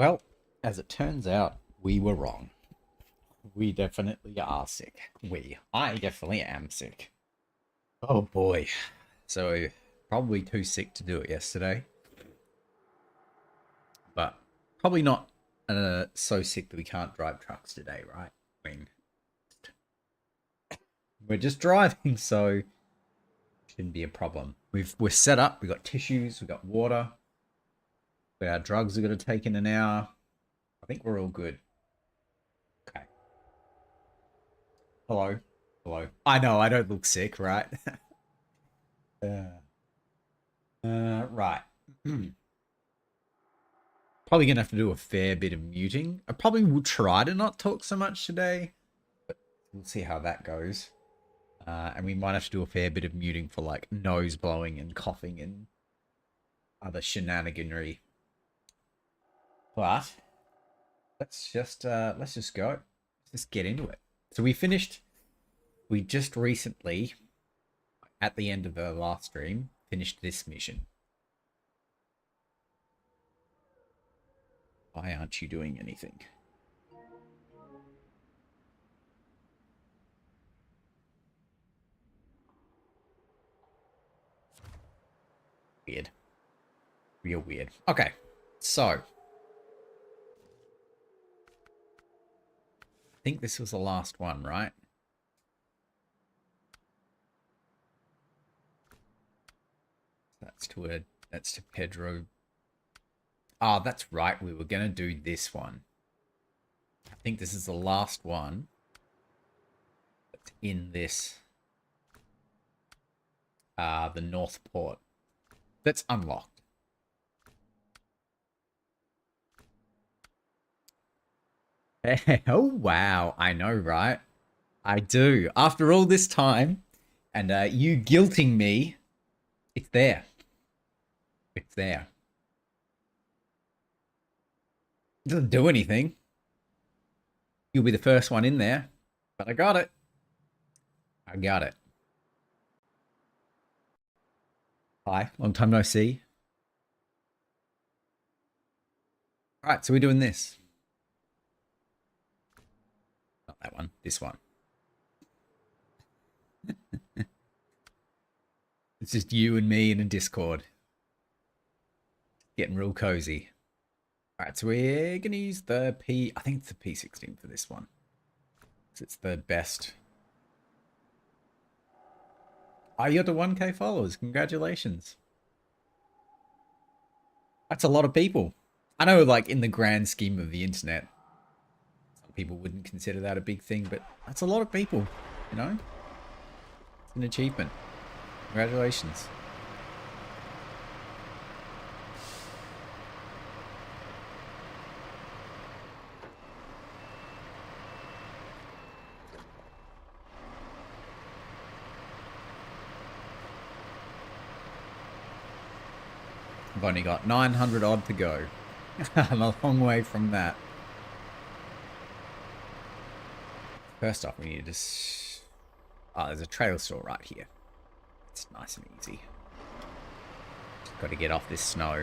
Well, as it turns out, we were wrong. We definitely are sick. I definitely am sick. Oh boy. So, probably too sick to do it yesterday. But probably not so sick that we can't drive trucks today, right? I mean, we're just driving, so shouldn't be a problem. We're set up, we've got tissues, we've got water. Our drugs are going to take in an hour. I think we're all good. Okay. Hello. Hello. I know, I don't look sick, right? Right. Probably going to have to do a fair bit of muting. I probably will try to not talk so much today, but we'll see how that goes. And we might have to do a fair bit of muting for like nose blowing and coughing and other shenaniganry. But let's just go. Let's just get into it. So we just recently, at the end of the last stream, finished this mission. Why aren't you doing anything? Weird. Real weird. Okay, so I think this was the last one, right? That's to Pedro. Ah, that's right. We were gonna do this one. I think this is the last one that's in this. The North Port. That's unlocked. Oh wow, I know, right? I do. After all this time, and you guilting me, it's there. It's there. It doesn't do anything. You'll be the first one in there. But I got it. I got it. Hi, long time no see. Alright, so we're doing this. Not that one, this one. It's just you and me in a Discord. Getting real cozy. Alright, so we're going to use the I think it's the P16 for this one. It's the best. Oh, you're the 1K followers. Congratulations. That's a lot of people. I know, like, in the grand scheme of the internet, some people wouldn't consider that a big thing, but that's a lot of people, you know? It's an achievement. Congratulations. I've only got 900 odd to go. I'm a long way from that. First off, we need to just... Oh, there's a trail store right here. It's nice and easy. Just got to get off this snow.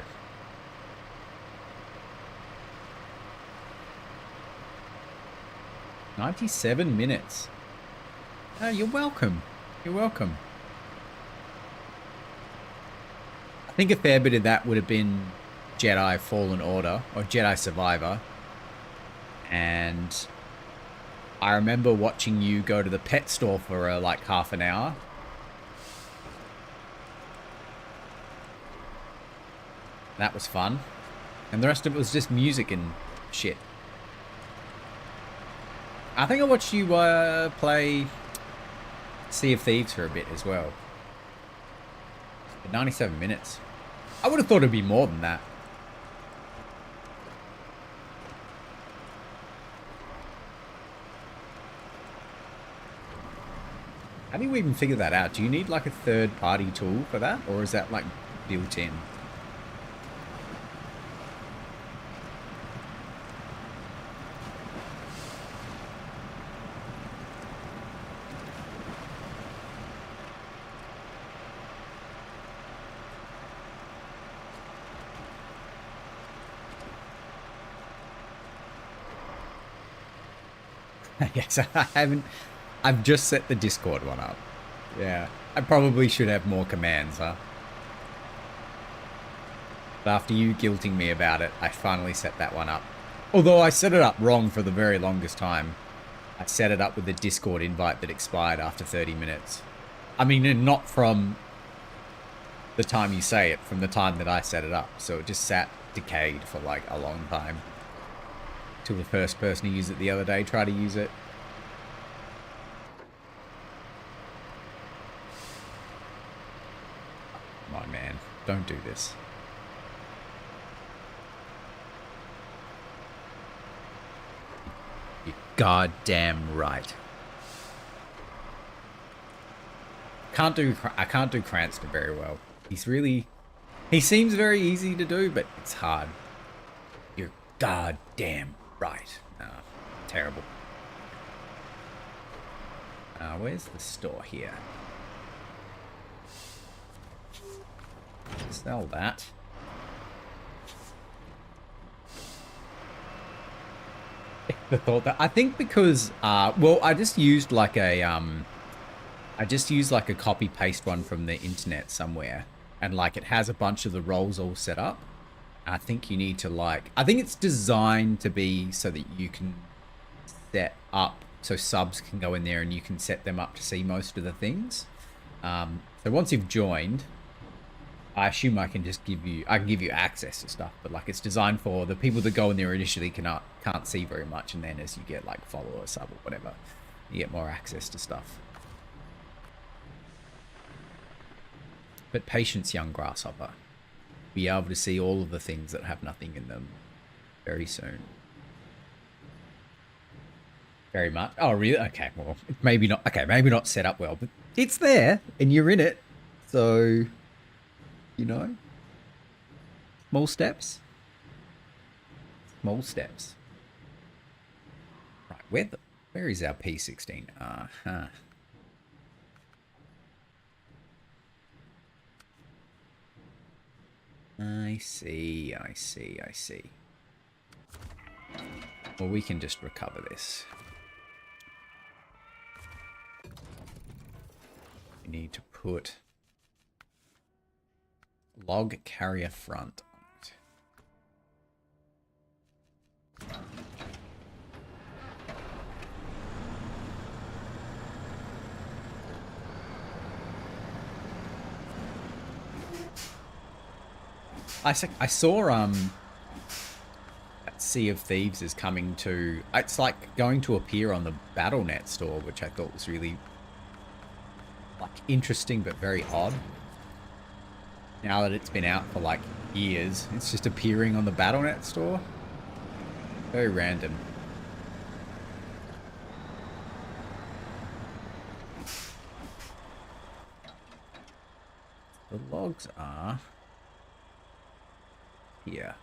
"97 minutes. Oh, you're welcome. You're welcome. I think a fair bit of that would have been Jedi Fallen Order or Jedi Survivor. And I remember watching you go to the pet store for like half an hour. That was fun. And the rest of it was just music and shit. I think I watched you play Sea of Thieves for a bit as well. But 97 minutes. I would have thought it'd be more than that. How do you even figure that out? Do you need like a third-party tool for that? Or is that like built in? Yes, I haven't. I've just set the Discord one up. Yeah, I probably should have more commands, huh? But after you guilting me about it, I finally set that one up. Although I set it up wrong for the very longest time. I set it up with the Discord invite that expired after 30 minutes. I mean, not from the time you say it, from the time that I set it up. So it just sat decayed for like a long time. Till the first person who used it the other day tried to use it. Come on, man. Don't do this. You're goddamn right. I can't do Cranston very well. He seems very easy to do, but it's hard. You're goddamn right. Terrible. Where's the store here? Sell that. The thought that I think because well, I just used like a copy paste one from the internet somewhere, and like it has a bunch of the roles all set up. I think you need to I think it's designed to be so that you can set up so subs can go in there and you can set them up to see most of the things. So once you've joined, I assume I can give you access to stuff, but like it's designed for the people that go in there initially can't see very much, and then as you get like follow or sub or whatever, you get more access to stuff. But patience, young grasshopper. Be able to see all of the things that have nothing in them very soon. Very much. Oh, really? Okay, well, maybe not. Okay, maybe not set up well, but it's there and you're in it. So, you know, small steps. Small steps. Right, where is our P16? Uh-huh. I see. Well, we can just recover this. We need to put log carrier front on it. I saw that Sea of Thieves is coming to, it's like going to appear on the BattleNet store, which I thought was really like interesting but very odd. Now that it's been out for like years, it's just appearing on the BattleNet store. Very random. The logs are here.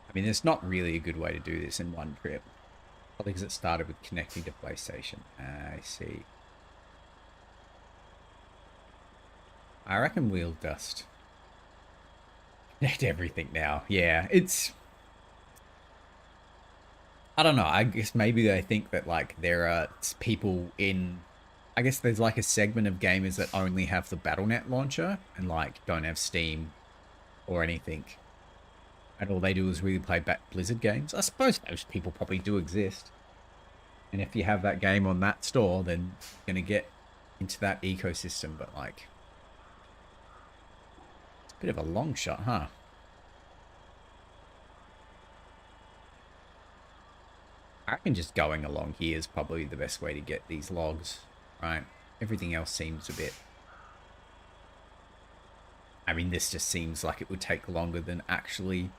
I mean, there's not really a good way to do this in one trip. Probably because it started with connecting to PlayStation. I see. I reckon we'll just connect everything now. Yeah, it's... I don't know. I guess maybe they think that, like, there are people in... I guess there's, like, a segment of gamers that only have the BattleNet launcher and, like, don't have Steam or anything. And all they do is really play Blizzard games. I suppose those people probably do exist. And if you have that game on that store, then you're going to get into that ecosystem. But, like... it's a bit of a long shot, huh? I reckon just going along here is probably the best way to get these logs, right? Everything else seems a bit... I mean, this just seems like it would take longer than actually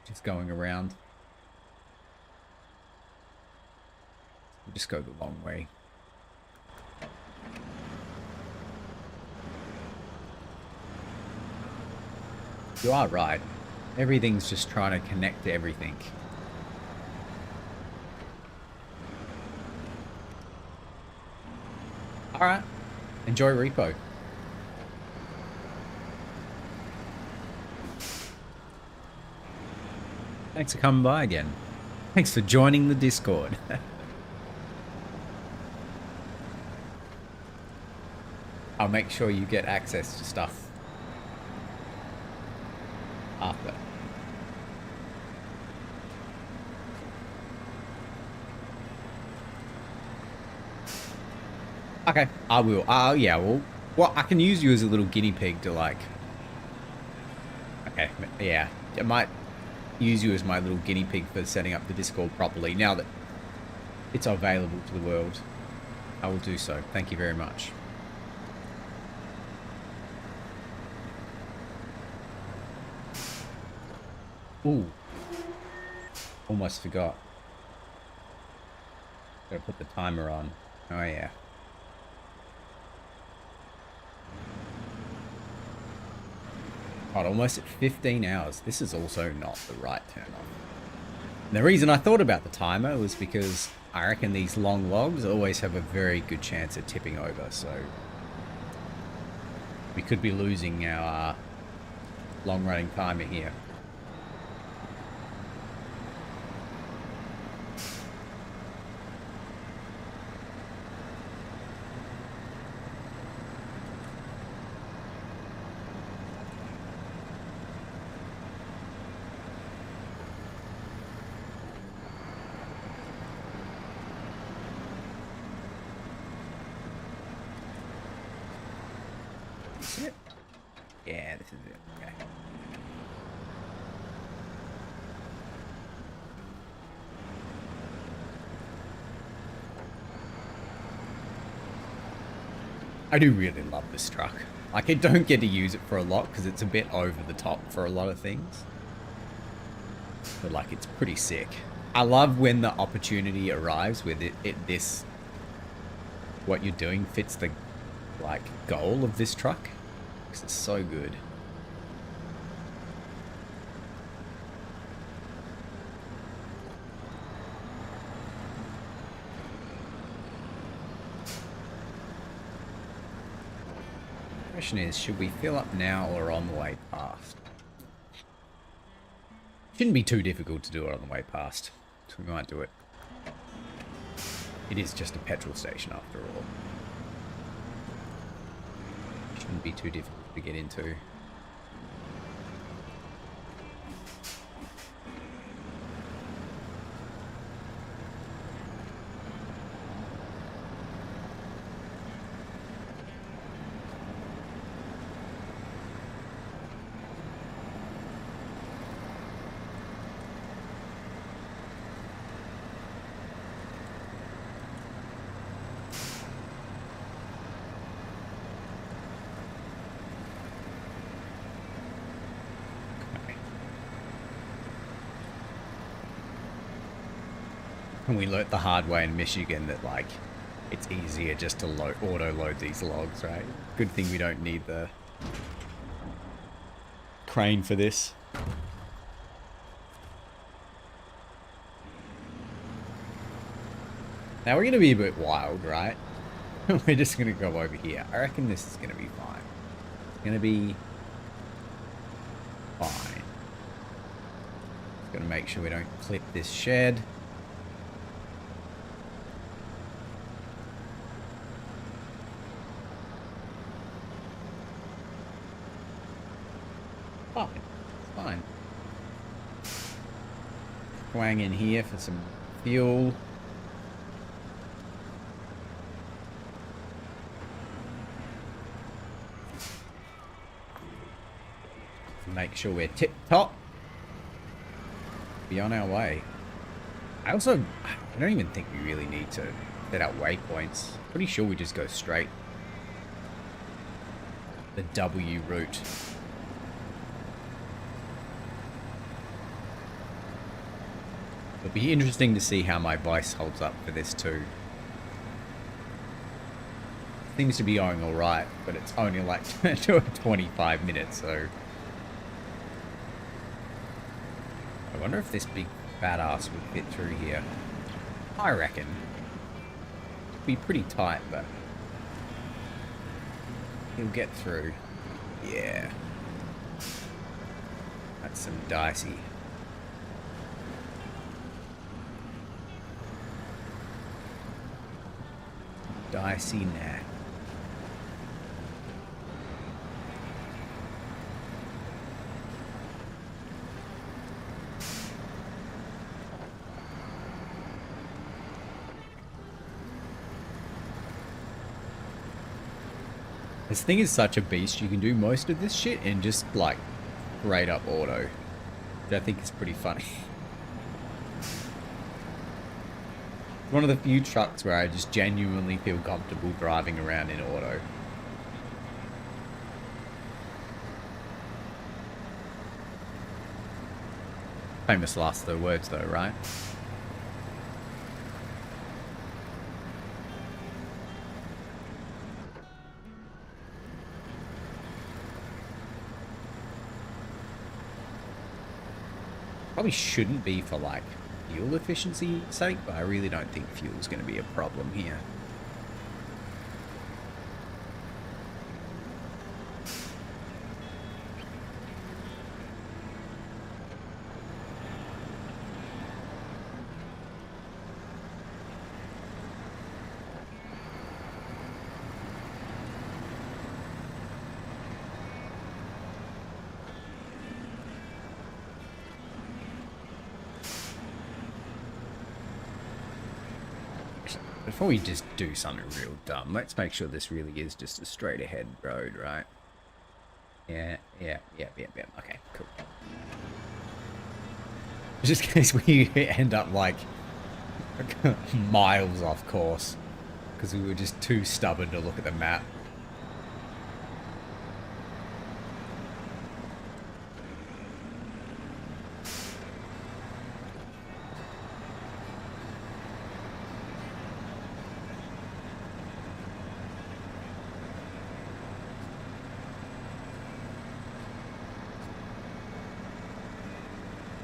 just going around. We'll just go the long way. You are right. Everything's just trying to connect to everything. Alright. Enjoy repo. Thanks for coming by again. Thanks for joining the Discord. I'll make sure you get access to stuff after. Okay, I will. Yeah, well, I can use you as a little guinea pig to like... Okay, yeah. I might use you as my little guinea pig for setting up the Discord properly. Now that it's available to the world, I will do so. Thank you very much. Ooh. Almost forgot. Gotta put the timer on. Oh, yeah. God, almost at 15 hours. This is also not the right turn on. And the reason I thought about the timer was because I reckon these long logs always have a very good chance of tipping over, so we could be losing our long-running timer here. Yeah, this is it. Okay. I do really love this truck. Like, I don't get to use it for a lot because it's a bit over the top for a lot of things. But, like, it's pretty sick. I love when the opportunity arrives with this, what you're doing fits the, like, goal of this truck. Because it's so good. The question is, should we fill up now or on the way past? Shouldn't be too difficult to do it on the way past, so we might do it. It is just a petrol station after all. Shouldn't be too difficult to get into. And we learnt the hard way in Michigan that, like, it's easier just to auto-load these logs, right? Good thing we don't need the crane for this. Now we're going to be a bit wild, right? We're just going to go over here. I reckon this is going to be fine. It's going to be fine. Just got to make sure we don't clip this shed. Fine. Swang in here for some fuel. Make sure we're tip top. Be on our way. I don't even think we really need to set out waypoints. Pretty sure we just go straight. The W route. It'll be interesting to see how my voice holds up for this too. Seems to be going alright, but it's only like 25 minutes, so... I wonder if this big badass would fit through here. I reckon. It'd be pretty tight, but... he'll get through. Yeah. That's some dicey. dicey neck. This thing is such a beast. You can do most of this shit in just like straight up auto. Which I think is pretty funny. One of the few trucks where I just genuinely feel comfortable driving around in auto. Famous last words though, right? Probably shouldn't be for like fuel efficiency sake, but I really don't think fuel is going to be a problem here. Before we just do something real dumb, let's make sure this really is just a straight ahead road, right? Yeah. Okay, cool. Just in case we end up like miles off course because we were just too stubborn to look at the map.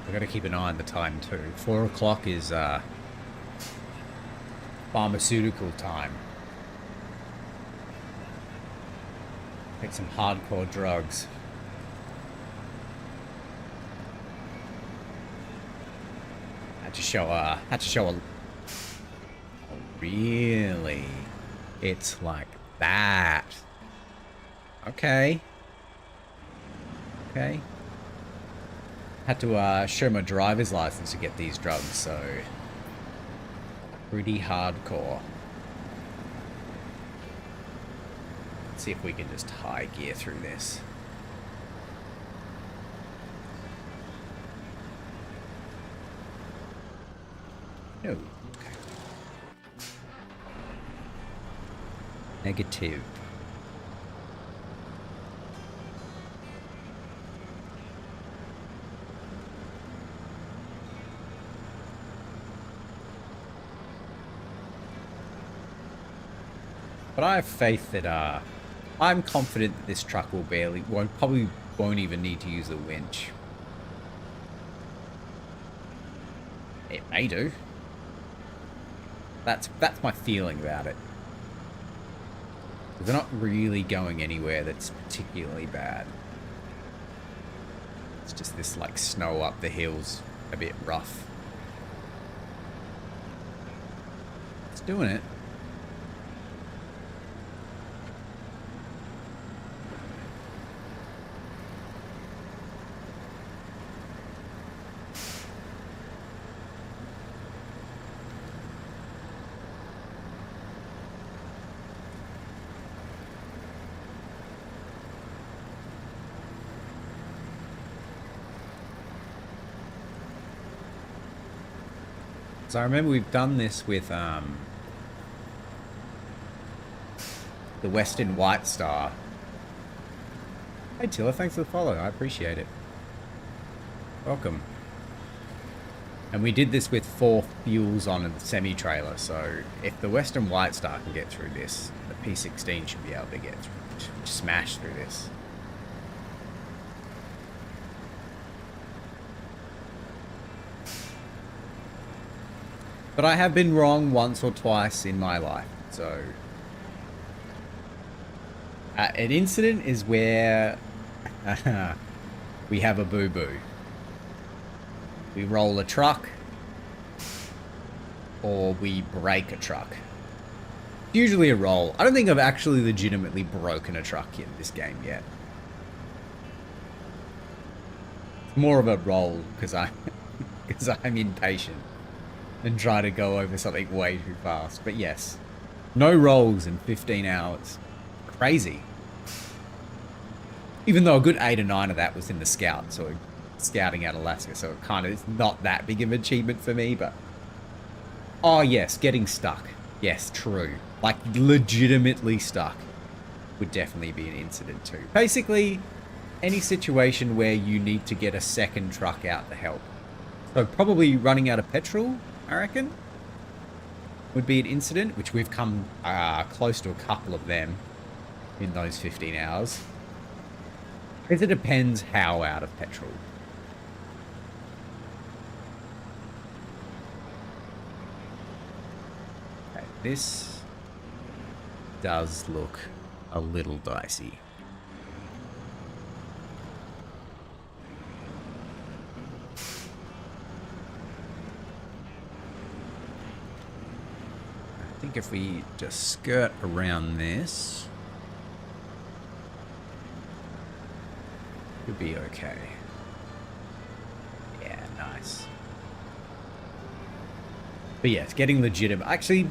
I've got to keep an eye on the time too. 4 o'clock is pharmaceutical time. Take some hardcore drugs. Had to show a. Oh, really? It's like that. Okay. Okay. Had to show my driver's license to get these drugs, so pretty hardcore. Let's see if we can just high gear through this. No. Okay. Negative. But I have faith that I'm confident that this truck will probably won't even need to use the winch. It may do. That's my feeling about it. They're not really going anywhere that's particularly bad. It's just this like snow up the hills, a bit rough. It's doing it. So I remember we've done this with the Western White Star. Hey Tilla, thanks for the follow. I appreciate it. Welcome. And we did this with 4 fuels on a semi-trailer, so if the Western White Star can get through this, the P16 should be able to get through, smash through this. But I have been wrong once or twice in my life, so... an incident is where we have a boo-boo. We roll a truck, or we break a truck. Usually a roll. I don't think I've actually legitimately broken a truck in this game yet. It's more of a roll because I'm impatient and try to go over something way too fast. But yes, no rolls in 15 hours. Crazy. Even though a good 8 or 9 of that was in the scout, so scouting out Alaska, so it kind of is not that big of an achievement for me, but... Oh yes, getting stuck. Yes, true. Like, legitimately stuck would definitely be an incident too. Basically, any situation where you need to get a second truck out to help. So probably running out of petrol, I reckon, would be an incident, which we've come close to a couple of them in those 15 hours. Because it depends how out of petrol. Okay, this does look a little dicey. I think if we just skirt around this, could be okay. Yeah, nice. But yeah, it's getting legitimate. Actually,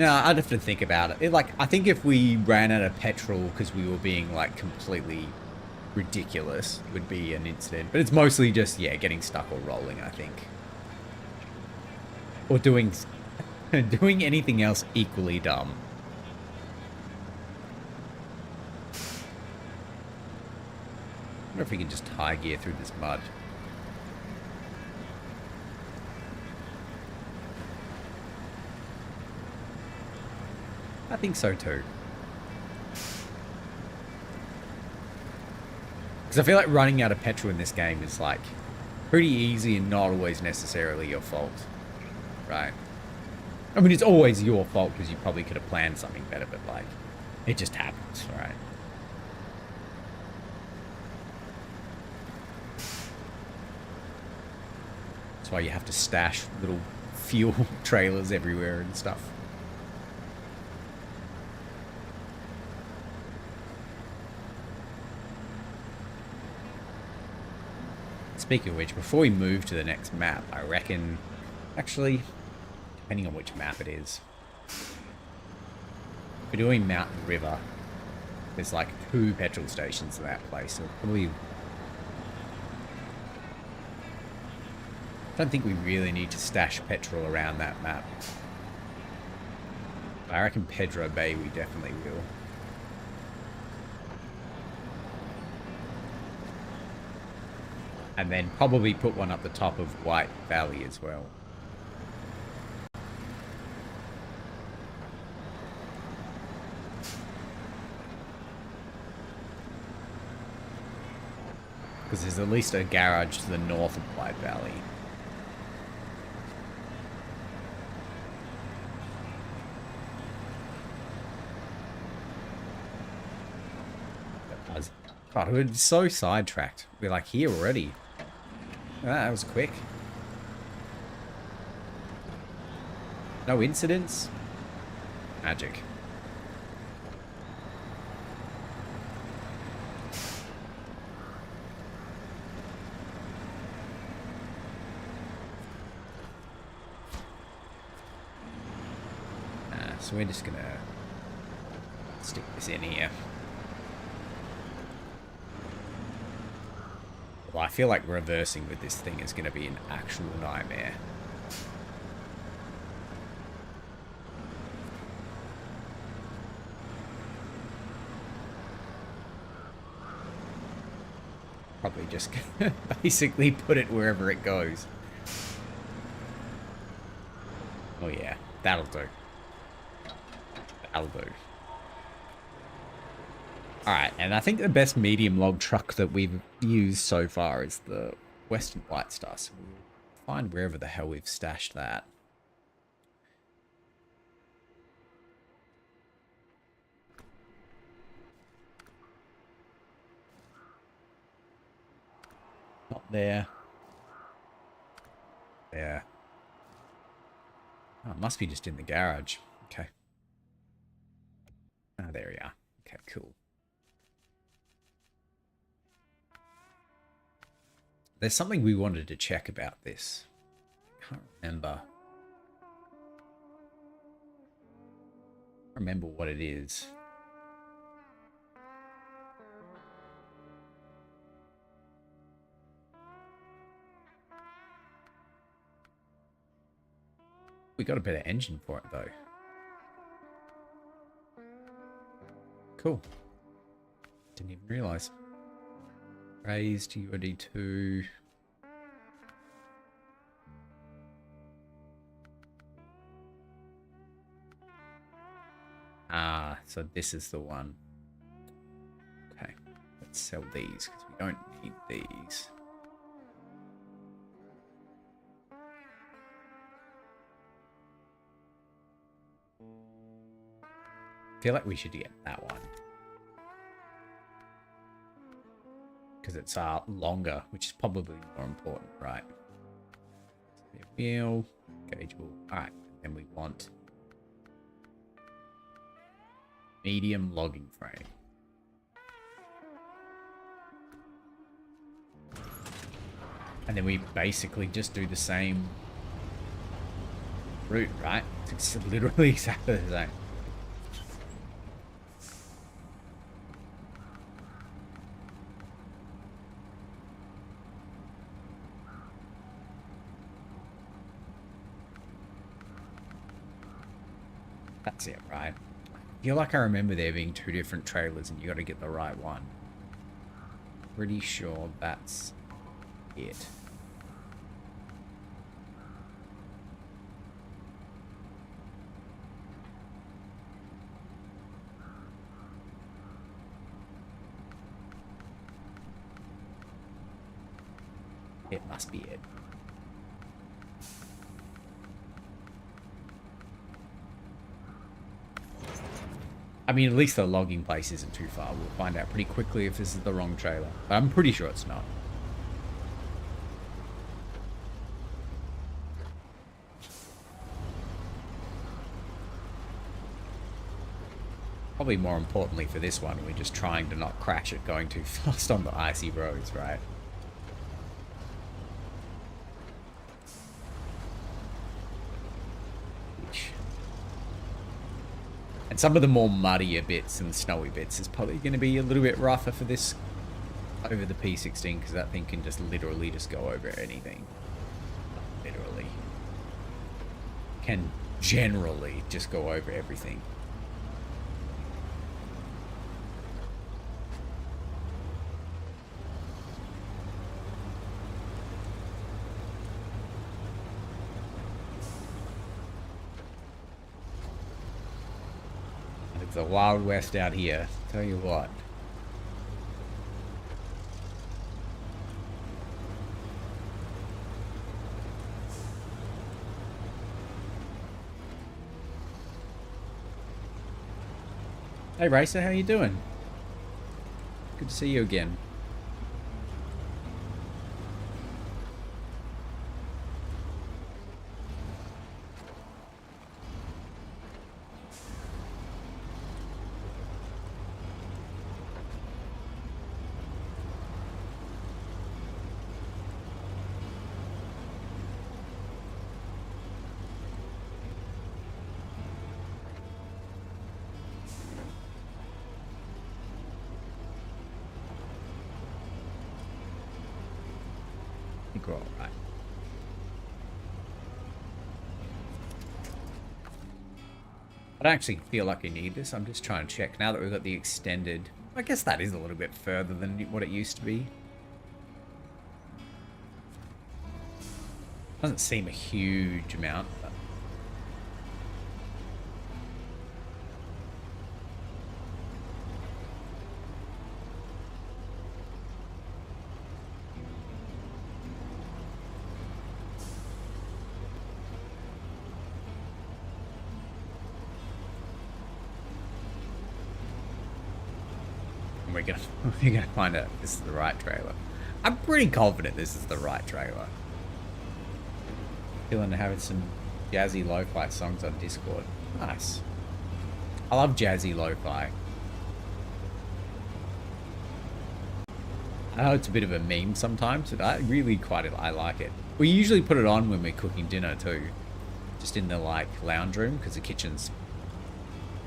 no, I'd have to think about it. I think if we ran out of petrol because we were being like completely ridiculous, it would be an incident. But it's mostly just, yeah, getting stuck or rolling, I think. Or doing anything else equally dumb. I wonder if we can just high gear through this mud. I think so too. Because I feel like running out of petrol in this game is like pretty easy and not always necessarily your fault. Right? I mean, it's always your fault because you probably could have planned something better, but like, it just happens, right? That's why you have to stash little fuel trailers everywhere and stuff. Speaking of which, before we move to the next map, I reckon, actually, depending on which map it is, we're doing Mountain River. There's like 2 petrol stations in that place, so probably... I don't think we really need to stash petrol around that map. I reckon Pedro Bay we definitely will. And then probably put one up the top of White Valley as well. Because there's at least a garage to the north of White Valley. God, we're so sidetracked. We're like here already. Ah, that was quick. No incidents? Magic. So we're just gonna stick this in here. Well, I feel like reversing with this thing is going to be an actual nightmare. Probably just basically put it wherever it goes. Oh yeah, that'll do. That'll do. Alright, and I think the best medium log truck that we've used so far is the Western White Star. So we'll find wherever the hell we've stashed that. Not there. There. Oh, it must be just in the garage. Okay. Ah, there we are. Okay, cool. There's something we wanted to check about this. I can't remember what it is. We got a better engine for it though. Cool. Didn't even realize. Raised UOD2. Ah, so this is the one. Okay, let's sell these because we don't need these. I feel like we should get that one. Because it's longer, which is probably more important, right? Wheel, gaugeable. Alright, then we want medium logging frame. And then we basically just do the same route, right? It's literally exactly the same. That's it, right? I feel like I remember there being two different trailers and you got to get the right one. Pretty sure that's it. It must be it. I mean, at least the logging place isn't too far. We'll find out pretty quickly if this is the wrong trailer. But I'm pretty sure it's not. Probably more importantly for this one, we're just trying to not crash it going too fast on the icy roads, right? And some of the more muddier bits and snowy bits is probably going to be a little bit rougher for this over the P16 because that thing can just literally just go over anything. Literally. Can generally just go over everything. It's the Wild West out here, tell you what. Hey Racer, how you doing? Good to see you again. We're all right. I don't actually feel like I need this. I'm just trying to check now that we've got the extended. I guess that is a little bit further than what it used to be. Doesn't seem a huge amount, but we're gonna find out if this is the right trailer. I'm pretty confident this is the right trailer. Feeling having some jazzy lo-fi songs on Discord. Nice. I love jazzy lo-fi. I know it's a bit of a meme sometimes, but I like it. We usually put it on when we're cooking dinner too. Just in the like lounge room, because the kitchen's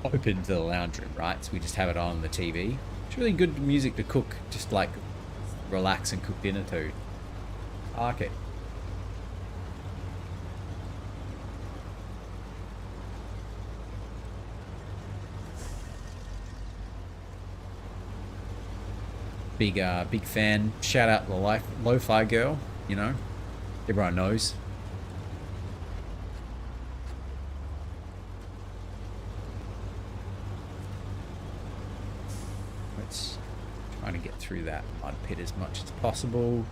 open to the lounge room, right? So we just have it on the TV. It's really good music to cook, just like relax and cook dinner to. I like it. Big fan. Shout out the lo-fi girl, you know. Everyone knows. Let's try to get through that mud pit as much as possible.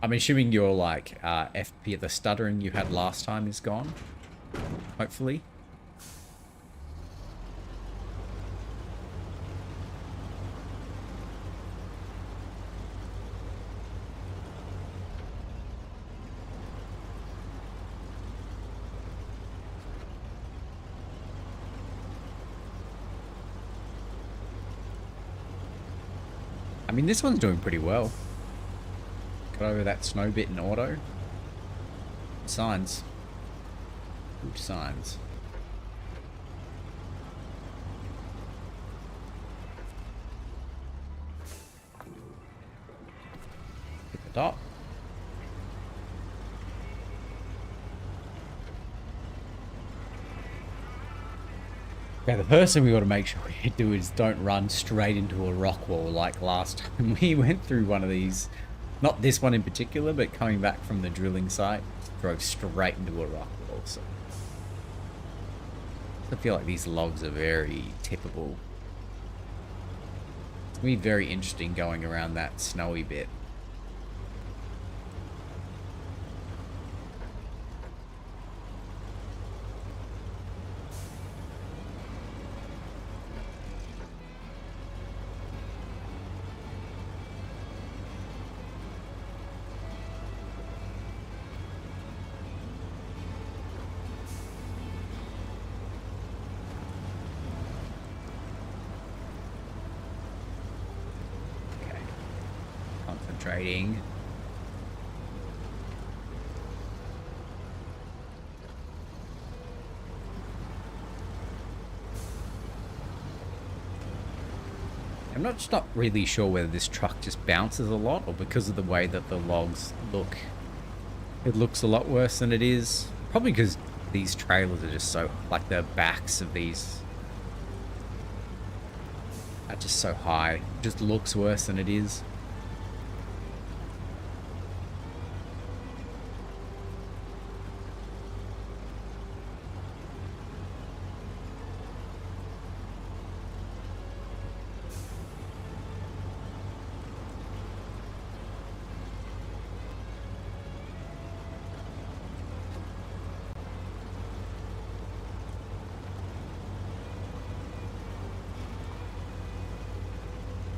I'm assuming your like FP, the stuttering you had last time is gone. Hopefully. I mean, this one's doing pretty well. Got over that snow bit in auto. Signs. Good signs. Hit the top. Okay, the first thing we got to make sure we do is don't run straight into a rock wall like last time we went through one of these. Not this one in particular, but coming back from the drilling site, drove straight into a rock wall. So I feel like these logs are very tippable. It's going to be very interesting going around that snowy bit. Concentrating. I'm not really sure whether this truck just bounces a lot or because of the way that the logs look. It looks a lot worse than it is. Probably because these trailers are just so, like the backs of these are just so high. It just looks worse than it is.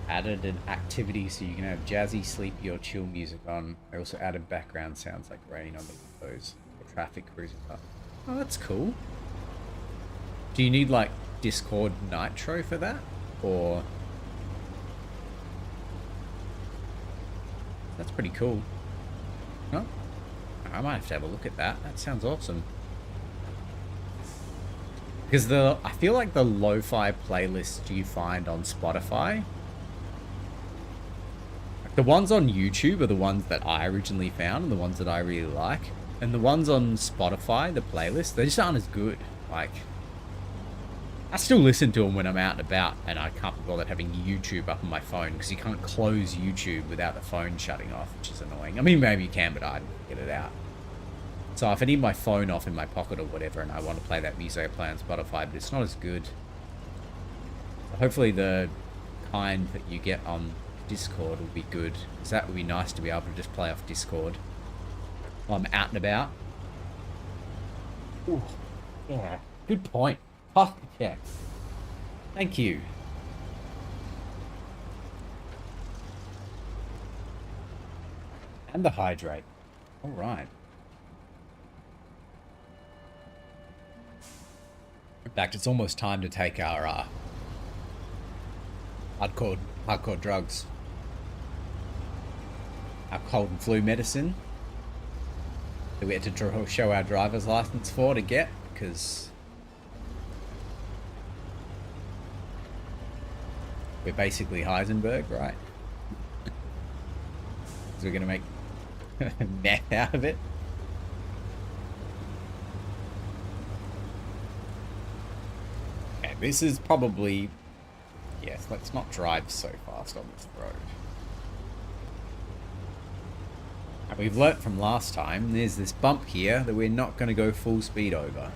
Added an activity so you can have jazzy, sleepy, or chill music on. I also added background sounds like rain on the windows or traffic cruising up. Oh, that's cool. Do you need like Discord Nitro for that? Or... That's pretty cool. No? I might have to have a look at that. That sounds awesome. Because I feel like the lo-fi playlists you find on Spotify, the ones on YouTube are the ones that I originally found and the ones that I really like. And the ones on Spotify, the playlists, they just aren't as good. Like, I still listen to them when I'm out and about and I can't be bothered having YouTube up on my phone because you can't close YouTube without the phone shutting off, which is annoying. I mean, maybe you can, but I didn't get it out. So if I need my phone off in my pocket or whatever and I want to play that music, I play on Spotify, but it's not as good. So hopefully the kind that you get on Discord will be good, because that would be nice to be able to just play off Discord while I'm out and about. Ooh, yeah, good point. Pasta check. Thank you. And the hydrate. All right. In fact, it's almost time to take our hardcore drugs. Our cold and flu medicine that we had to show our driver's license for to get, because we're basically Heisenberg, right? So we're going to make meth out of it. Okay, this is probably... Yes, let's not drive so fast on this road. And we've learnt from last time, there's this bump here that we're not going to go full speed over.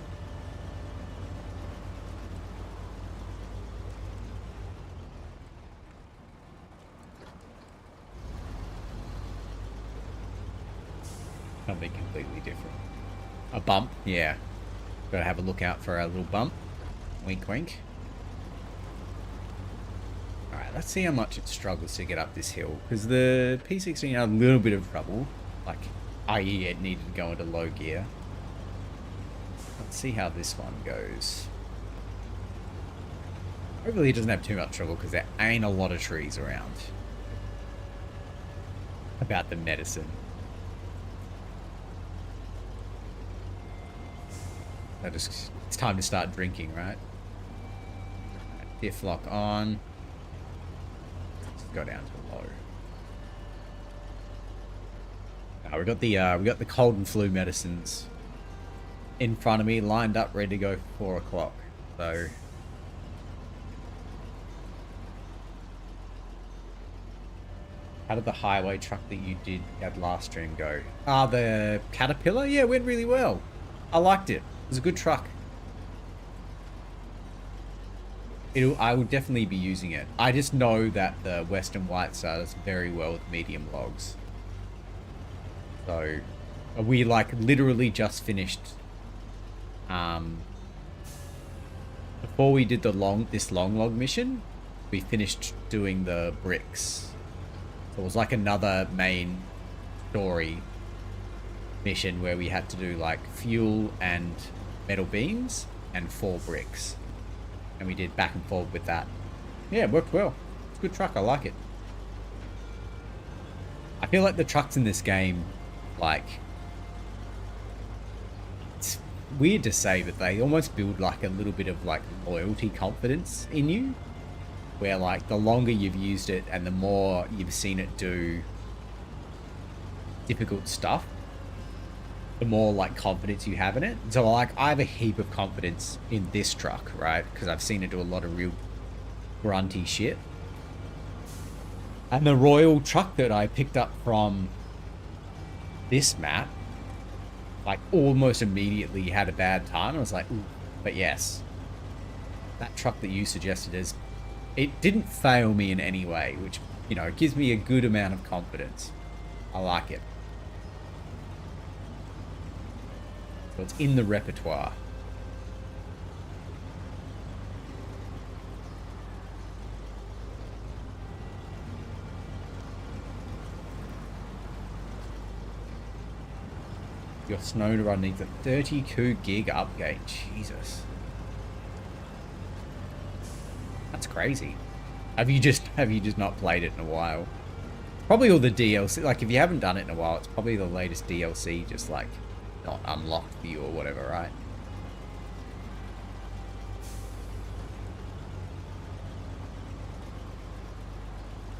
Something completely different. A bump, yeah. Got to have a look out for our little bump. Wink, wink. Alright, let's see how much it struggles to get up this hill. Because the P16 had a little bit of trouble. Like, i.e. it needed to go into low gear. Let's see how this one goes. Hopefully it doesn't have too much trouble because there ain't a lot of trees around. About the medicine. It's time to start drinking, right? Diff lock on. Let's go down to low. We got the cold and flu medicines in front of me, lined up, ready to go for 4 o'clock. So how did the highway truck that you did at last stream go? The Caterpillar? Yeah, it went really well. I liked it. It was a good truck. I would definitely be using it. I just know that the Western White Star does very well with medium logs. So, we like literally just finished, before we did this long log mission, we finished doing the bricks. So it was like another main story mission where we had to do like fuel and metal beams and 4 bricks. And we did back and forth with that. Yeah, it worked well. It's a good truck, I like it. I feel like the trucks in this game, like, it's weird to say, but they almost build like a little bit of like loyalty confidence in you, where like the longer you've used it and the more you've seen it do difficult stuff, the more like confidence you have in it. So like I have a heap of confidence in this truck, right? Because I've seen it do a lot of real grunty shit. And the Royal truck that I picked up from this map, like almost immediately had a bad time. I was like, ooh. But yes, that truck that you suggested it didn't fail me in any way, which, you know, gives me a good amount of confidence. I like it. So it's in the repertoire. Your SnowRun needs a 32 gig update. Jesus. That's crazy. Have you just not played it in a while? Probably all the DLC. Like if you haven't done it in a while, it's probably the latest DLC just like not unlocked for you or whatever, right?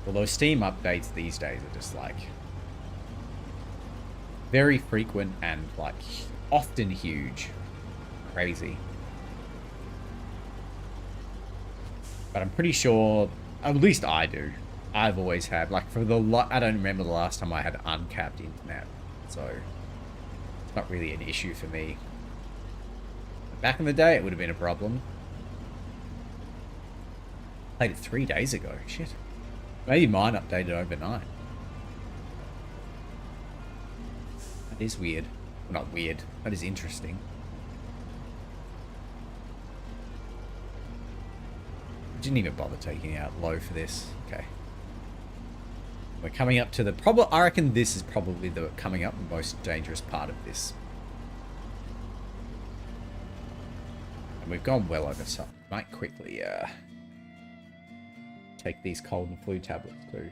Well, those Steam updates these days are just like very frequent and like often huge. Crazy. But I'm pretty sure, at least I do. I've always had, like for I don't remember the last time I had uncapped internet. So it's not really an issue for me. But back in the day, it would have been a problem. Played it 3 days ago. Shit. Maybe mine updated overnight. That is weird. Well, not weird. That is interesting. I didn't even bother taking out low for this. Okay. We're coming up to the I reckon this is probably the coming up the most dangerous part of this. We've gone well over, so I might quickly take these cold and flu tablets too.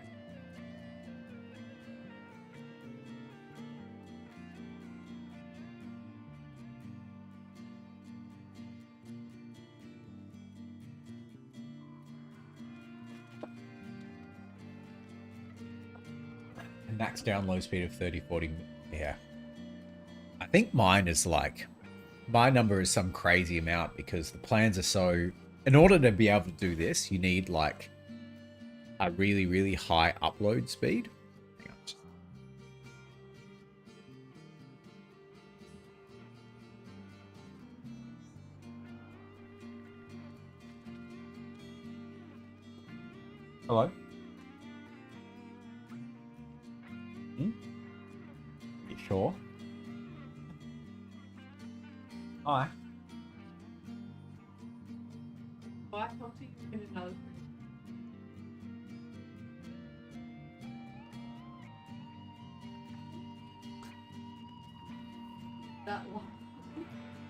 Max download speed of 30-40. Yeah. I think mine is like, my number is some crazy amount because the plans are so, in order to be able to do this, you need like a really, really high upload speed. Hang on. Hello? You sure? Hi. I talked to you in another room. That one.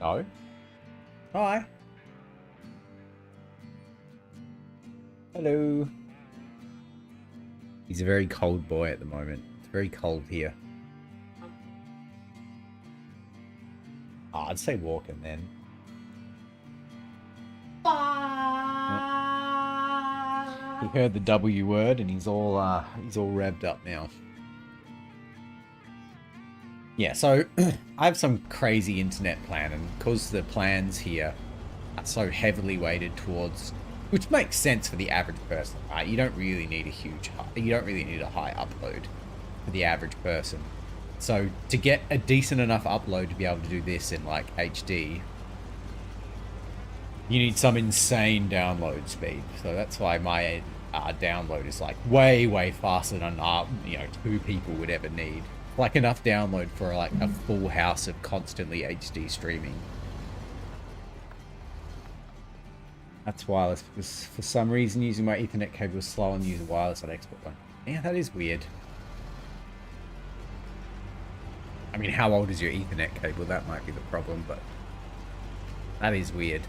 No. Hi. Hello. He's a very cold boy at the moment. It's very cold here. Oh, I'd say walking then. He heard the W word and he's all revved up now. Yeah, so I have some crazy internet plan, and because the plans here are so heavily weighted towards, which makes sense for the average person, right? You don't really need a high upload for the average person. So to get a decent enough upload to be able to do this in like HD, you need some insane download speed. So that's why my download is like way faster than 2 people would ever need. Like enough download for like a full house of constantly HD streaming. That's wireless because for some reason using my Ethernet cable is slow and use wireless on Xbox One. Yeah, that is weird. I mean, how old is your Ethernet cable? That might be the problem, but that is weird.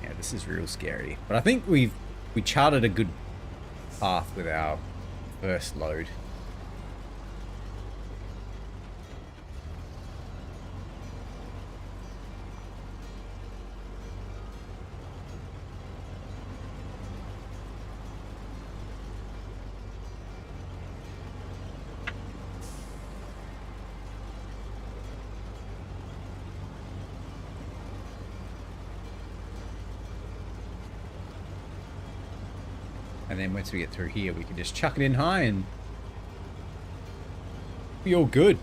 Yeah, this is real scary. But I think we charted a good path with our first load. And then once we get through here, we can just chuck it in high and be all good.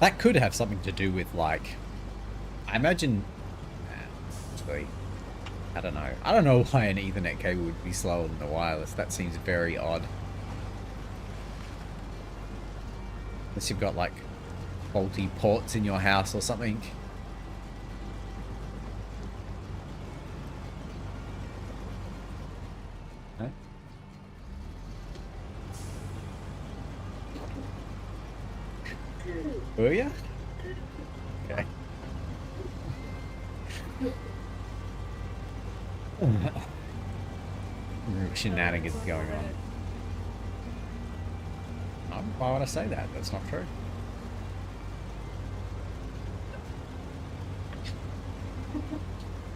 That could have something to do with, like, I imagine, actually, I don't know. I don't know why an Ethernet cable would be slower than the wireless. That seems very odd. Unless you've got, like, faulty ports in your house or something. Okay. Were ya? Okay. Shenanigans going on. Why would I say that? That's not true.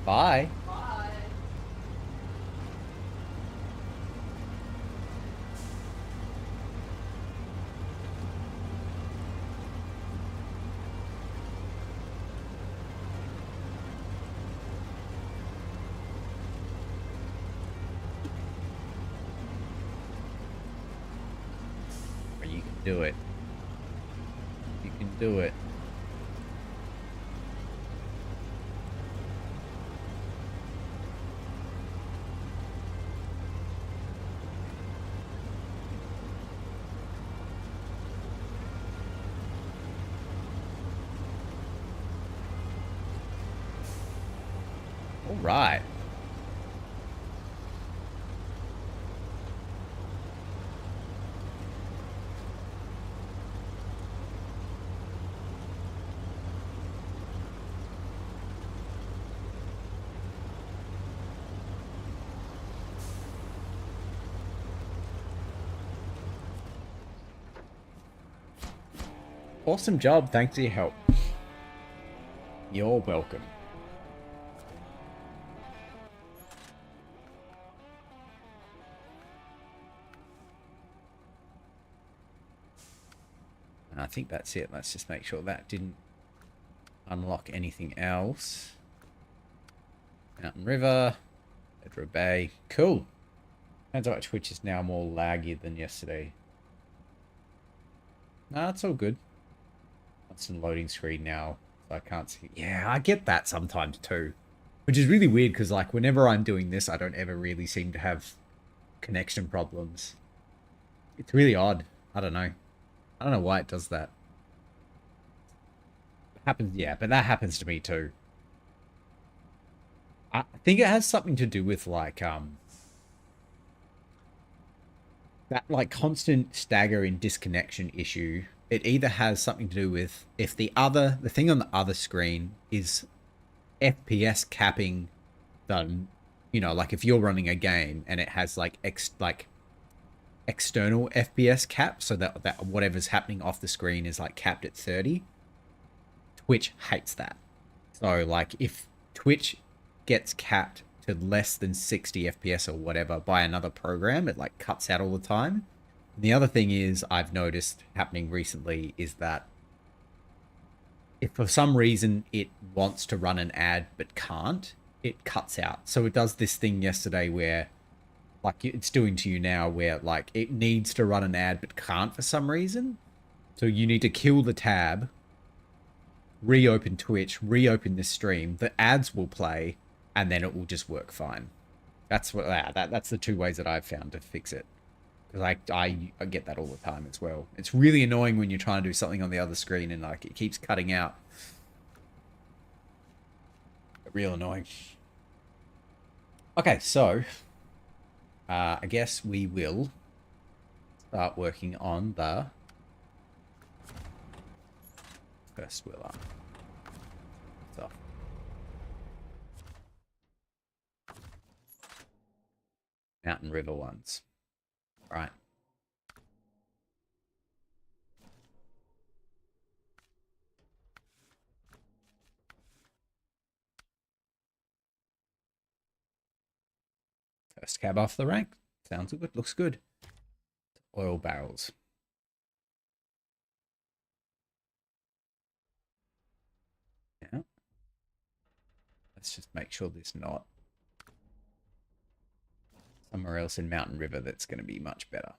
Bye. Bye. You can do it. You can do it. right. Awesome job. Thanks for your help. You're welcome. And I think that's it. Let's just make sure that didn't unlock anything else. Mountain River, Pedro Bay. Cool. Turns out Twitch is now more laggy than yesterday. No, it's all good. Constant loading screen now, so I can't see. Yeah, I get that sometimes too. Which is really weird because, like, whenever I'm doing this, I don't ever really seem to have connection problems. It's really odd. I don't know. I don't know why it does that. It happens, yeah, but that happens to me too. I think it has something to do with, like, that, like, constant stagger in disconnection issue. It either has something to do with if the thing on the other screen is FPS capping the, you know, like if you're running a game and it has like external FPS cap, so that whatever's happening off the screen is like capped at 30. Twitch hates that. So like if Twitch gets capped to less than 60 FPS or whatever by another program, it like cuts out all the time. And the other thing is I've noticed happening recently is that if for some reason it wants to run an ad but can't, it cuts out. So it does this thing yesterday where, like it's doing to you now, where like it needs to run an ad but can't for some reason. So you need to kill the tab, reopen Twitch, reopen this stream, the ads will play, and then it will just work fine. That's what that's the two ways that I've found to fix it. Because I get that all the time as well. It's really annoying when you're trying to do something on the other screen and like it keeps cutting out. Real annoying. Okay, so I guess we will start working on the first wheel up. So Mountain River ones. Right. First cab off the rank. Sounds good. Looks good. Oil barrels. Yeah. Let's just make sure there's not somewhere else in Mountain River that's going to be much better.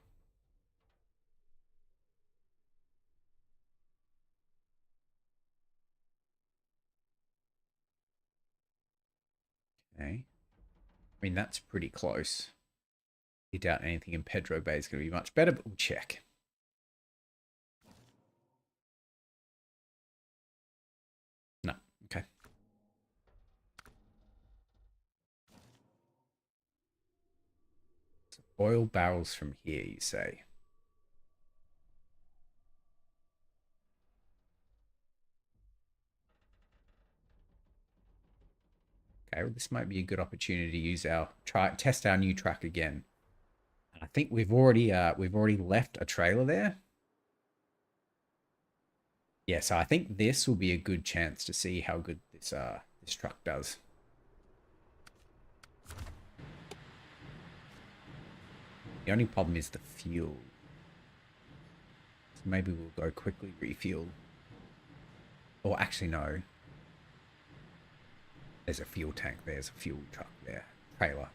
Okay. I mean, that's pretty close. I doubt anything in Pedro Bay is going to be much better, but we'll check. No. Okay. So oil barrels from here, you say? Okay, well, this might be a good opportunity to use test our new truck again. And I think we've already left a trailer there. Yeah, so I think this will be a good chance to see how good this truck does. The only problem is the fuel. So maybe we'll go quickly refuel. Or actually no. There's a fuel tank. There's a fuel truck there. Trailer.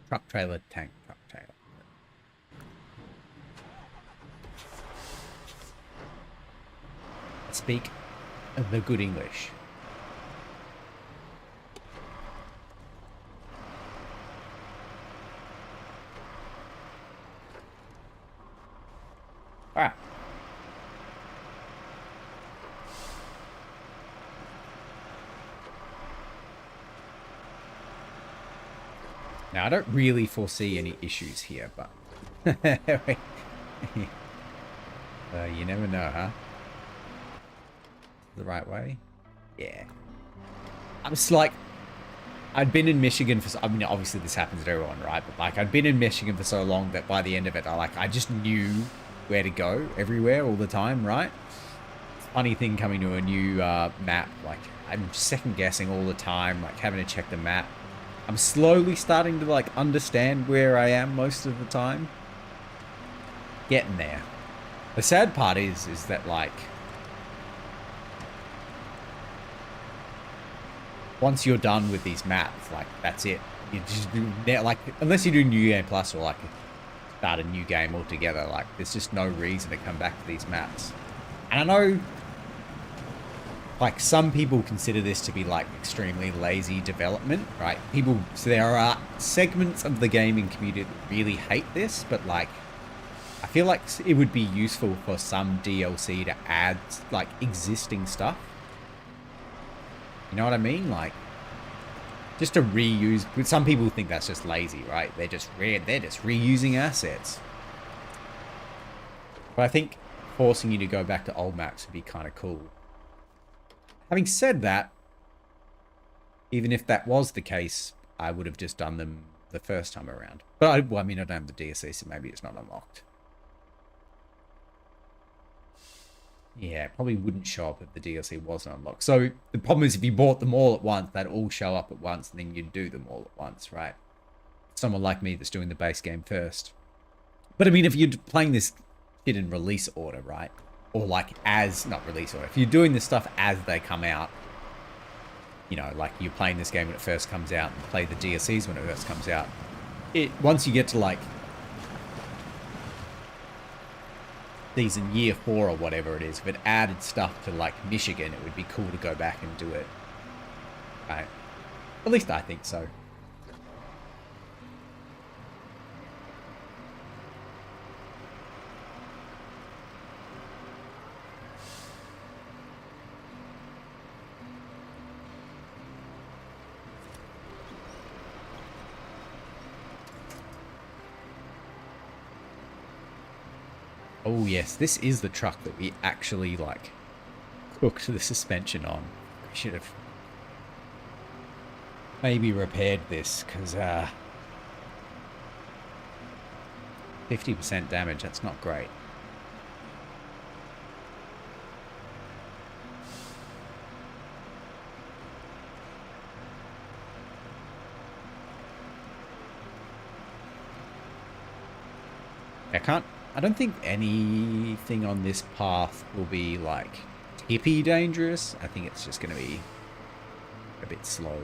Truck, trailer, tank, truck, trailer. Speak the good English. All right. Now, I don't really foresee any issues here, but... you never know, huh? The right way? Yeah. I'm just like... I'd been in Michigan for... I mean, obviously this happens to everyone, right? But, like, I'd been in Michigan for so long that by the end of it, I just knew where to go everywhere all the time, right? Funny thing coming to a new map. Like, I'm second-guessing all the time, like, having to check the map. I'm slowly starting to, like, understand where I am most of the time. Getting there. The sad part is that, like... Once you're done with these maps, like, that's it. You just do, like, unless you do New Game Plus or, like, start a new game altogether, like, there's just no reason to come back to these maps. And I know... Like, some people consider this to be, like, extremely lazy development, right? So there are segments of the gaming community that really hate this, but, like, I feel like it would be useful for some DLC to add, like, existing stuff. You know what I mean? Like, just to reuse... Some people think that's just lazy, right? They're just reusing assets. But I think forcing you to go back to old maps would be kind of cool. Having said that, even if that was the case, I would have just done them the first time around. But I mean, I don't have the DLC, so maybe it's not unlocked. Yeah, it probably wouldn't show up if the DLC wasn't unlocked. So the problem is if you bought them all at once, they'd all show up at once, and then you'd do them all at once, right? Someone like me that's doing the base game first. But I mean, if you're playing this shit in release order, right? Or like not release order. If you're doing this stuff as they come out, you know, like you're playing this game when it first comes out and play the DLCs when it first comes out. Once you get to like season year 4 or whatever it is, if it added stuff to like Michigan, it would be cool to go back and do it. Right? At least I think so. Oh yes, this is the truck that we actually, like, cooked the suspension on. We should have maybe repaired this, because 50% damage, that's not great. I don't think anything on this path will be, like, tippy dangerous. I think it's just going to be a bit slow.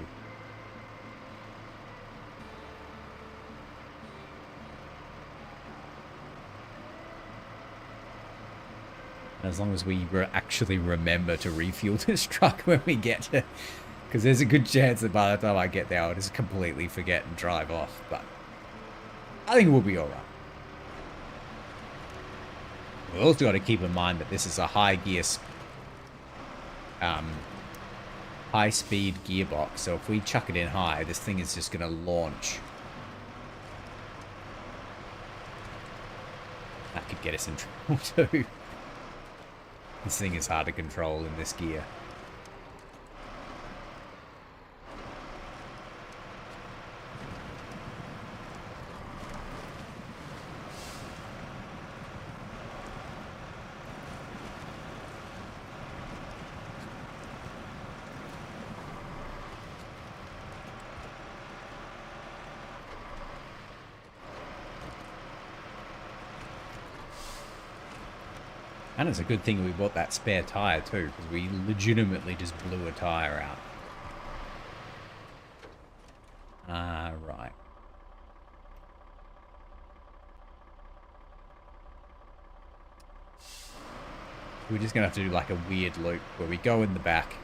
As long as we actually remember to refuel this truck when we get to... Because there's a good chance that by the time I get there, I'll just completely forget and drive off. But I think we'll be alright. We've also got to keep in mind that this is a high-speed gearbox, so if we chuck it in high, this thing is just going to launch. That could get us in trouble too. This thing is hard to control in this gear. And it's a good thing we bought that spare tire too, because we legitimately just blew a tire out. Right. We're just going to have to do like a weird loop where we go in the back,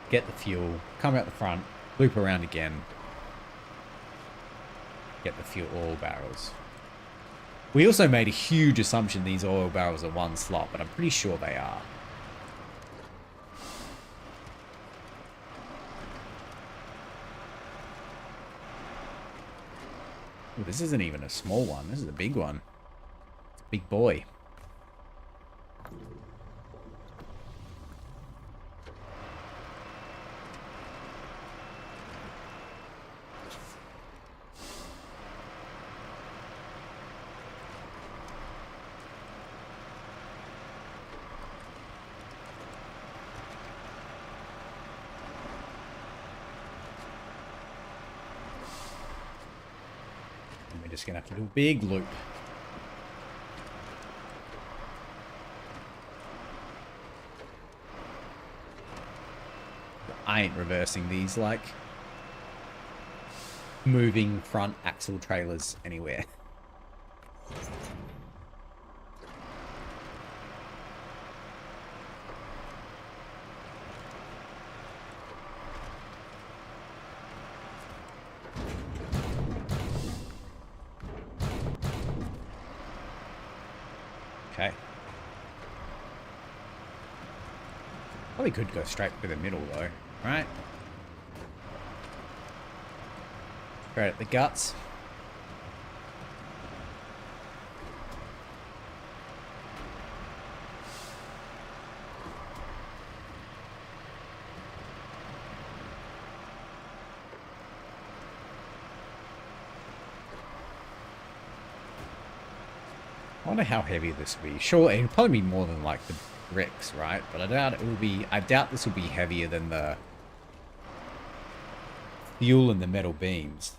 get the fuel, come out the front, loop around again, get the fuel oil barrels. We also made a huge assumption these oil barrels are one slot, but I'm pretty sure they are. Ooh, this isn't even a small one. This is a big one. It's a big boy. We're just gonna have to do a big loop. I ain't reversing these like moving front axle trailers anywhere. Okay. Probably could go straight for the middle though, right? Straight at the guts. I wonder how heavy this will be. Sure, it'll probably be more than like the bricks, right? But I doubt it will be. I doubt this will be heavier than the fuel and the metal beams.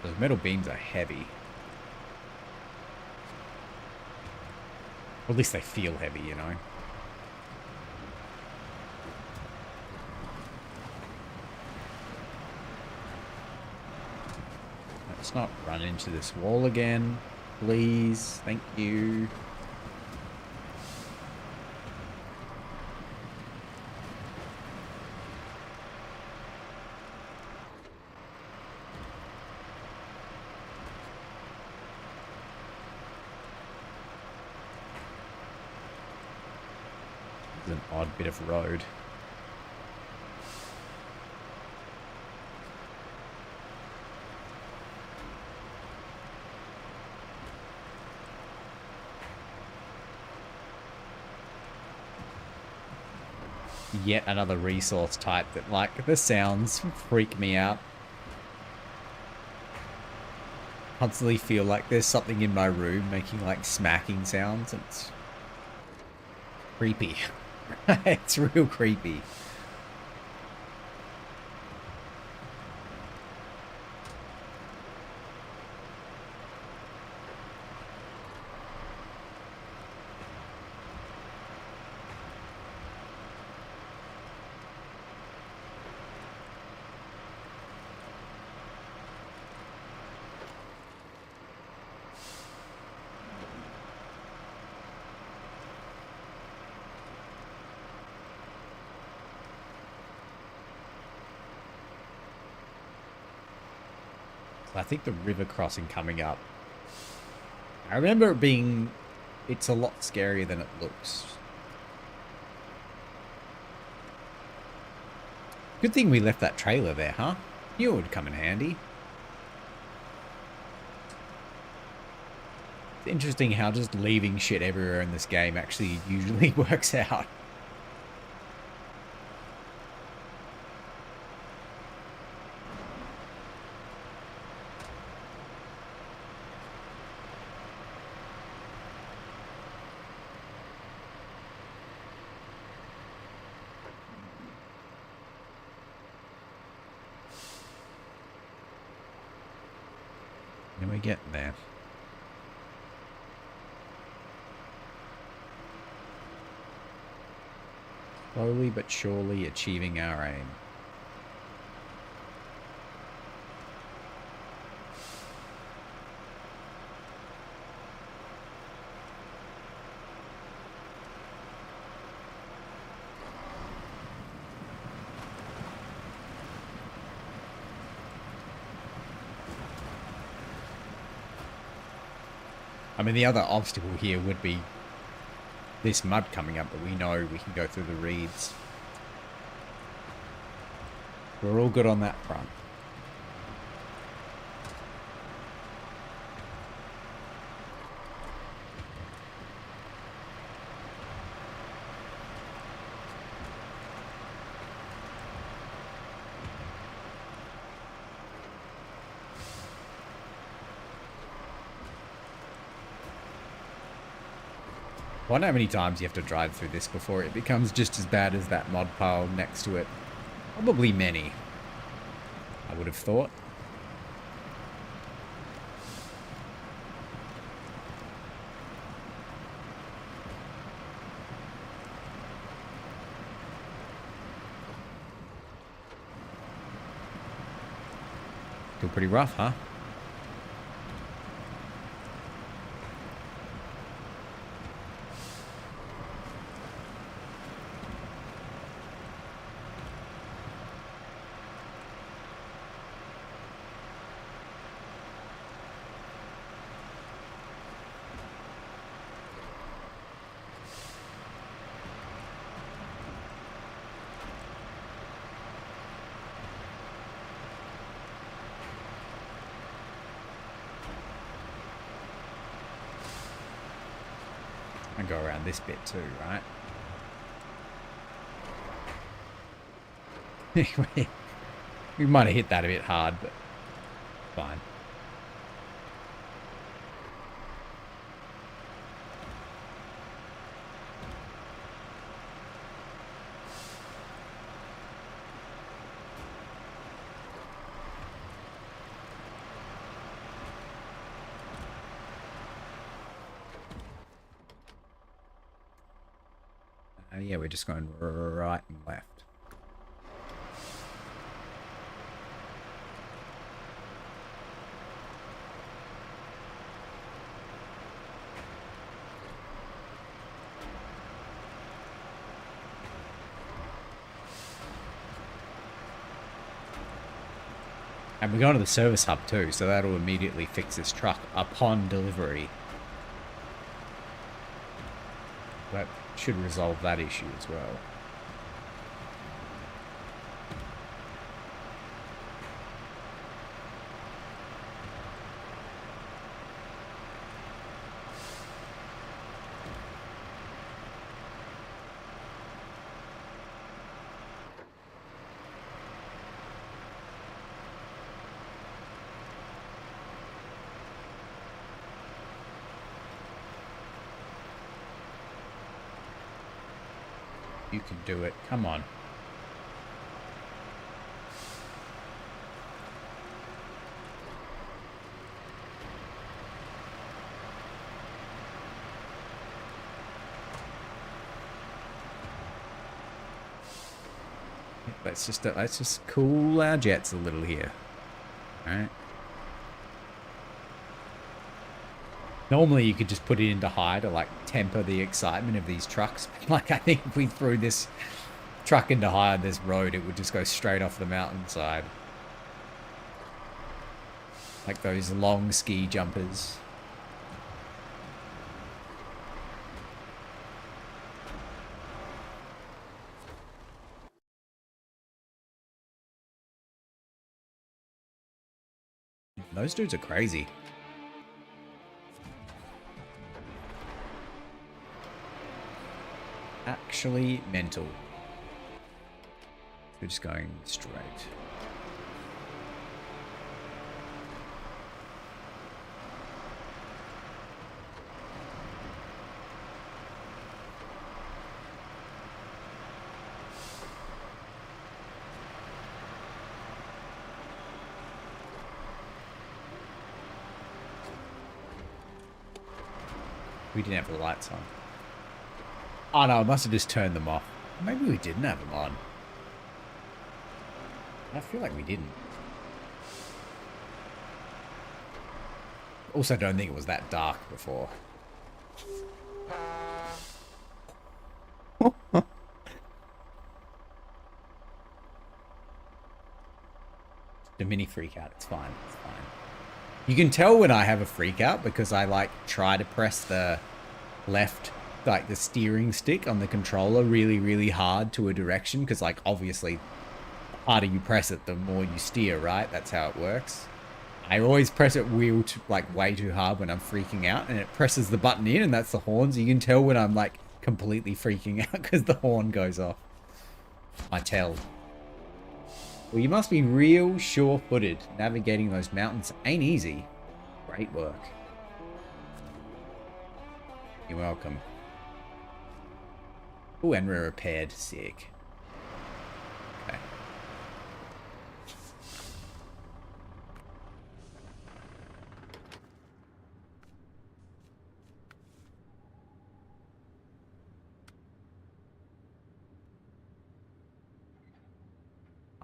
Those metal beams are heavy. Or at least they feel heavy, you know. Let's not run into this wall again, please. Thank you. This is an odd bit of road. Yet another resource type that, like, the sounds freak me out. Constantly feel like there's something in my room making, like, smacking sounds. It's creepy. It's real creepy. I think the river crossing coming up. I remember it being... It's a lot scarier than it looks. Good thing we left that trailer there, huh? Knew it would come in handy. It's interesting how just leaving shit everywhere in this game actually usually works out. And we're getting there. Slowly but surely achieving our aim. I mean, the other obstacle here would be this mud coming up, but we know we can go through the reeds. We're all good on that front. I wonder how many times you have to drive through this before it becomes just as bad as that mod pile next to it. Probably many, I would have thought. Still pretty rough, huh? And go around this bit too, right? We might have hit that a bit hard, but fine. Yeah, we're just going right and left. And we're going to the service hub too, so that'll immediately fix this truck upon delivery. That should resolve that issue as well. You can do it. Come on. Let's just cool our jets a little here. All right. Normally you could just put it into high to like temper the excitement of these trucks. Like I think if we threw this truck into high on this road, it would just go straight off the mountainside. Like those long ski jumpers. Those dudes are crazy. Actually mental. We're just going straight. We didn't have the lights on. Oh no, I must have just turned them off. Maybe we didn't have them on. I feel like we didn't. Also, don't think it was that dark before. The mini freak out, it's fine, it's fine. You can tell when I have a freak out because I like try to press the left, like the steering stick on the controller really, really hard to a direction because like obviously harder you press it, the more you steer, right? That's how it works. I always press it like way too hard when I'm freaking out, and it presses the button in, and that's the horns. You can tell when I'm like completely freaking out because the horn goes off. I tell. Well, you must be real sure-footed. Navigating those mountains ain't easy. Great work. You're welcome. Oh, and we're repaired. Sick. Okay.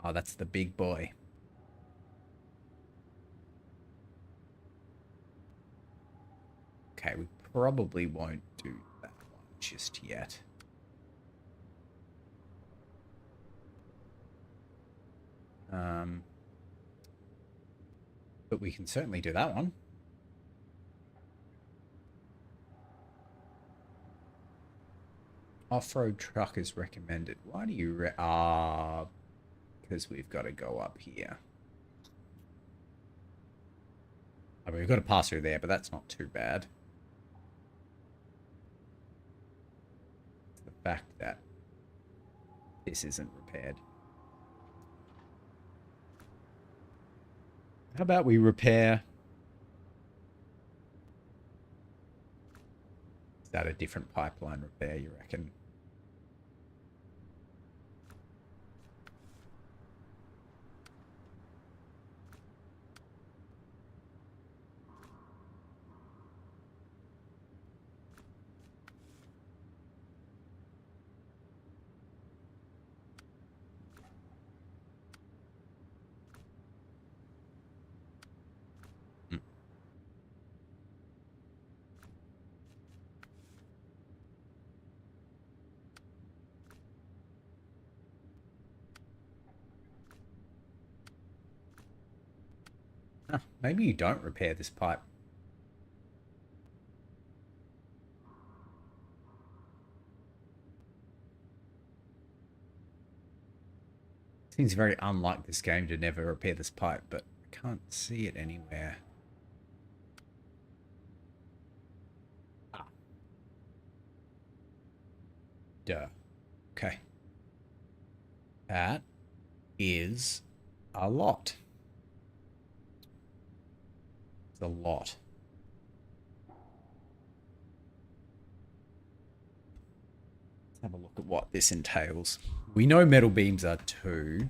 Oh, that's the big boy. Okay, we probably won't do that one just yet. But we can certainly do that one. Off-road truck is recommended. Why do you because we've got to go up here. I mean, we've got to pass through there, but that's not too bad. It's the fact that this isn't repaired. How about we repair? Is that a different pipeline repair, you reckon? Huh, maybe you don't repair this pipe. Seems very unlike this game to never repair this pipe, but I can't see it anywhere. Ah. Duh. Okay. That is a lot. It's a lot. Let's have a look at what this entails. We know metal beams are 2.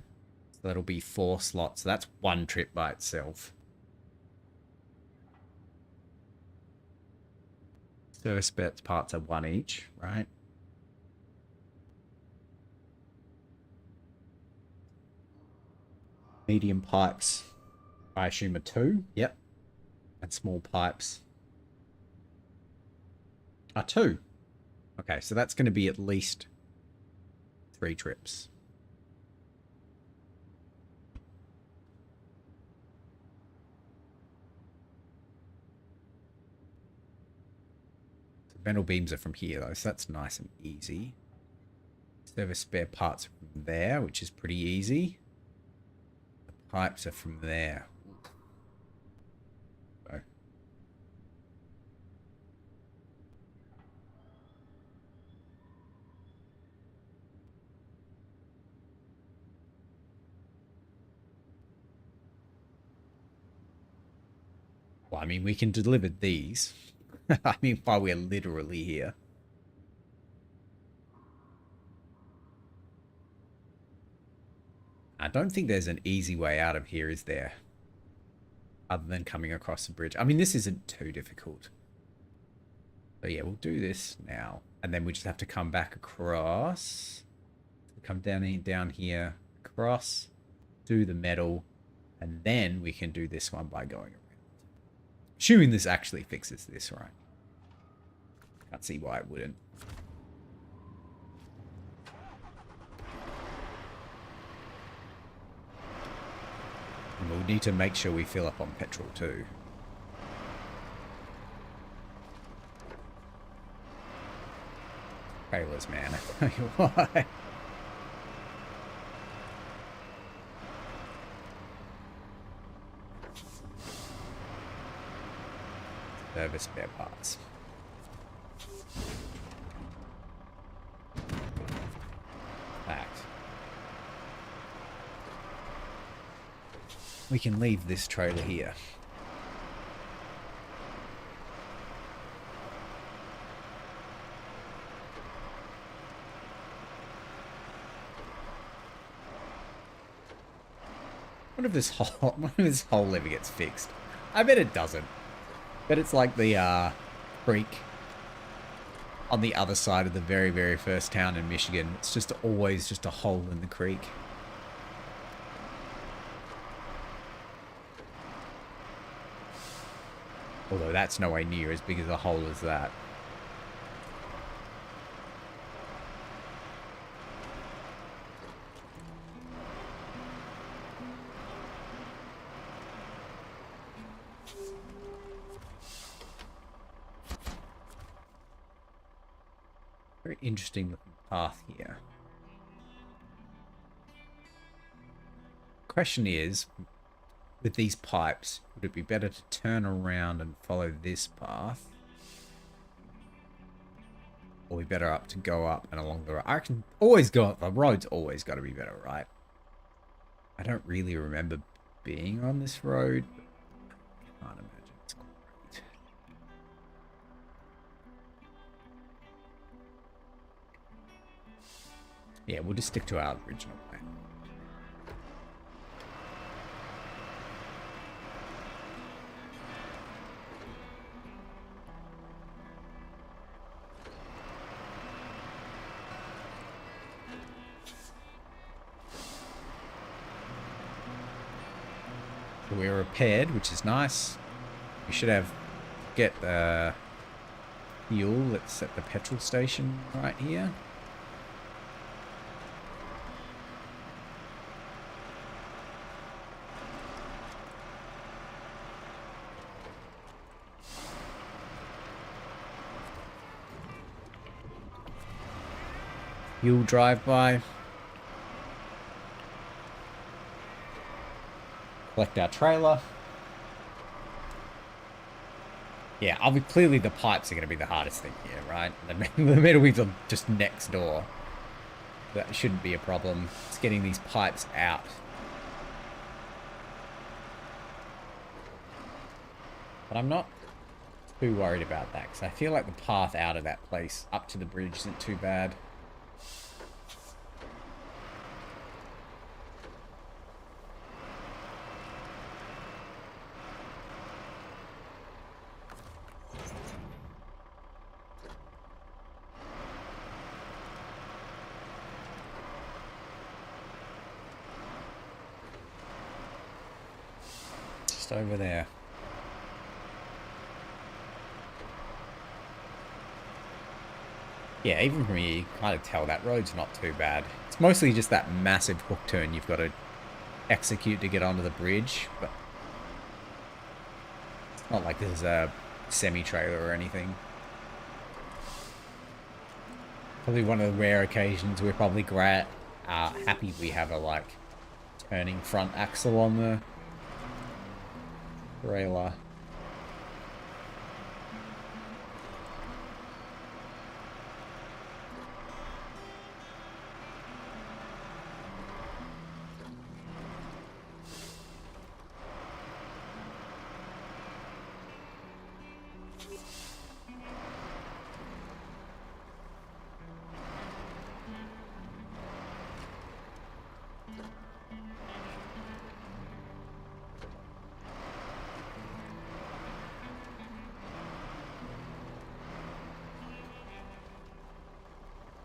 So that'll be 4 slots. So that's 1 trip by itself. Service spare parts are 1 each, right? Medium pipes, I assume, are 2. Yep. And small pipes are 2. Okay, so that's going to be at least 3 trips. So metal beams are from here, though, so that's nice and easy. Service spare parts are from there, which is pretty easy. The pipes are from there. So. Well, I mean, we can deliver these. I mean, while we're literally here. I don't think there's an easy way out of here, is there? Other than coming across the bridge. I mean, this isn't too difficult. So yeah, we'll do this now. And then we just have to come back across. Come down here, across, do the metal, and then we can do this one by going around. Assuming this actually fixes this, right? Can't see why it wouldn't. And we'll need to make sure we fill up on petrol too. Trailers, man. I tell you why. service spare parts. Fact. We can leave this trailer here. What if this hole ever gets fixed? I bet it doesn't. Bet it's like the creek on the other side of the very, very first town in Michigan. It's just always just a hole in the creek. Although that's nowhere near as big as a hole as that. Very interesting looking path here. Question is, with these pipes, would it be better to turn around and follow this path? Or we better up to go up and along the road? I can always go up. The road's always got to be better, right? I don't really remember being on this road. I can't imagine it's great. Yeah, we'll just stick to our original plan. So we're repaired, which is nice. We should get the fuel that's at the petrol station right here. Fuel drive-by. Collect our trailer. Yeah, clearly the pipes are going to be the hardest thing here, right? The metal wheels are just next door. That shouldn't be a problem. It's getting these pipes out. But I'm not too worried about that, because I feel like the path out of that place up to the bridge isn't too bad. Over there. Yeah, even from here, you can kind of tell that road's not too bad. It's mostly just that massive hook turn you've got to execute to get onto the bridge, but it's not like this is a semi-trailer or anything. Probably one of the rare occasions we're probably happy we have a, like, turning front axle on the trailer.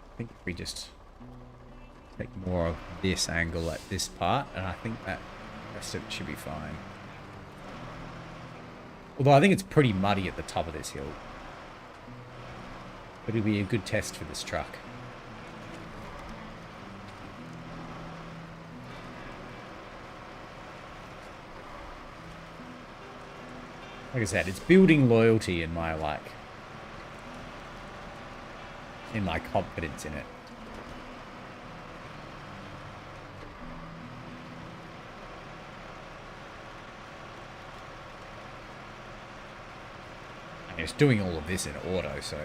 I think if we just take more of this angle at this part, and I think that the rest of it should be fine. Although I think it's pretty muddy at the top of this hill. But it'll be a good test for this truck. Like I said, it's building loyalty in my, like, in my confidence in it. It's doing all of this in auto, so...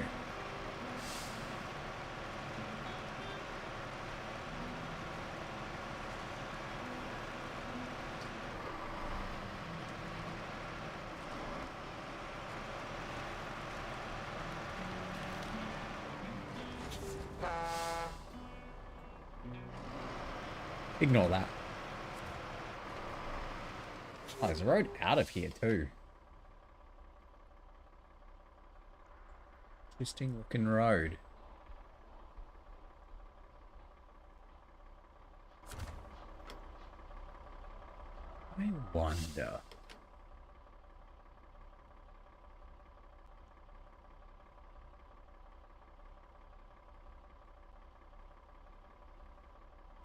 Ignore that. Oh, there's a road out of here too. Interesting looking road. I wonder.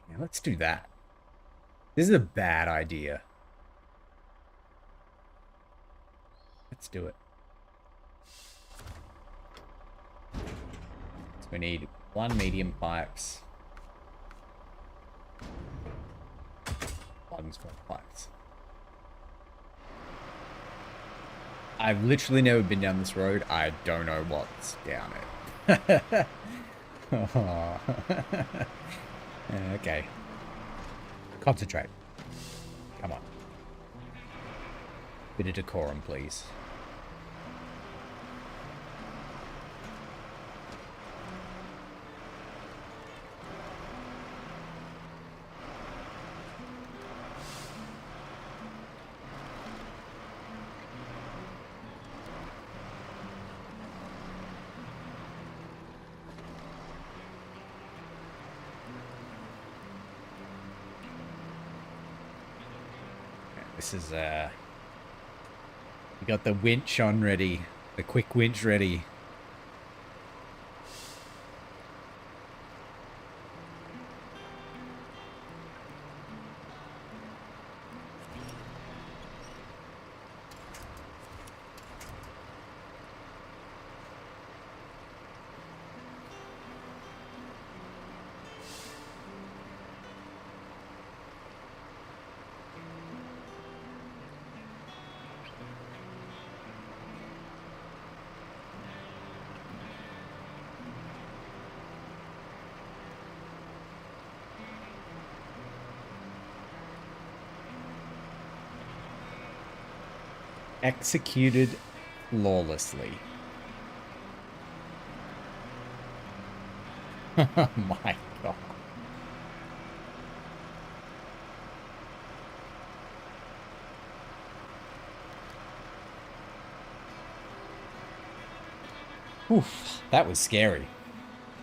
Yeah, let's do that. This is a bad idea. Let's do it. So we need 1 medium pipes. 1 small pipes. I've literally never been down this road. I don't know what's down it. Oh. Okay. Concentrate. Come on. Bit of decorum, please. This is, we got the winch on ready. The quick winch ready. Executed flawlessly. Oh my god. Oof, that was scary.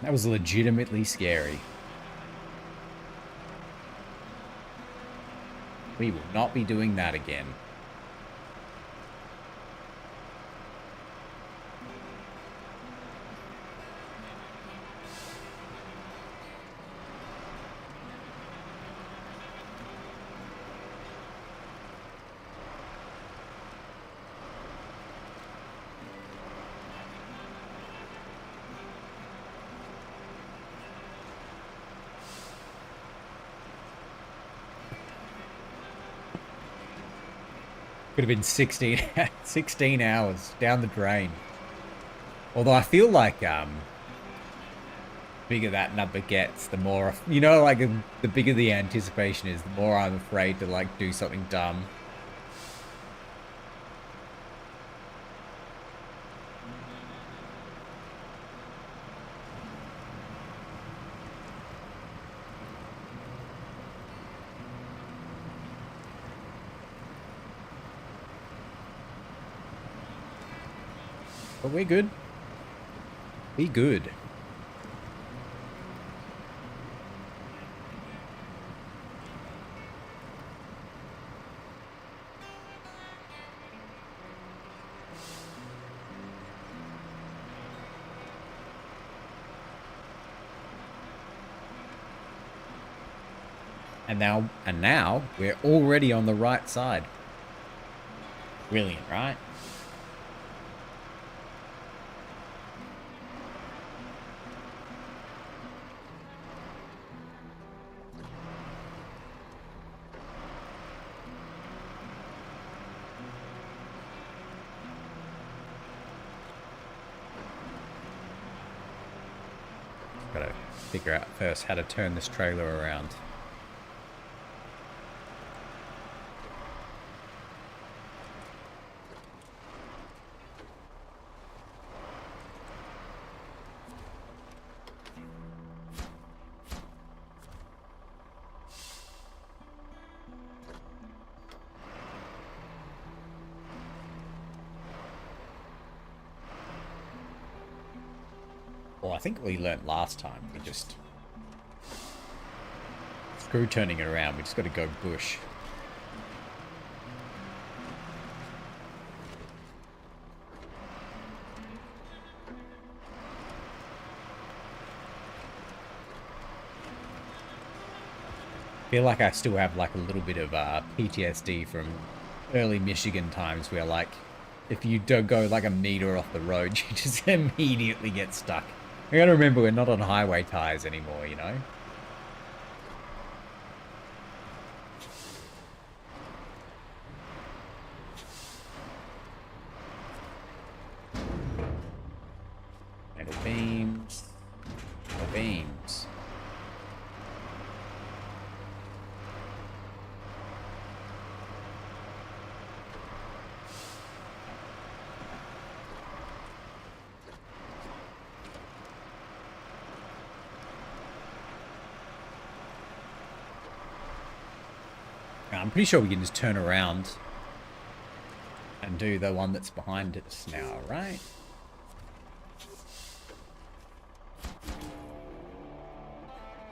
That was legitimately scary. We will not be doing that again. Could have been 16 hours down the drain. Although I feel like, bigger that number gets, the more, you know, like the bigger the anticipation is, the more I'm afraid to like do something dumb. But we're good. Be good. And now we're already on the right side. Brilliant, right? Gotta figure out first how to turn this trailer around. Well, I think we learnt last time. We just screw turning it around. We just got to go bush. Feel like I still have like a little bit of PTSD from early Michigan times where like if you don't go like a meter off the road, you just immediately get stuck. I gotta remember we're not on highway tires anymore, you know? Metal beams. Metal beams. I'm pretty sure we can just turn around and do the one that's behind us now, right?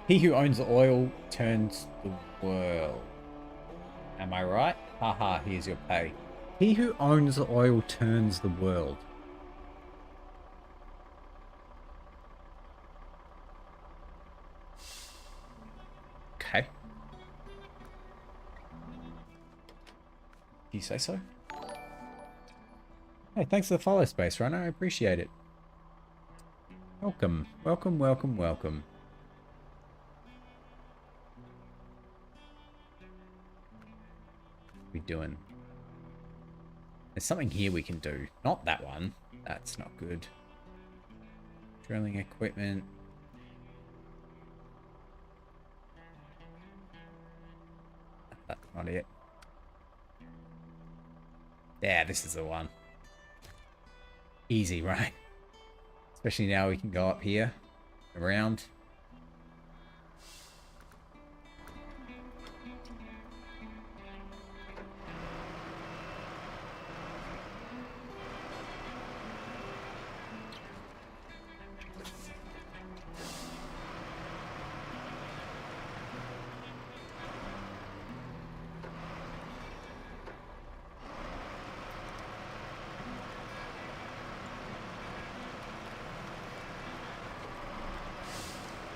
He who owns the oil turns the world. Am I right? Haha, here's your pay. He who owns the oil turns the world. Okay. Do you say so? Hey, thanks for the follow, Space Runner. I appreciate it. Welcome. Welcome, welcome, welcome. What are we doing? There's something here we can do. Not that one. That's not good. Drilling equipment. That's not it. Yeah, this is the one. Easy, right? Especially now we can go up here, around.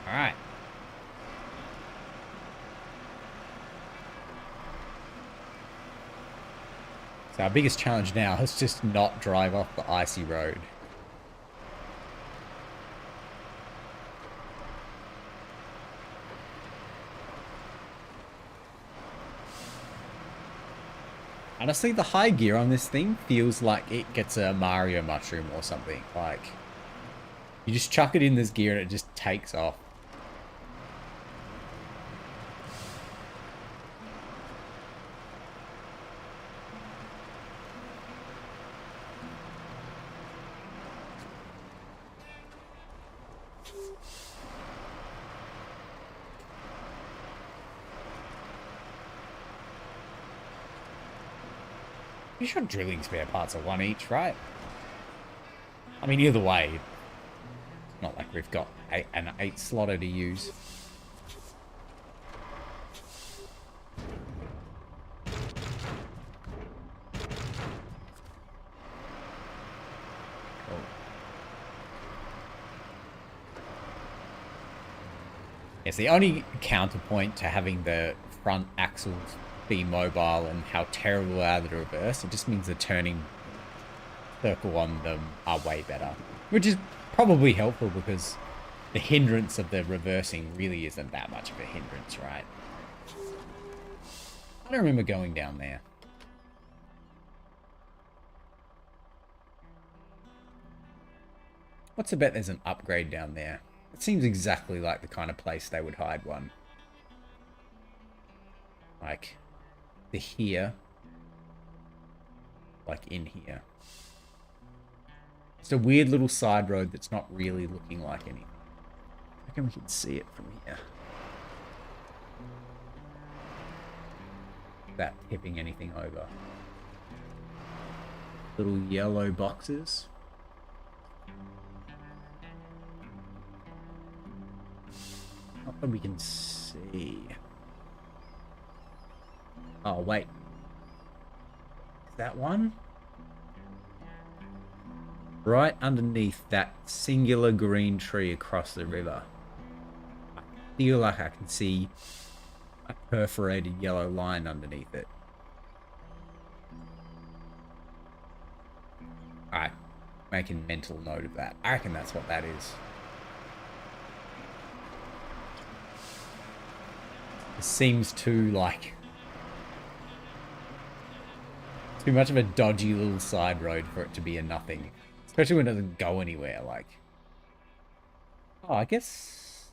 Alright. So our biggest challenge now is just not drive off the icy road. Honestly, the high gear on this thing feels like it gets a Mario mushroom or something. Like, you just chuck it in this gear and it just takes off. You sure drilling spare parts are one each, right? I mean, either way, it's not like we've got an 8 slotter to use. Oh. Yes, the only counterpoint to having the front axles be mobile and how terrible they are the reverse, it just means the turning circle on them are way better, which is probably helpful because the hindrance of the reversing really isn't that much of a hindrance, right? I don't remember going down there. What's the bet there's an upgrade down there? It seems exactly like the kind of place they would hide one. Like, the here. Like, in here. It's a weird little side road that's not really looking like anything. I reckon we can see it from here. Without tipping anything over. Little yellow boxes. Not that we can see. Oh, wait. Is that one? Right underneath that singular green tree across the river. I feel like I can see a perforated yellow line underneath it. Alright, making mental note of that. I reckon that's what that is. It seems too, like, too much of a dodgy little side road for it to be a nothing. Especially when it doesn't go anywhere, like. Oh, I guess...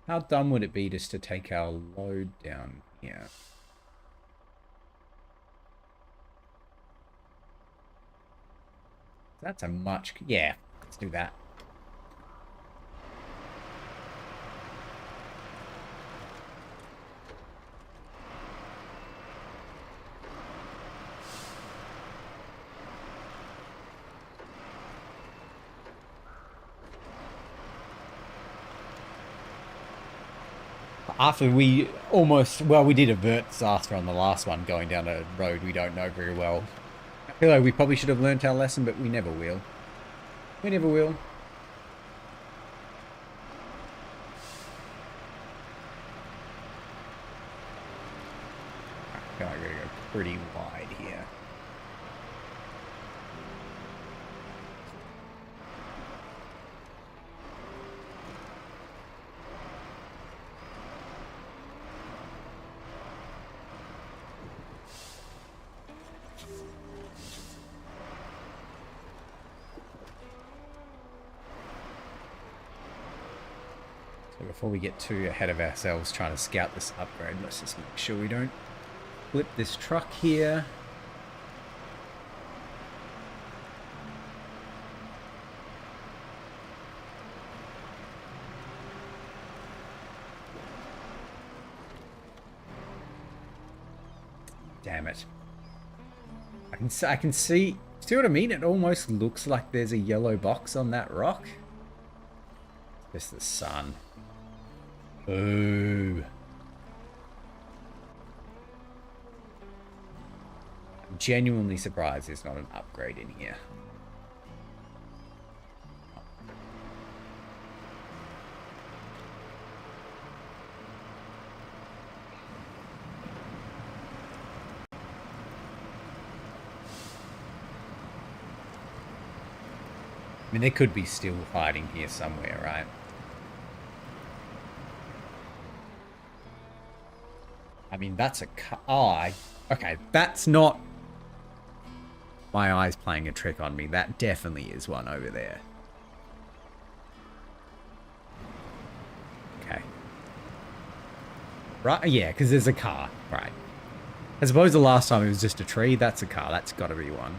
How dumb would it be just to take our load down here? That's a much... Yeah, let's do that. After we almost... Well, we did avert disaster on the last one, going down a road we don't know very well. I feel like we probably should have learnt our lesson, but we never will. We never will. I feel like we're going to go pretty wide here. Before we get too ahead of ourselves trying to scout this upgrade, let's just make sure we don't flip this truck here. Damn it. I can see what I mean? It almost looks like there's a yellow box on that rock. It's the sun. Ooh. I'm genuinely surprised there's not an upgrade in here. I mean, there could be still hiding here somewhere, right? I mean, that's a car. Oh, okay, that's not my eyes playing a trick on me. That definitely is one over there. Okay. Right, yeah, because there's a car. Right. I suppose the last time it was just a tree. That's a car. That's got to be one.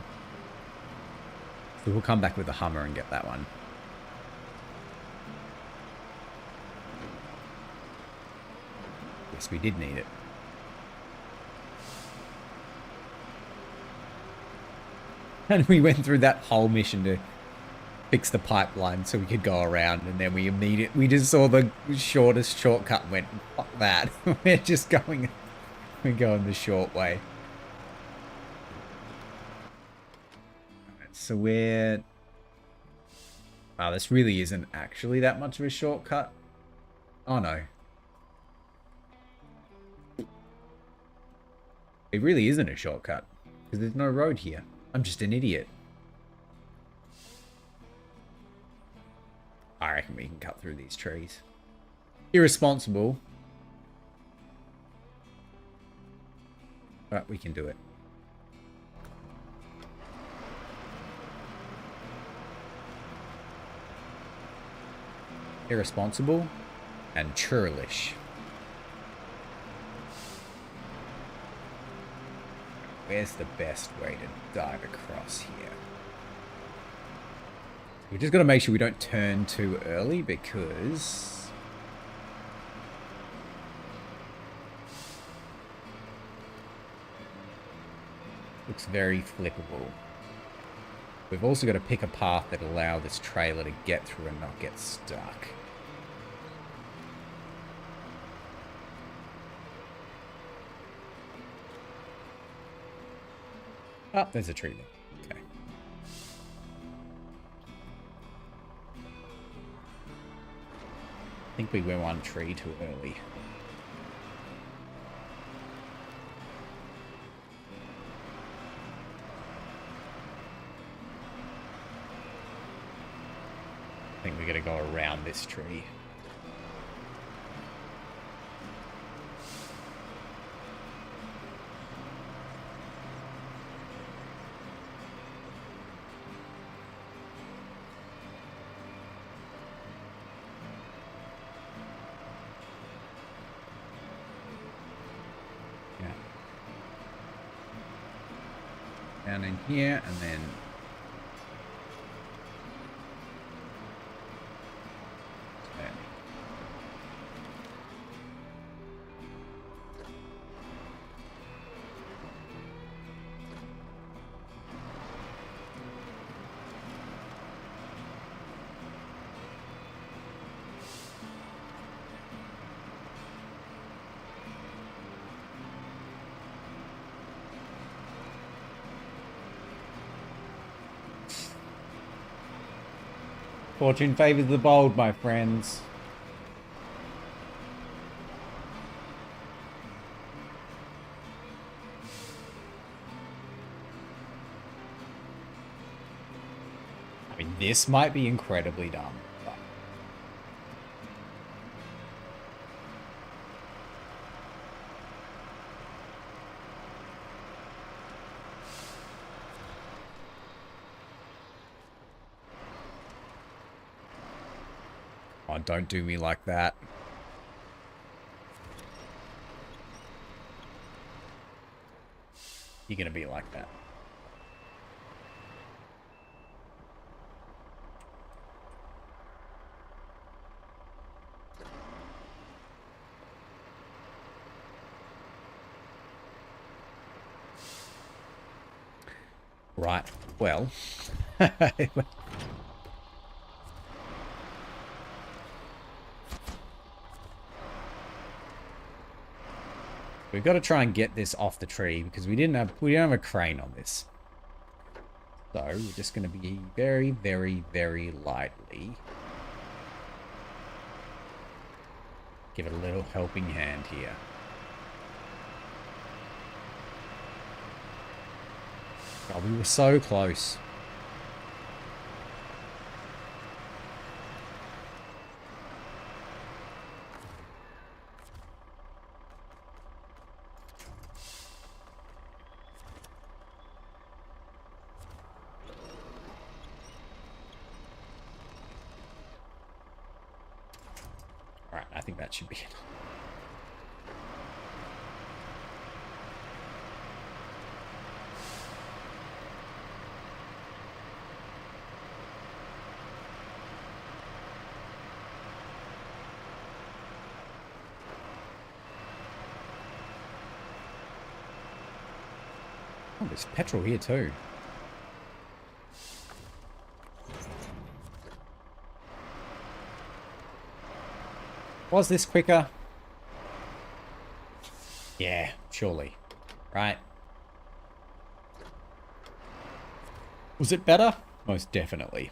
So we'll come back with a Hummer and get that one. Yes, we did need it. And we went through that whole mission to fix the pipeline so we could go around, and then we just saw the shortest shortcut and went, fuck that. We're going the short way. Alright, so we're... Wow, this really isn't actually that much of a shortcut. Oh no. It really isn't a shortcut, because there's no road here. I'm just an idiot. I reckon we can cut through these trees. Irresponsible. But we can do it. irresponsible, and churlish. Where's the best way to dive across here? We just got to make sure we don't turn too early because looks very flippable. We've also got to pick a path that allow this trailer to get through and not get stuck. Oh, there's a tree there. Okay. I think we went one tree too early. I think we got to go around this tree. Down in here, and then turn. Fortune favors the bold, my friends. I mean, this might be incredibly dumb. But... Oh, don't do me like that. You're gonna be like that. Right, well... We've got to try and get this off the tree because we don't have a crane on this. So we're just going to be very, very, very lightly. Give it a little helping hand here. God, we were so close. Alright, I think that should be it. Oh, there's petrol here too. Was this quicker? Yeah, surely. Right. Was it better? Most definitely.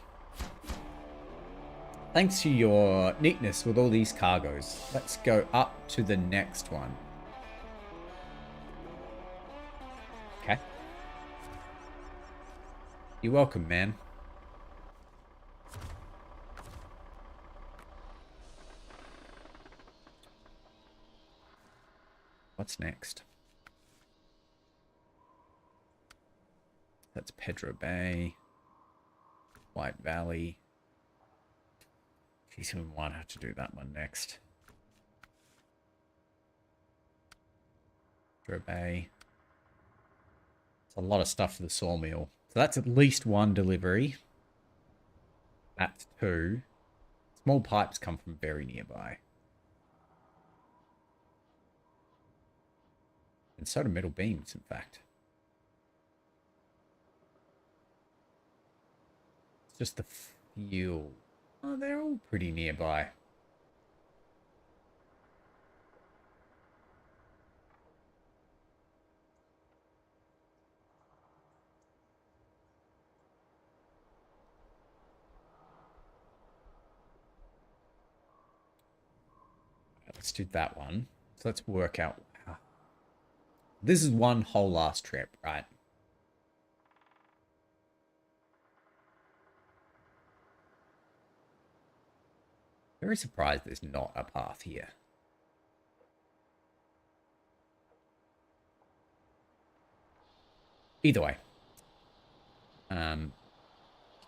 Thanks to your neatness with all these cargoes. Let's go up to the next one. Okay. You're welcome, man. What's next? That's Pedro Bay. White Valley. Geez, we might have to do that one next. Bay. It's a lot of stuff for the sawmill. So that's at least one delivery. That's 2. Small pipes come from very nearby. And so do metal beams, in fact. It's just the fuel. Oh, they're all pretty nearby. Let's do that one. So let's work out. This is one whole last trip, right? Very surprised there's not a path here. Either way. Can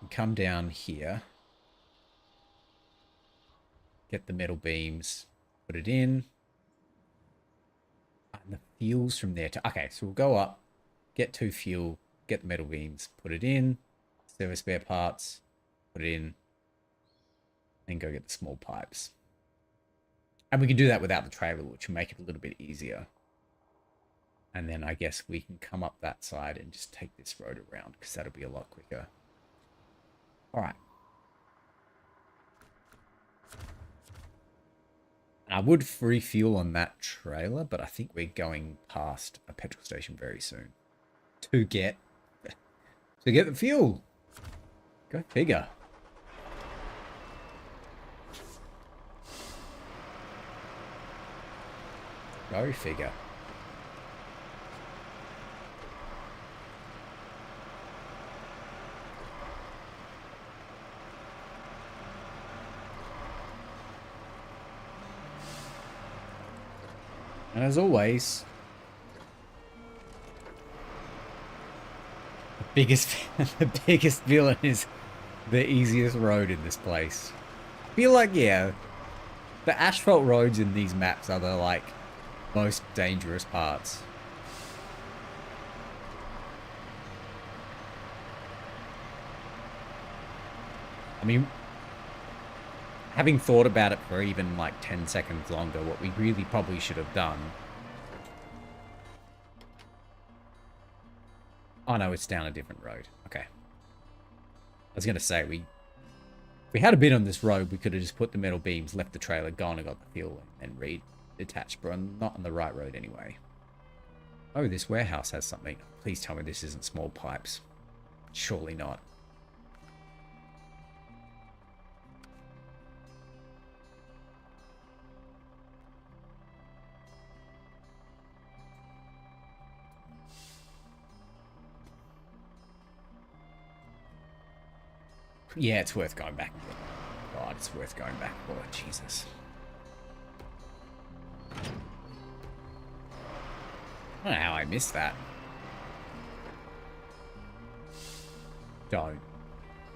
come down here. Get the metal beams. Put it in. And the fuels from there. Okay, so we'll go up. Get 2 fuel. Get the metal beams. Put it in. Service spare parts. Put it in. And go get the small pipes. And we can do that without the trailer, which will make it a little bit easier. And then I guess we can come up that side and just take this road around, because that'll be a lot quicker. All right. And I would refuel on that trailer, but I think we're going past a petrol station very soon to get the fuel. Go figure. Go figure. And as always, the biggest villain is the easiest road in this place. I feel like, yeah, the asphalt roads in these maps are the, like, most dangerous parts. I mean, having thought about it for even like 10 seconds longer, what we really probably should have done. Oh no, it's down a different road. Okay. I was going to say, we had a bit on this road, we could have just put the metal beams, left the trailer, gone and got the fuel, and redetached, but I'm not on the right road anyway. Oh, this warehouse has something. Please tell me this isn't small pipes. Surely not. Yeah, it's worth going back for. God, it's worth going back for. Jesus. I don't know how I missed that. Don't.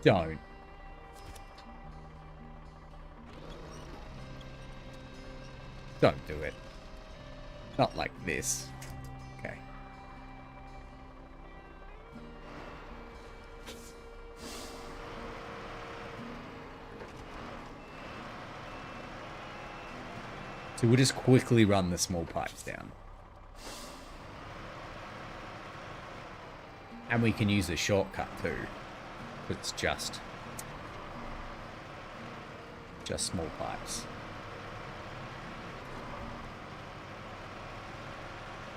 Don't. Don't do it. Not like this. Okay. So we'll just quickly run the small pipes down. And we can use a shortcut too. But it's just small pipes.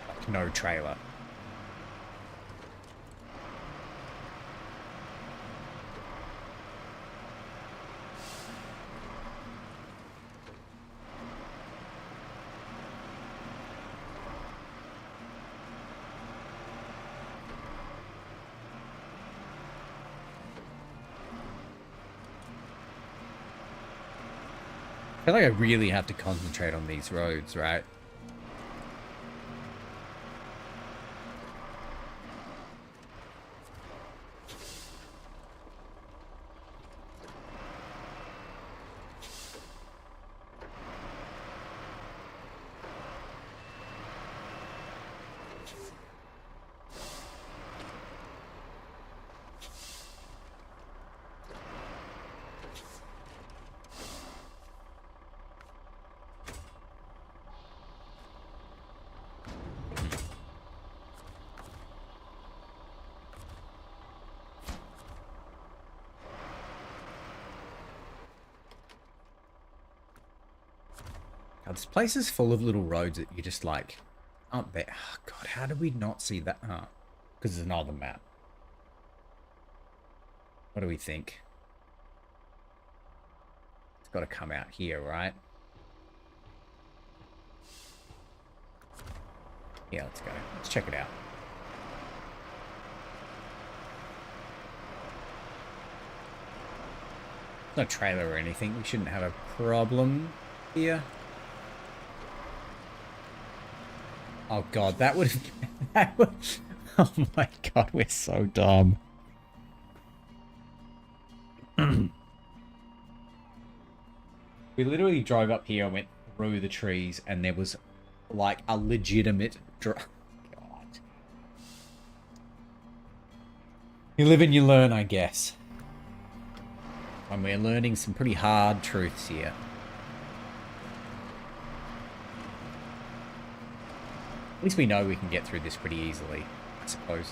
Like no trailer. I feel like I really have to concentrate on these roads, right? God, this place is full of little roads that you just like aren't there. Oh, God, how did we not see that? Because there's another map. What do we think? It's got to come out here, right? Yeah, let's go. Let's check it out. No trailer or anything. We shouldn't have a problem here. Oh God, that would have... That would... Oh my God, we're so dumb. We literally drove up here and went through the trees and there was like a legitimate... God. You live and you learn, I guess. And we're learning some pretty hard truths here. At least we know we can get through this pretty easily, I suppose.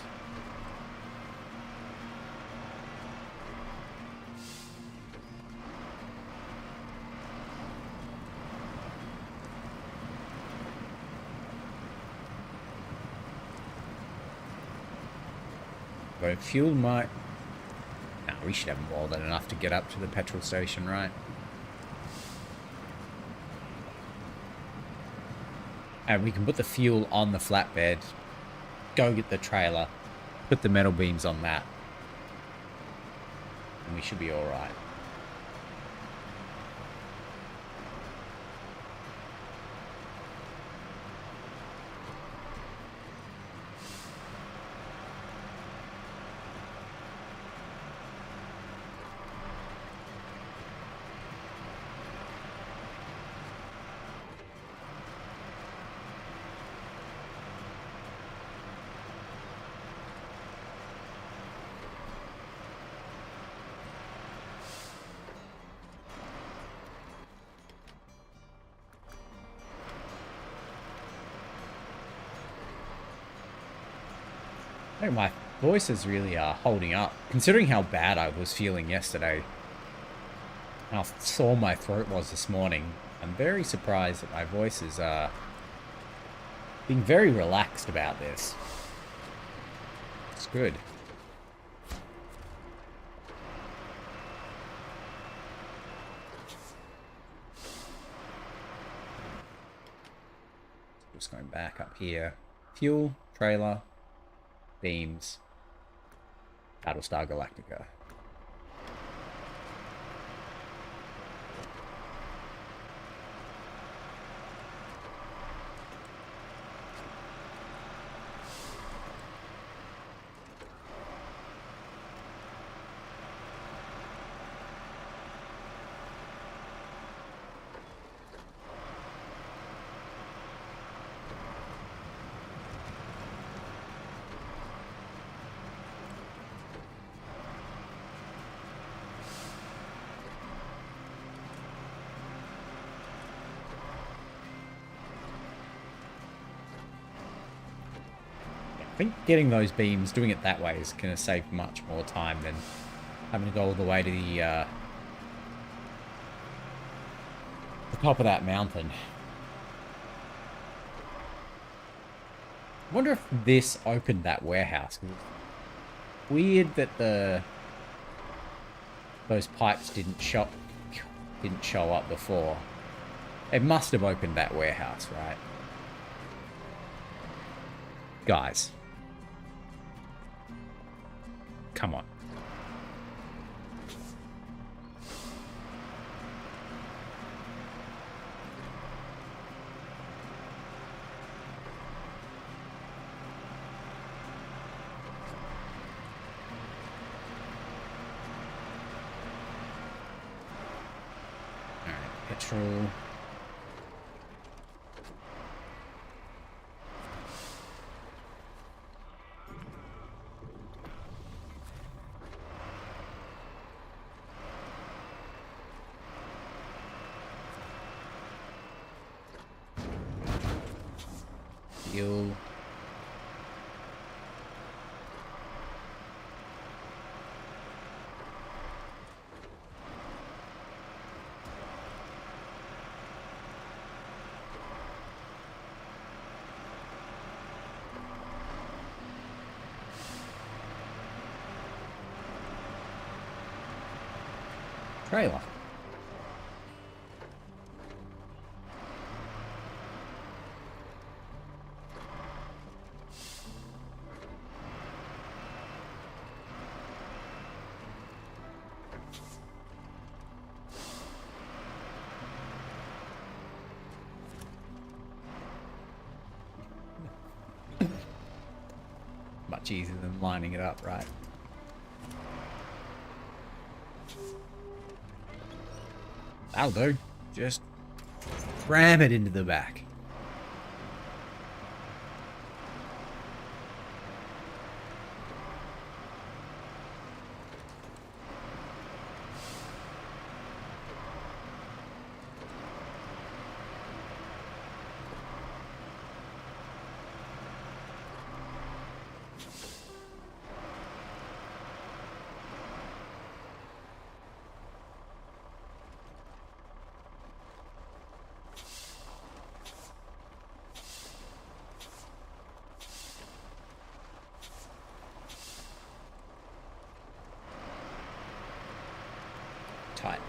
But fuel might... No, we should have more than enough to get up to the petrol station, right? And we can put the fuel on the flatbed, go get the trailer, put the metal beams on that, and we should be alright. I think my voice is really holding up, considering how bad I was feeling yesterday. How sore my throat was this morning. I'm very surprised that my voice is being very relaxed about this. It's good. Just going back up here. Fuel, trailer, beams, Battlestar Galactica. I think getting those beams, doing it that way is going to save much more time than having to go all the way to the top of that mountain. I wonder if this opened that warehouse. It's weird that those pipes didn't show up before. It must have opened that warehouse, right? Guys. Come on. All right, petrol. Fuel. Trailer. Much easier than lining it up, right? That'll do. Just ram it into the back. Tight.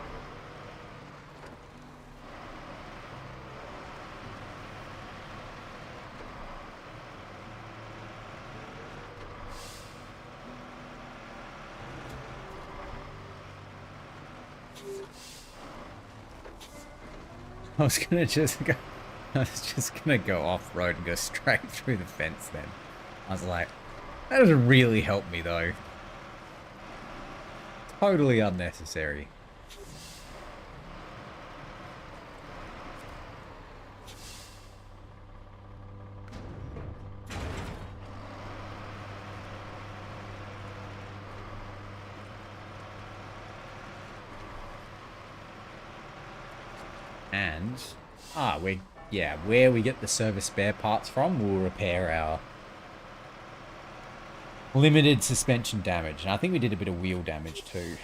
I was gonna just go. I was just gonna go off road and go straight through the fence. Then I was like, that doesn't really help me though. Totally unnecessary. And where we get the service spare parts from, we'll repair our limited suspension damage. And I think we did a bit of wheel damage too.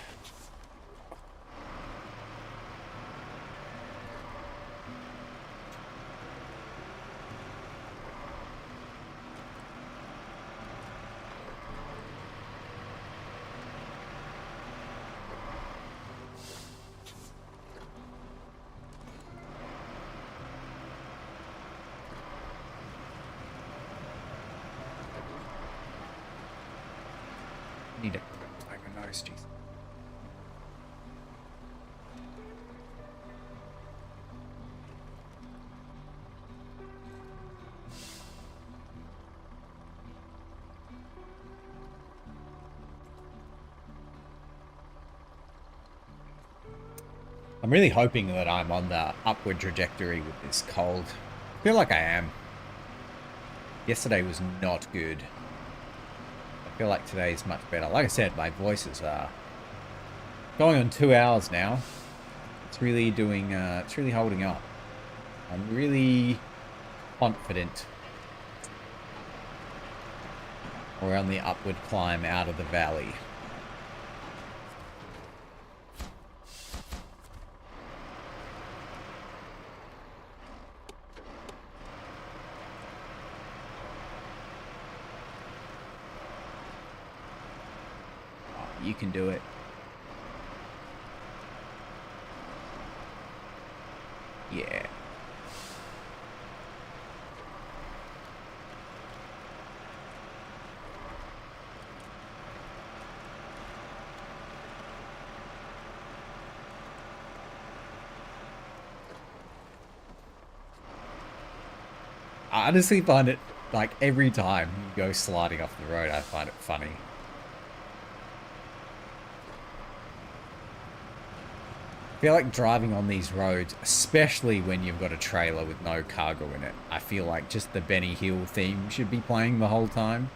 Need to plug my nose, jeez. I'm really hoping that I'm on the upward trajectory with this cold. I feel like I am. Yesterday was not good. I feel like today's much better. Like I said, my voice is going on 2 hours now. It's really doing, it's really holding up. I'm really confident we're on the upward climb out of the valley. You can do it. Yeah. I honestly find it, like, every time you go sliding off the road, I find it funny. I feel like driving on these roads, especially when you've got a trailer with no cargo in it, I feel like just the Benny Hill theme should be playing the whole time.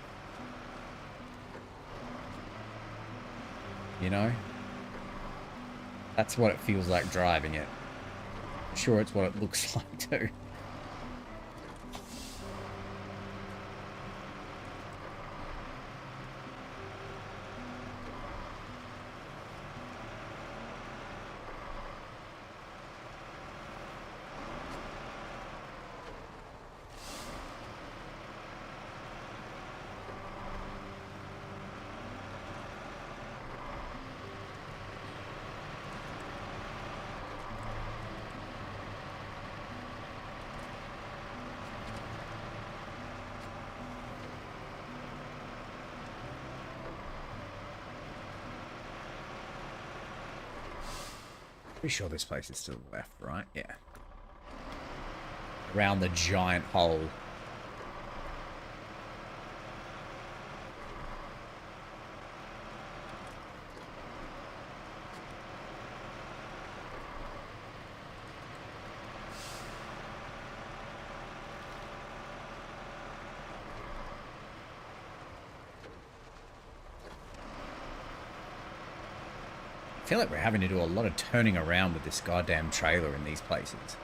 You know? That's what it feels like driving it. I'm sure it's what it looks like too. Pretty sure this place is to the left, right? Yeah. Around the giant hole. I feel like we're having to do a lot of turning around with this goddamn trailer in these places.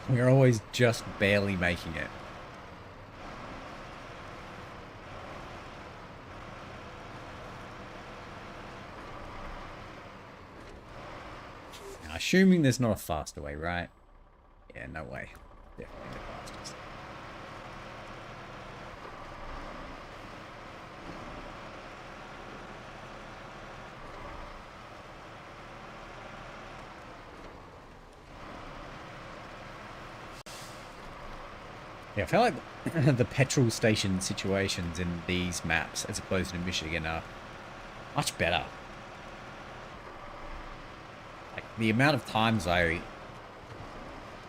We're always just barely making it. Now, assuming there's not a faster way, right? Yeah, no way. Definitely the fastest. Yeah, I feel like the petrol station situations in these maps, as opposed to Michigan, are much better. Like, the amount of times I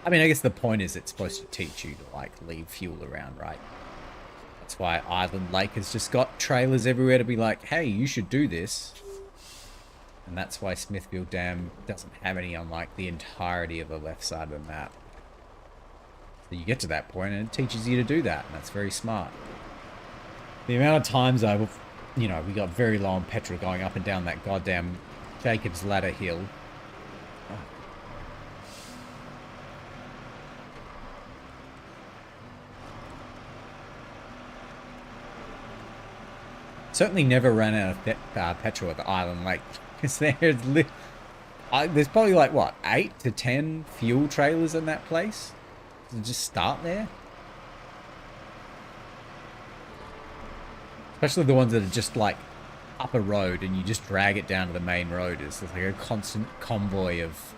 mean, I guess the point is it's supposed to teach you to, like, leave fuel around, right? That's why Island Lake has just got trailers everywhere to be like, hey, you should do this. And that's why Smithfield Dam doesn't have any on, like, the entirety of the left side of the map. So you get to that point and it teaches you to do that, and that's very smart. The amount of times we got very low on petrol going up and down that goddamn Jacob's Ladder hill. Certainly never ran out of petrol at the Island Lake, because there's probably like, what, 8 to 10 fuel trailers in that place? To just start there? Especially the ones that are just like up a road and you just drag it down to the main road. It's like a constant convoy of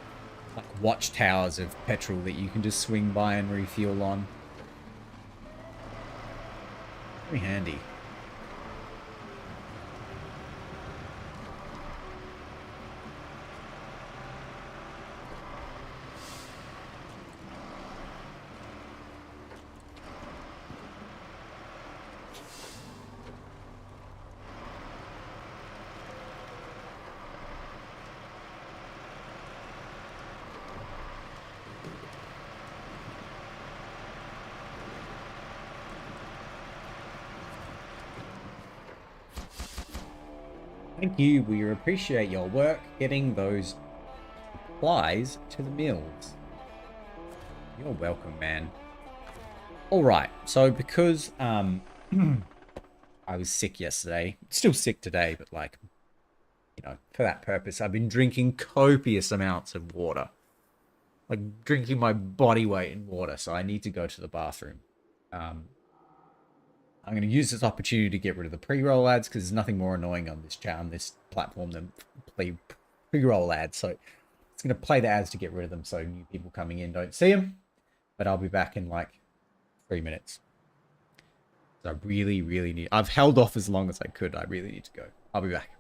like watchtowers of petrol that you can just swing by and refuel on. Very handy. Thank you. We appreciate your work getting those supplies to the mills. You're welcome, man. All right. So because I was sick yesterday, still sick today, but like, for that purpose, I've been drinking copious amounts of water. Like drinking my body weight in water, so I need to go to the bathroom. I'm going to use this opportunity to get rid of the pre-roll ads because there's nothing more annoying on this platform than pre-roll ads. So it's going to play the ads to get rid of them so new people coming in don't see them. But I'll be back in like 3 minutes. So I really, really need... I've held off as long as I could. I really need to go. I'll be back.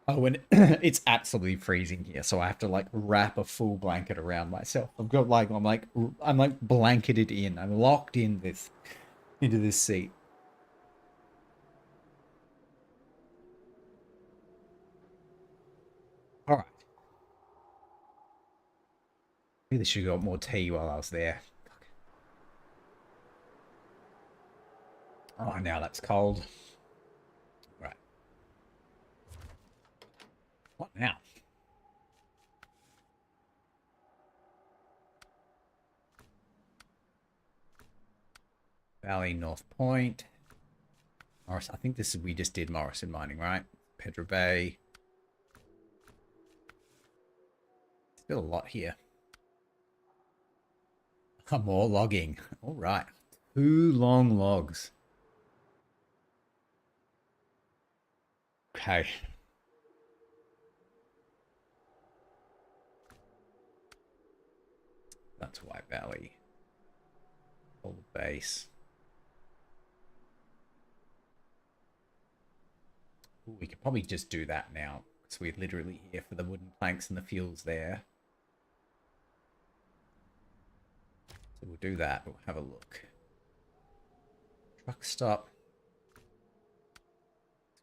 Oh, when it's absolutely freezing here, so I have to like wrap a full blanket around myself. I'm like blanketed in. I'm locked in this into this seat. All right. Really should have got more tea while I was there. Oh, now that's cold. Right. What now? Valley, North Point. Morris, I think this is, we just did Morrison mining, right? Pedro Bay. Still a lot here. More logging. All right. 2 long logs. Okay. That's White Valley. Old base. Ooh, we could probably just do that now. So we're literally here for the wooden planks and the fuels there. So we'll do that. We'll have a look. Truck stop.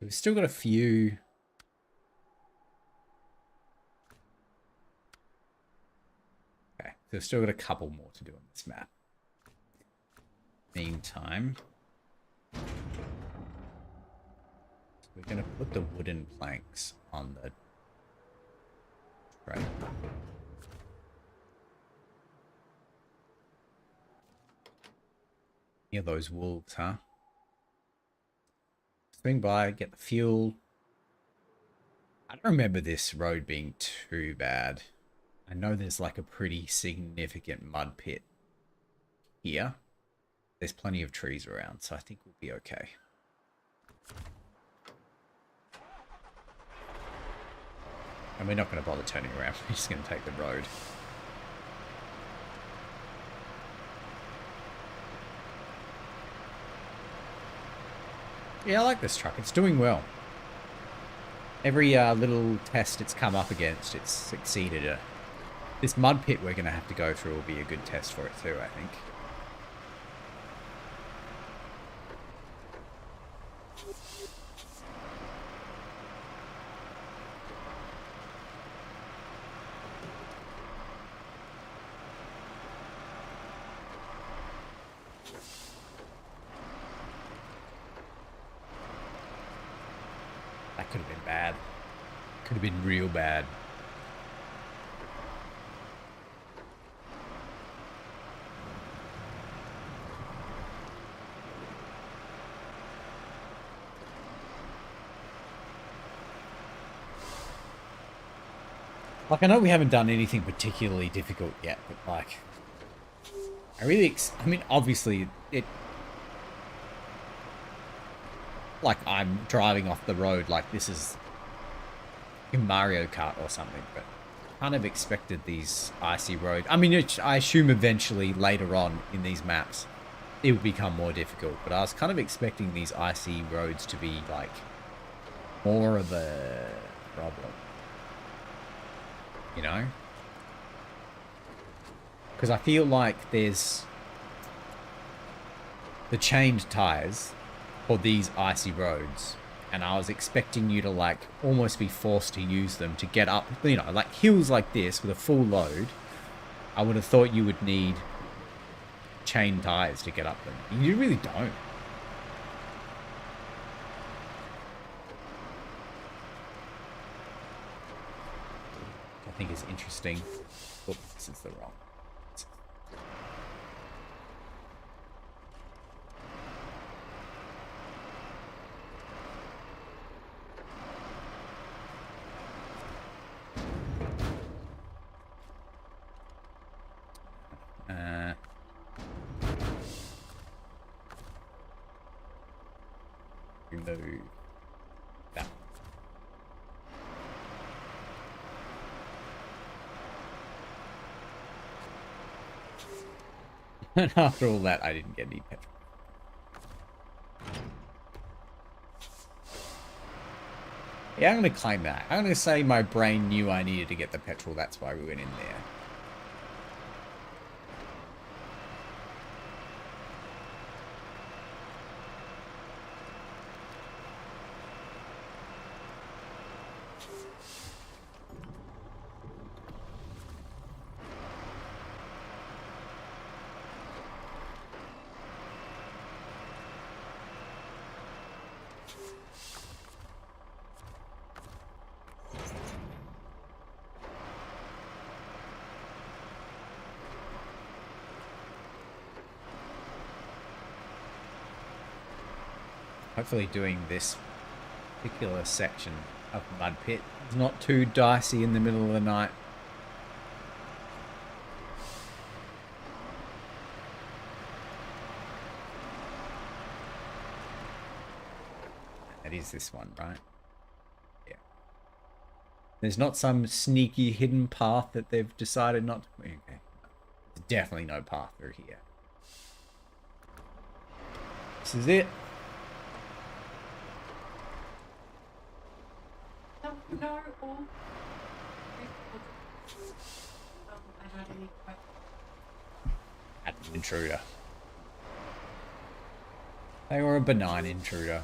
So we've still got a few. Okay, so we've still got a couple more to do on this map. Meantime, so we're going to put the wooden planks on the train. Near those wolves, huh? Swing by, get the fuel. I don't remember this road being too bad. I know there's like a pretty significant mud pit here. There's plenty of trees around, so I think we'll be okay. And we're not going to bother turning around. We're just going to take the road. Yeah, I like this truck. It's doing well. Every little test it's come up against, it's succeeded. This mud pit we're going to have to go through will be a good test for it too, I think. That could have been bad. Could have been real bad. Like, I know we haven't done anything particularly difficult yet, but like, I mean, obviously, like, I'm driving off the road like this is in Mario Kart or something, but kind of expected these icy roads. I mean, I assume eventually later on in these maps, it would become more difficult, but I was kind of expecting these icy roads to be like more of a problem. You know? Because I feel like there's the chained tires for these icy roads, and I was expecting you to like almost be forced to use them to get up, you know, like hills like this with a full load. I would have thought you would need chain tires to get up them. You really don't. I think is interesting. Oops, this is the wrong. Remove that. And after all that, I didn't get any petrol. Yeah, I'm going to claim that. I'm going to say my brain knew I needed to get the petrol. That's why we went in there. Hopefully doing this particular section of Mud Pit is not too dicey in the middle of the night. It is this one, right? Yeah. There's not some sneaky hidden path that they've decided not to... Okay. There's definitely no path through here. This is it. No, all. I had any questions. An intruder. They were a benign intruder.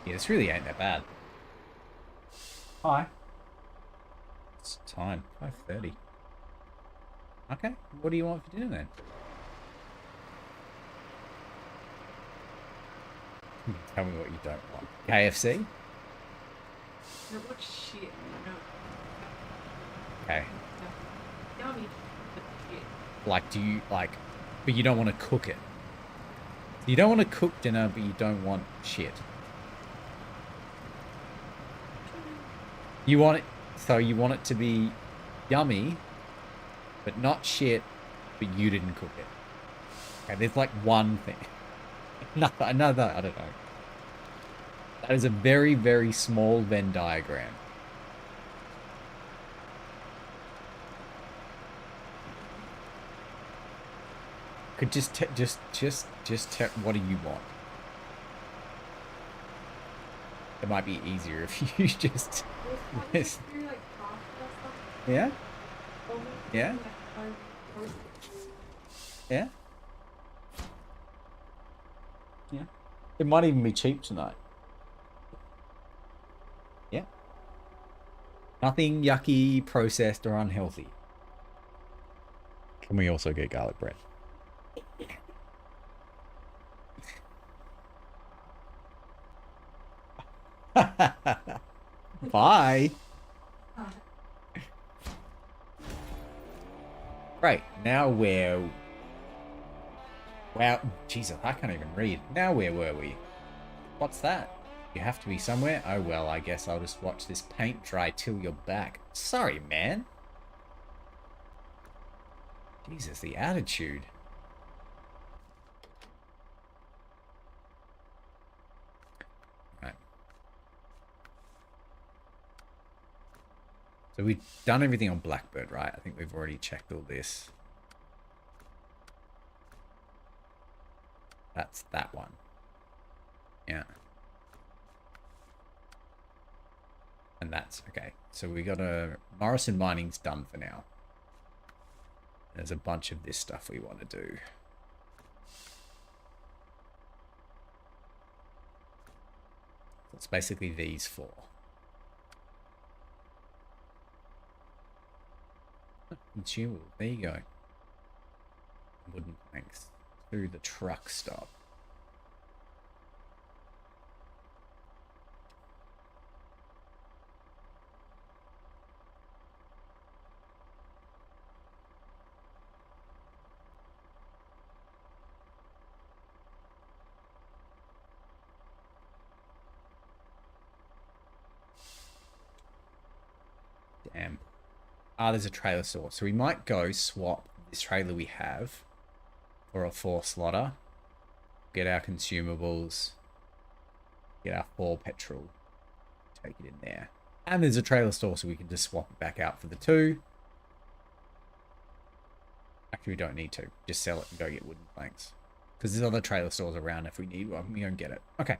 Yeah, this really ain't that bad. Hi. It's time. 5:30. Okay. What do you want for dinner then? Tell me what you don't want. KFC? No, what shit? No. Okay. No. Yummy. But shit. Like, do you, like... But you don't want to cook it. You don't want to cook dinner, but you don't want shit. You want it... So you want it to be yummy, but not shit, but you didn't cook it. Okay, there's like one thing. Another, I don't know. That is a very, very small Venn diagram. Could just what do you want? It might be easier if you just... Yes. Yeah? Yeah? Yeah? Yeah. It might even be cheap tonight. Yeah. Nothing yucky, processed, or unhealthy. Can we also get garlic bread? Bye. Right, now we're... Wow, Jesus, I can't even read. Now where were we? What's that? You have to be somewhere? Oh well, I guess I'll just watch this paint dry till you're back. Sorry, man. Jesus, the attitude. Right. So we've done everything on Blackbird, right? I think we've already checked all this. That's that one. Yeah. And that's okay. So we got a Morrison Mining's done for now. There's a bunch of this stuff we want to do. It's basically these four. Consumable. There you go. Wooden planks to the truck stop. Damn. Ah, there's a trailer store. So we might go swap this trailer we have for a 4-slotter. Get our consumables. Get our 4 petrol. Take it in there. And there's a trailer store so we can just swap it back out for the 2. Actually, we don't need to. Just sell it and go get wooden planks. Because there's other trailer stores around if we need one. We don't get it. Okay.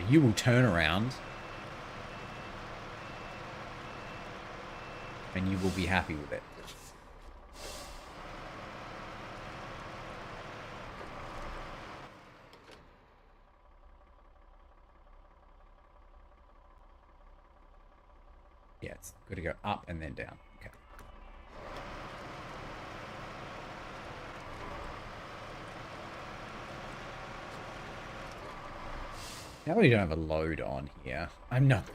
You will turn around. And you will be happy with it. Yeah, it's got to go up and then down. Okay. Now we don't have a load on here. I'm not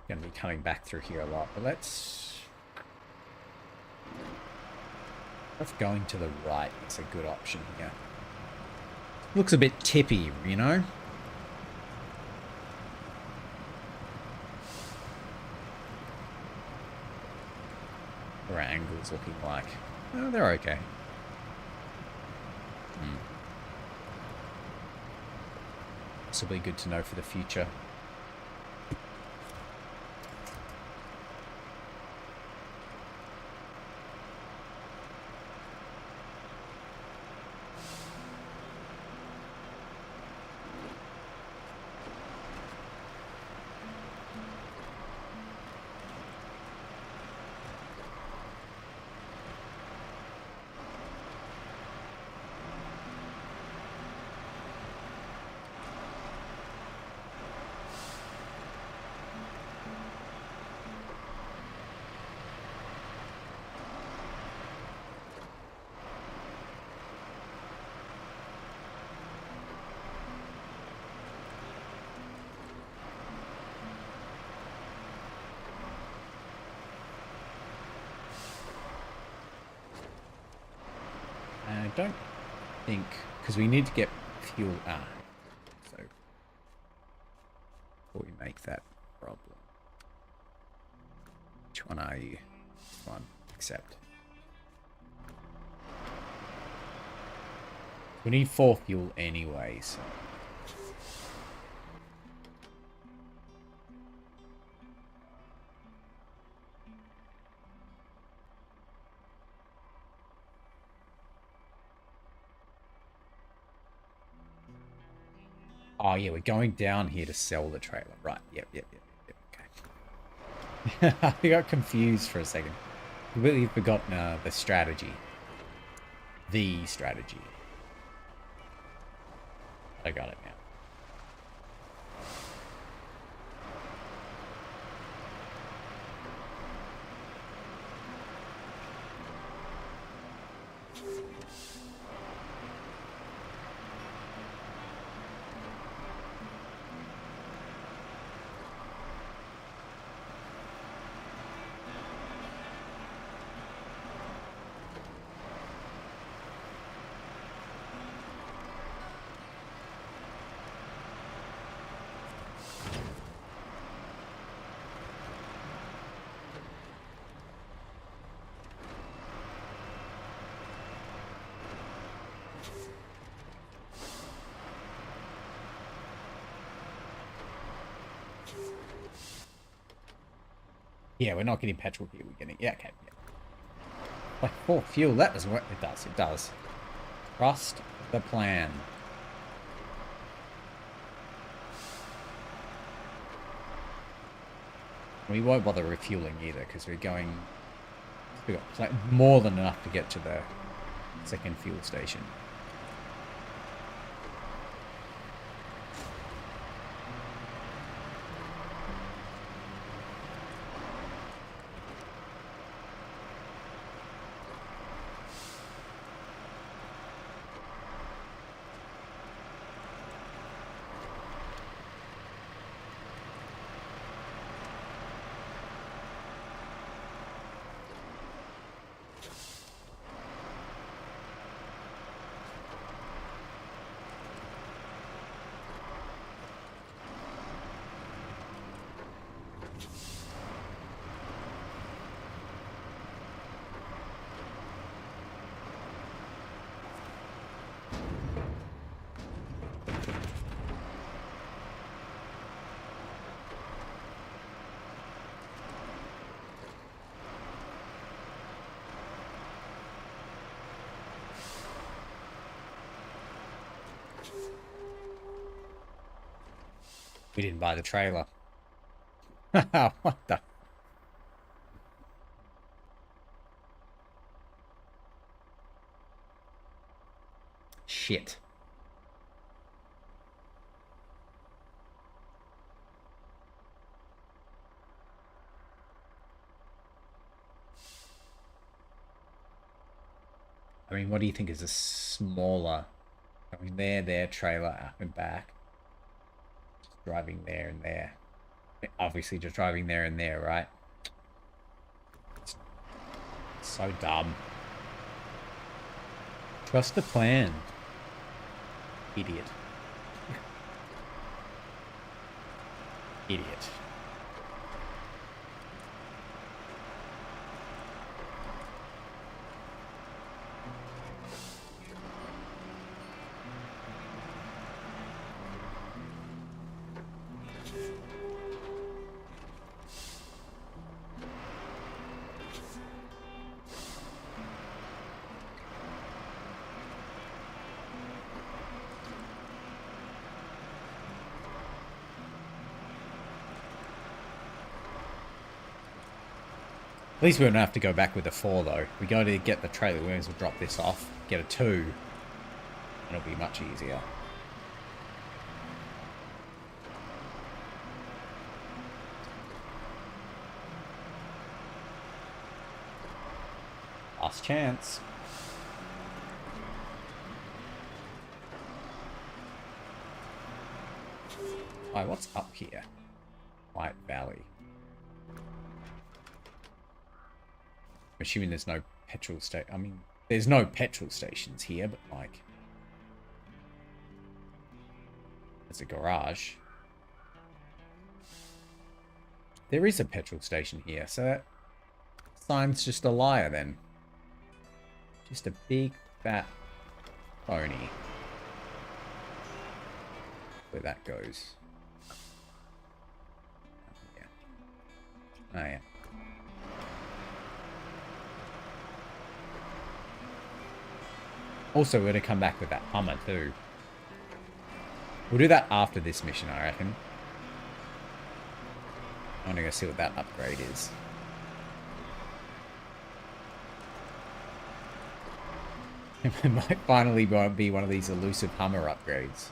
going to be coming back through here a lot, but let's going to the right. It's a good option here. Looks a bit tippy, you know? What are our angles looking like? Oh, they're okay. This will be good to know for the future. I don't think, because we need to get fuel. So before we make that problem, which one are you? This one, accept. We need 4 fuel anyway, so. Oh, yeah, we're going down here to sell the trailer. Right, yep, okay. I got confused for a second. Completely forgotten the strategy. The strategy. I got it now. Yeah, we're not getting petrol here. We're getting... Yeah, okay. Yeah. Like 4 fuel. That doesn't work. It does. It does. Trust the plan. We won't bother refueling either because we're going... We've got more than enough to get to the second fuel station. We didn't buy the trailer. What the? Shit. I mean, what do you think is a smaller? I mean, there, trailer, up and back. Just driving there and there. Obviously, just driving there and there, right? It's so dumb. Trust the plan. Idiot. Idiot. At least we don't have to go back with a 4, though. We go to get the trailer, we may as well drop this off, get a 2, and it'll be much easier. Last chance. Alright, what's up here? White Valley. I'm assuming there's no petrol station. I mean, there's no petrol stations here, but like, there's a garage. There is a petrol station here, so that sign's just a liar then. Just a big fat phony. Where that goes. Yeah. Oh yeah. Also, we're going to come back with that Hummer, too. We'll do that after this mission, I reckon. I want to go see what that upgrade is. It might finally be one of these elusive Hummer upgrades.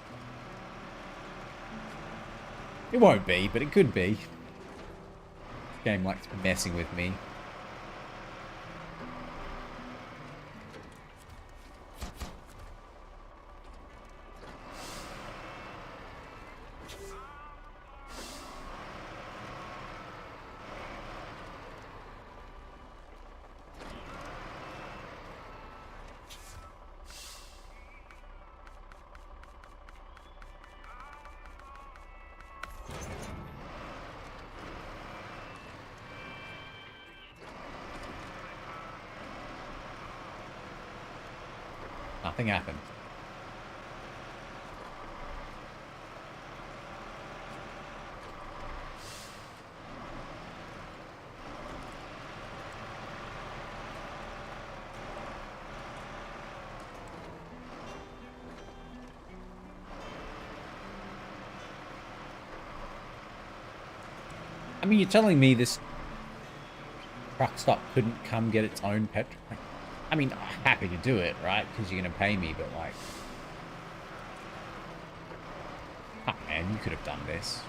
It won't be, but it could be. This game likes messing with me. Nothing happened. I mean, you're telling me this truck stop couldn't come get its own petrol? I mean, I'm happy to do it, right? Because you're going to pay me, but like... Oh, man, you could have done this.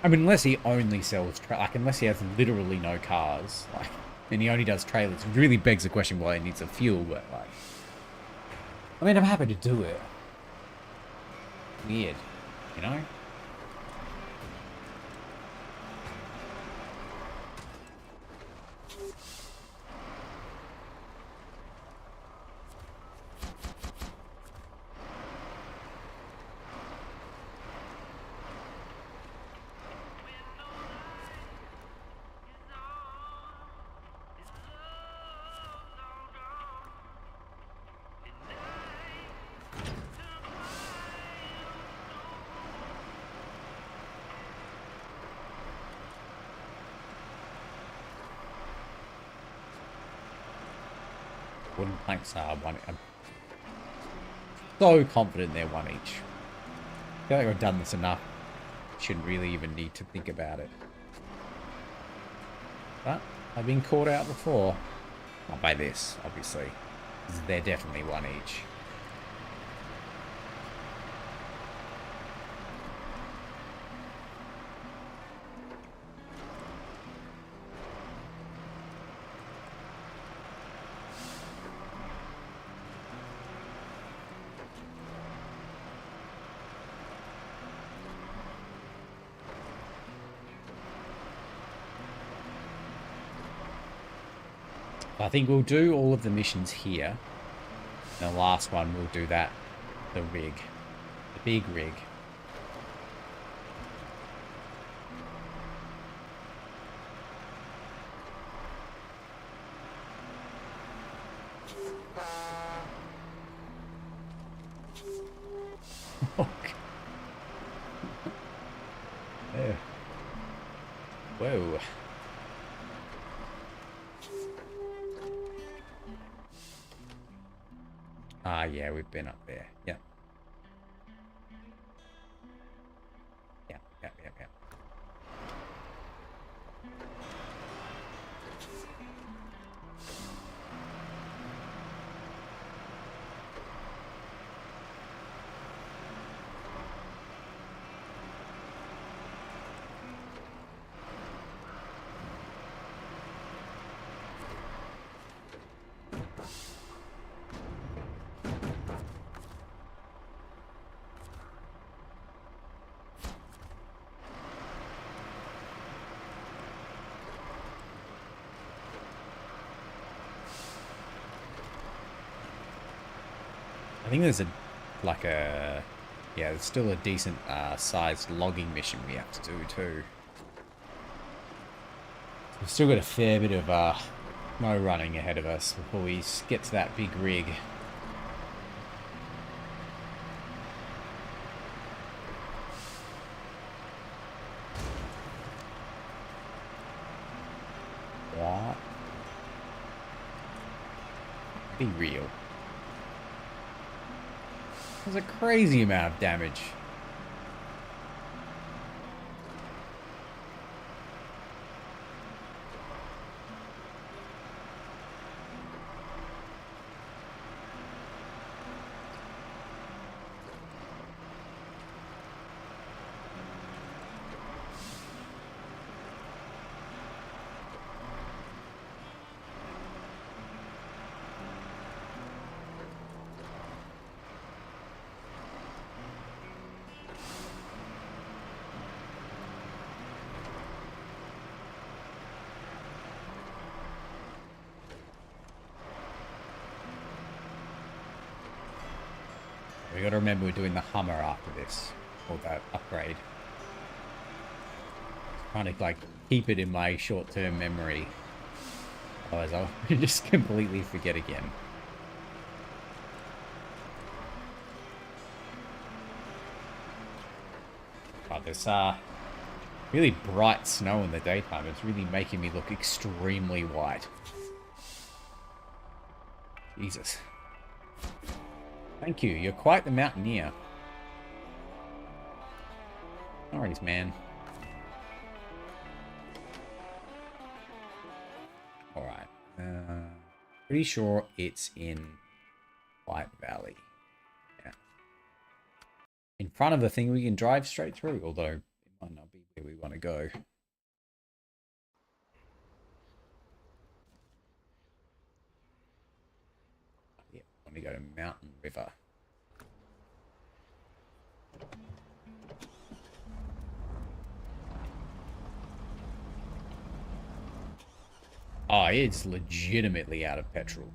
I mean, unless he only sells like, unless he has literally no cars, like, and he only does trailers. It really begs the question why he needs a fuel, but like, I mean, I'm happy to do it. Weird, you know? Wooden planks are one. I'm so confident they're one each. I feel like I've done this enough. Shouldn't really even need to think about it. But I've been caught out before. Not by this, obviously. They're definitely one each. I think we'll do all of the missions here. And the last one, we'll do that. The rig. The big rig. Okay. Oh. Whoa. Ah, yeah, we've been up there. Yep. Yep. I think there's yeah, there's still a decent sized logging mission we have to do too. We've still got a fair bit of no running ahead of us before we get to that big rig. What? Be real. There's a crazy amount of damage. We gotta remember we're doing the Hummer after this, or that upgrade. Trying to like keep it in my short-term memory, otherwise I'll just completely forget again. But there's really bright snow in the daytime. It's really making me look extremely white. Jesus. Thank you. You're quite the mountaineer. No worries, man. Alright. Pretty sure it's in White Valley. Yeah. In front of the thing we can drive straight through, although it might not be where we want to go. Let me go to Mountain River. Oh, it's legitimately out of petrol.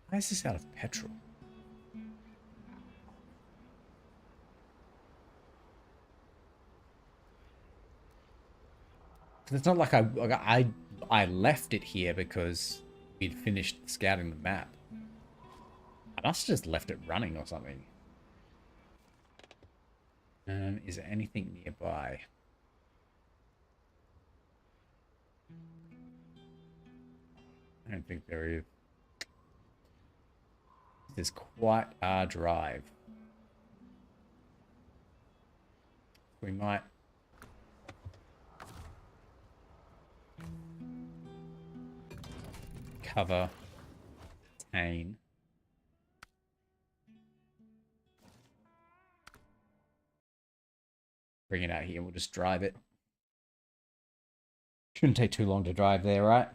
Why is this out of petrol? It's not like I left it here because we'd finished scouting the map. I must have just left it running or something. Is there anything nearby? I don't think there is. There's quite a drive. We might... cover, tane. Bring it out here. We'll just drive it. Shouldn't take too long to drive there, right?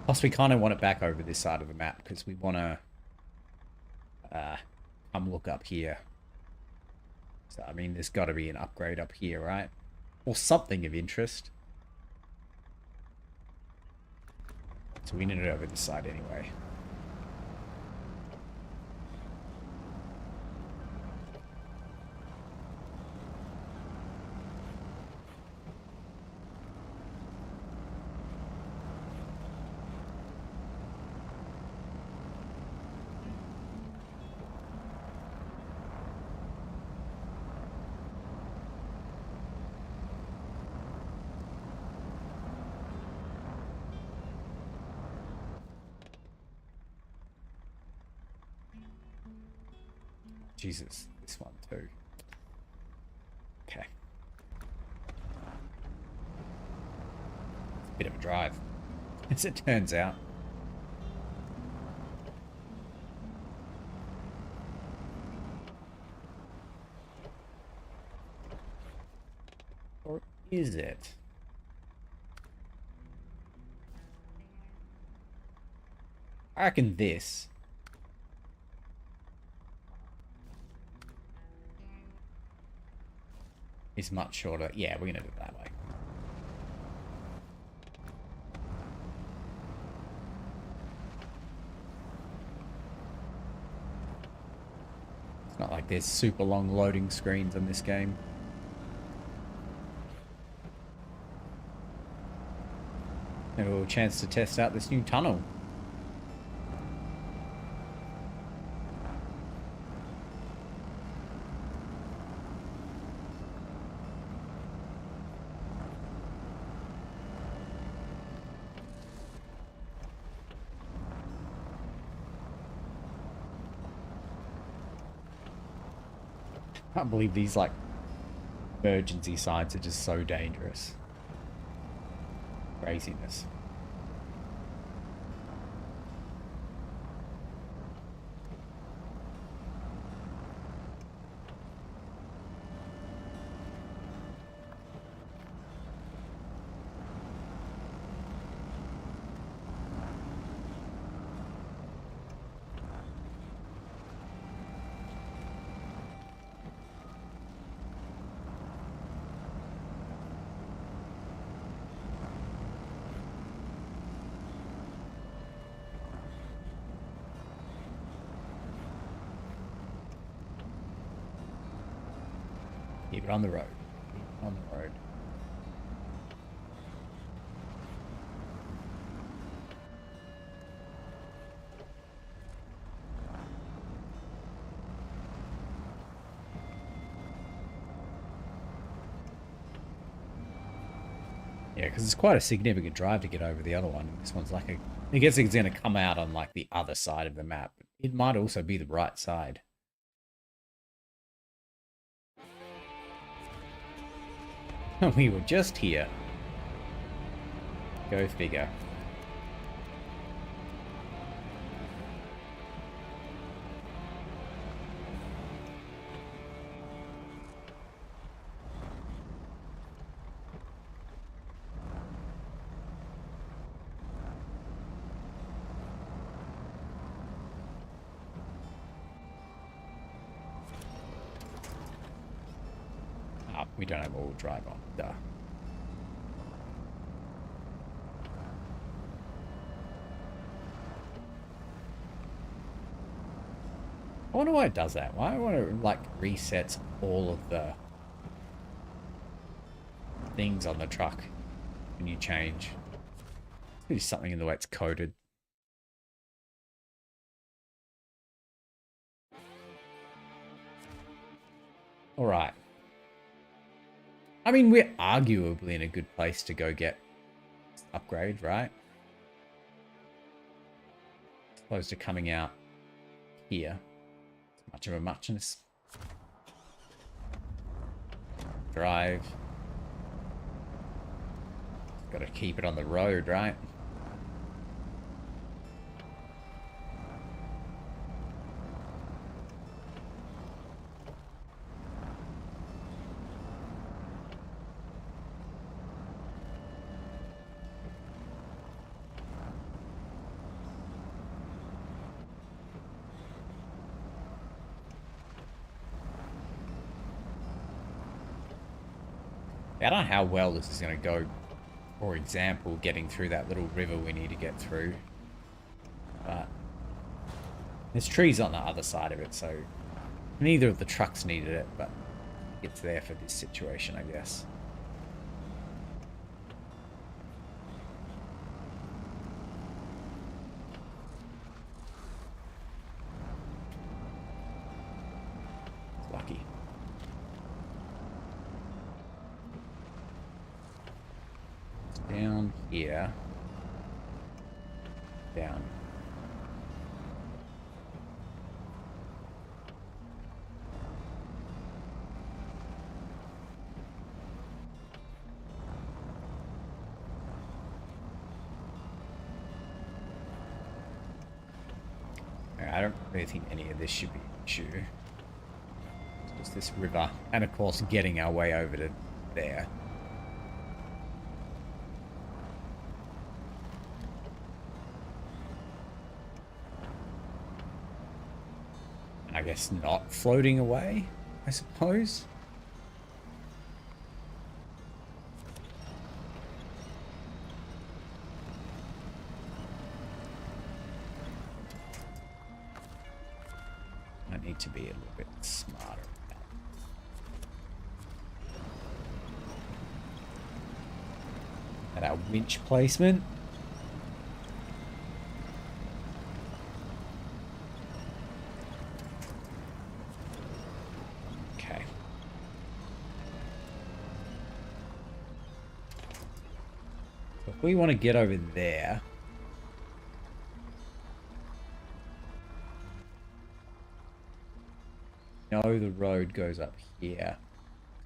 Plus, we kind of want it back over this side of the map because we want to come look up here. So, I mean, there's got to be an upgrade up here, right? Or something of interest. So we need it over this side anyway. Jesus, this one too. Okay. It's a bit of a drive, as it turns out. Or is it? I reckon this. Is much shorter. Yeah, we're gonna do it that way. It's not like there's super long loading screens in this game. Maybe a little chance to test out this new tunnel. I can't believe these, like, emergency signs are just so dangerous. Craziness. Keep it on the road. Keep it on the road. Yeah, because it's quite a significant drive to get over the other one. This one's like a... I guess it's going to come out on like the other side of the map. It might also be the right side. We were just here. Go figure. Oh, we don't have all-wheel drive on. Duh. I wonder why it does that. Why I wonder it like resets all of the things on the truck when you change. Maybe something in the way it's coded. All right. I mean, we're arguably in a good place to go get upgrade, right? As opposed to coming out here. Much of a muchness. Drive. Got to keep it on the road, right? I don't know how well this is going to go. For example, getting through that little river we need to get through. But there's trees on the other side of it, so neither of the trucks needed it, but it's there for this situation, I guess. It's lucky. Down here. Down. I don't really think any of this should be an issue. It's just this river. And of course getting our way over to there. I guess not floating away, I suppose. I need to be a little bit smarter. At our winch placement. We want to get over there. No, the road goes up here.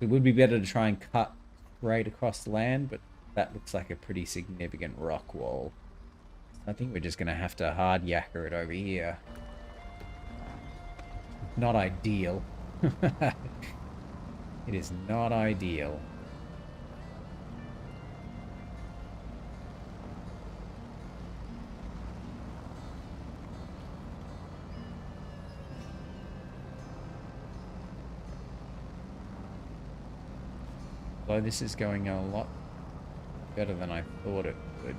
It would be better to try and cut right across the land, but that looks like a pretty significant rock wall. I think we're just going to have to hard yakker it over here. Not ideal. It is not ideal. Although this is going a lot better than I thought it would.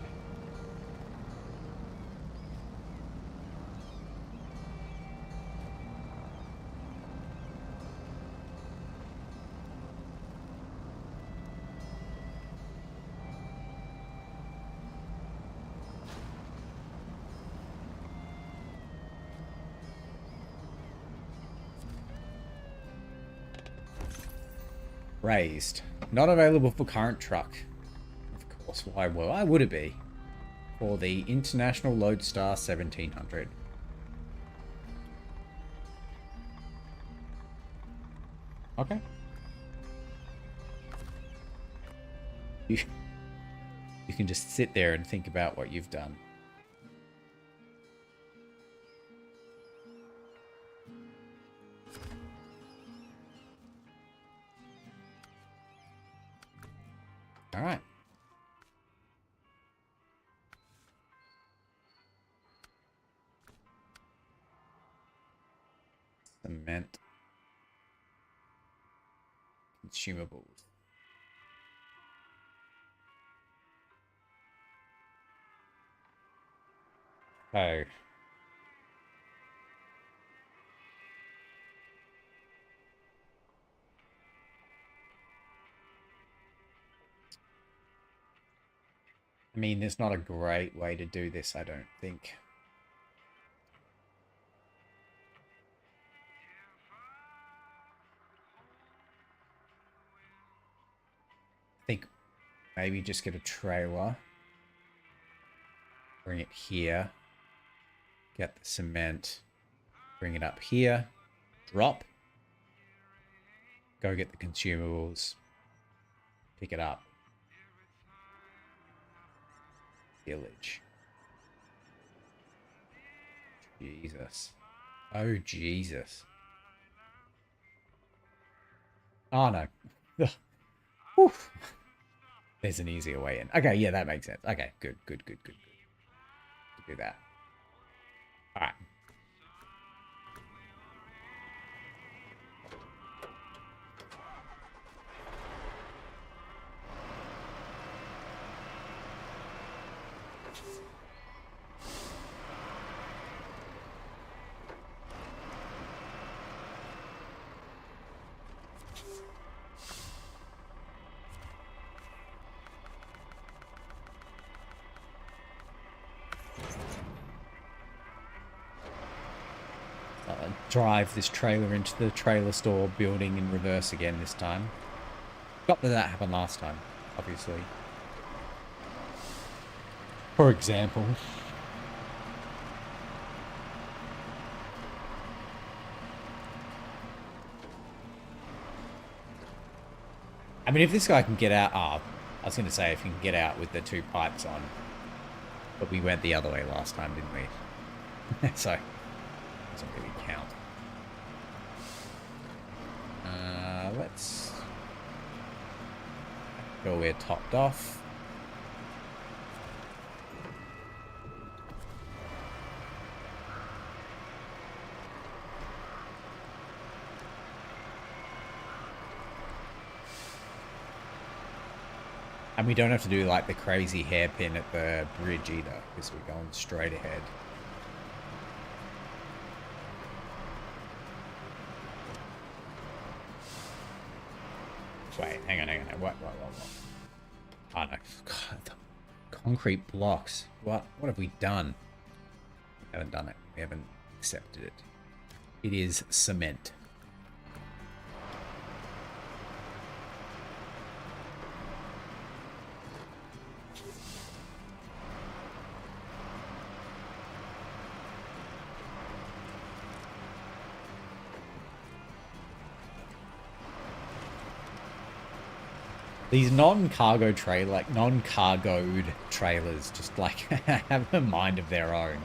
Raised. Not available for current truck. Of course. Why would it be? For the International Lodestar 1700. Okay. You can just sit there and think about what you've done. All right. Cement. Consumables. Oh. I mean, there's not a great way to do this, I don't think. I think maybe just get a trailer. Bring it here. Get the cement. Bring it up here. Drop. Go get the consumables. Pick it up. Village. Jesus. Oh, Jesus. Oh, no. Whew. There's an easier way in. Okay, yeah, that makes sense. Okay, good. Do that. All right. Drive this trailer into the trailer store building in reverse again this time. Not that happened last time, obviously. For example. I mean, if this guy can get out... Oh, I was going to say if he can get out with the two pipes on. But we went the other way last time, didn't we? So, doesn't really count. Let's go we're topped off. And we don't have to do like the crazy hairpin at the bridge either, because we're going straight ahead. Wait, hang on. What? Oh no. God, the concrete blocks. What have we done? We haven't done it. We haven't accepted it. It is cement. These non-cargoed trailers just like have a mind of their own.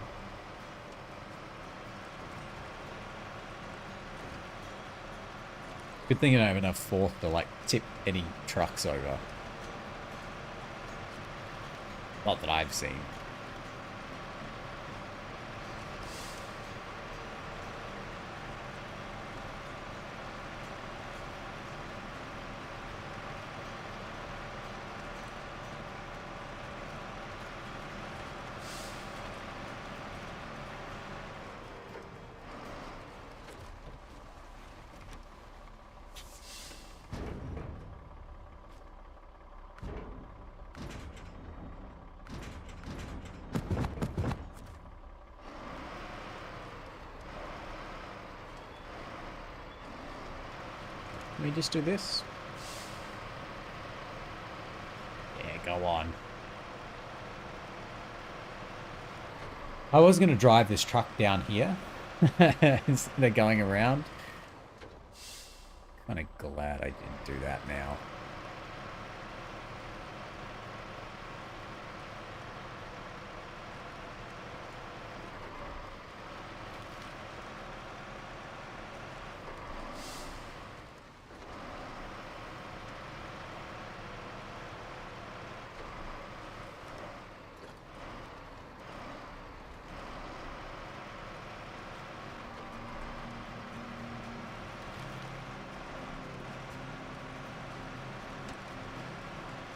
Good thing I don't have enough force to like tip any trucks over. Not that I've seen. Let me just do this. Yeah, go on. I was going to drive this truck down here instead of going around. Kind of glad I didn't do that now.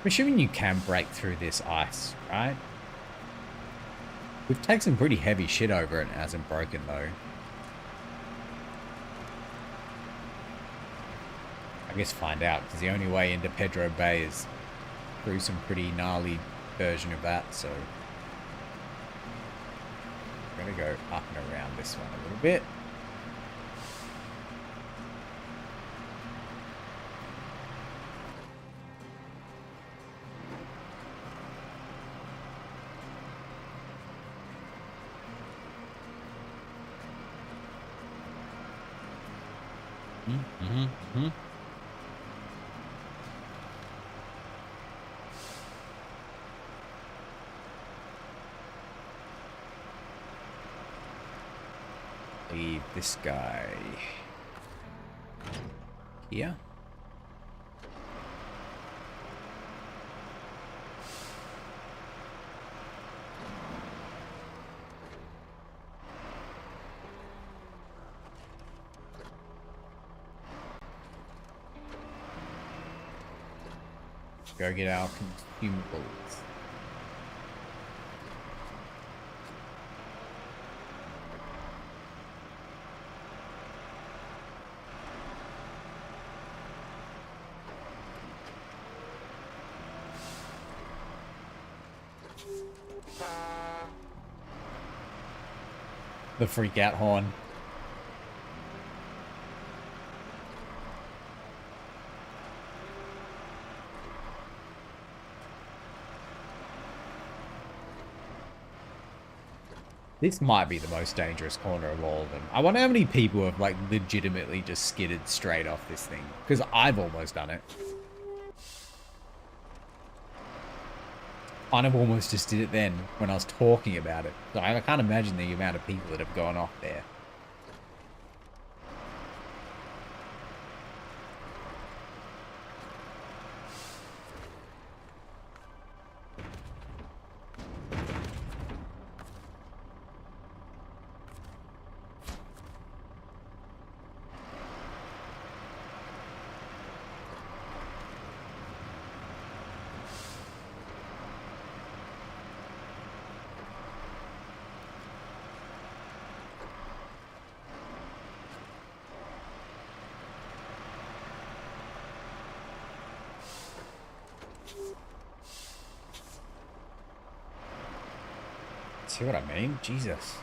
I'm assuming you can break through this ice, right? We've taken some pretty heavy shit over it and it hasn't broken though. I guess find out, because the only way into Pedro Bay is through some pretty gnarly version of that, so I'm gonna go up and around this one a little bit. Leave this guy here. Go get our consumables. The freak out horn. This might be the most dangerous corner of all of them. I wonder how many people have like legitimately just skidded straight off this thing. Because I've almost done it. I've almost just did it then when I was talking about it. So I can't imagine the amount of people that have gone off there. See what I mean? Jesus.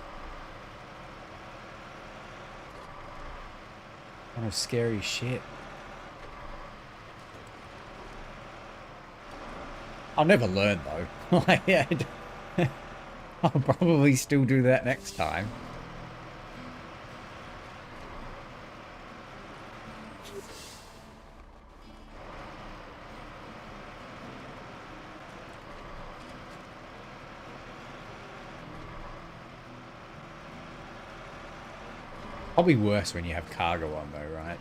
Kind of scary shit. I'll never learn though. Like, yeah, I'll probably still do that next time. Probably worse when you have cargo on though, right?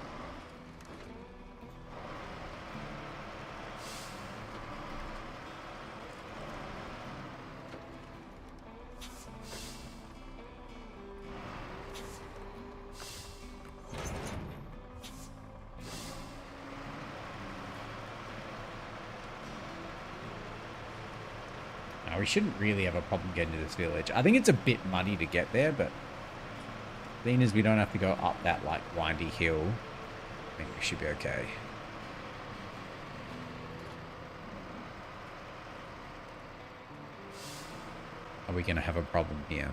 Now, we shouldn't really have a problem getting to this village. I think it's a bit muddy to get there, but seeing as we don't have to go up that, like, windy hill, I think we should be okay. Are we going to have a problem here?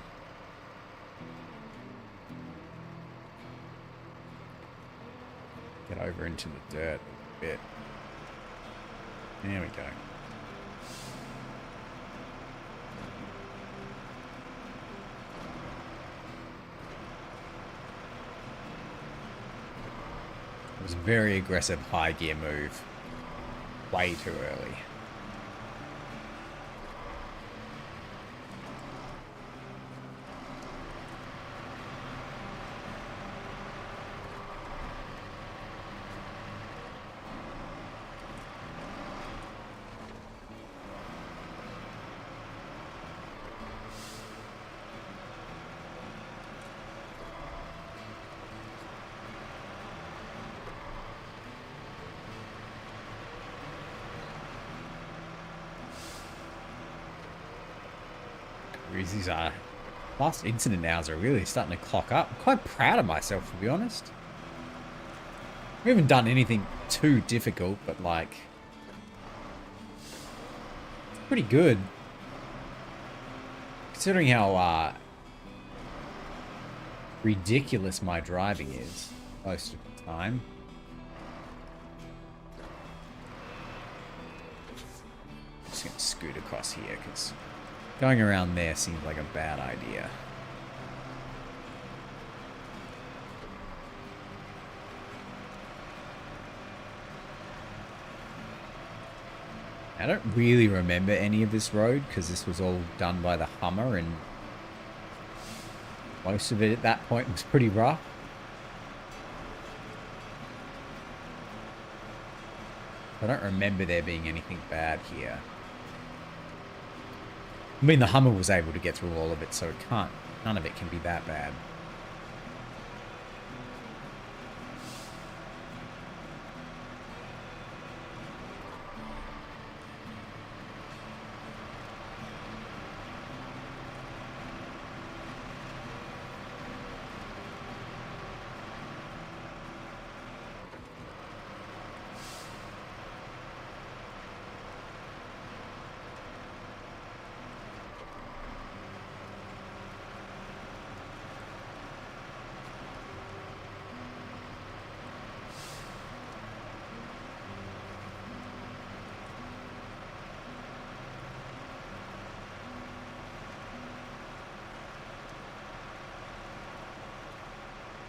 Get over into the dirt a bit. There we go. was a very aggressive high gear move. Way too early. These last incident hours are really starting to clock up. I'm quite proud of myself, to be honest. We haven't done anything too difficult, but like, it's pretty good. Considering how ridiculous my driving is most of the time. I'm just gonna scoot across here because going around there seems like a bad idea. I don't really remember any of this road because this was all done by the Hummer and most of it at that point was pretty rough. I don't remember there being anything bad here. I mean, the Hummer was able to get through all of it, so none of it can be that bad.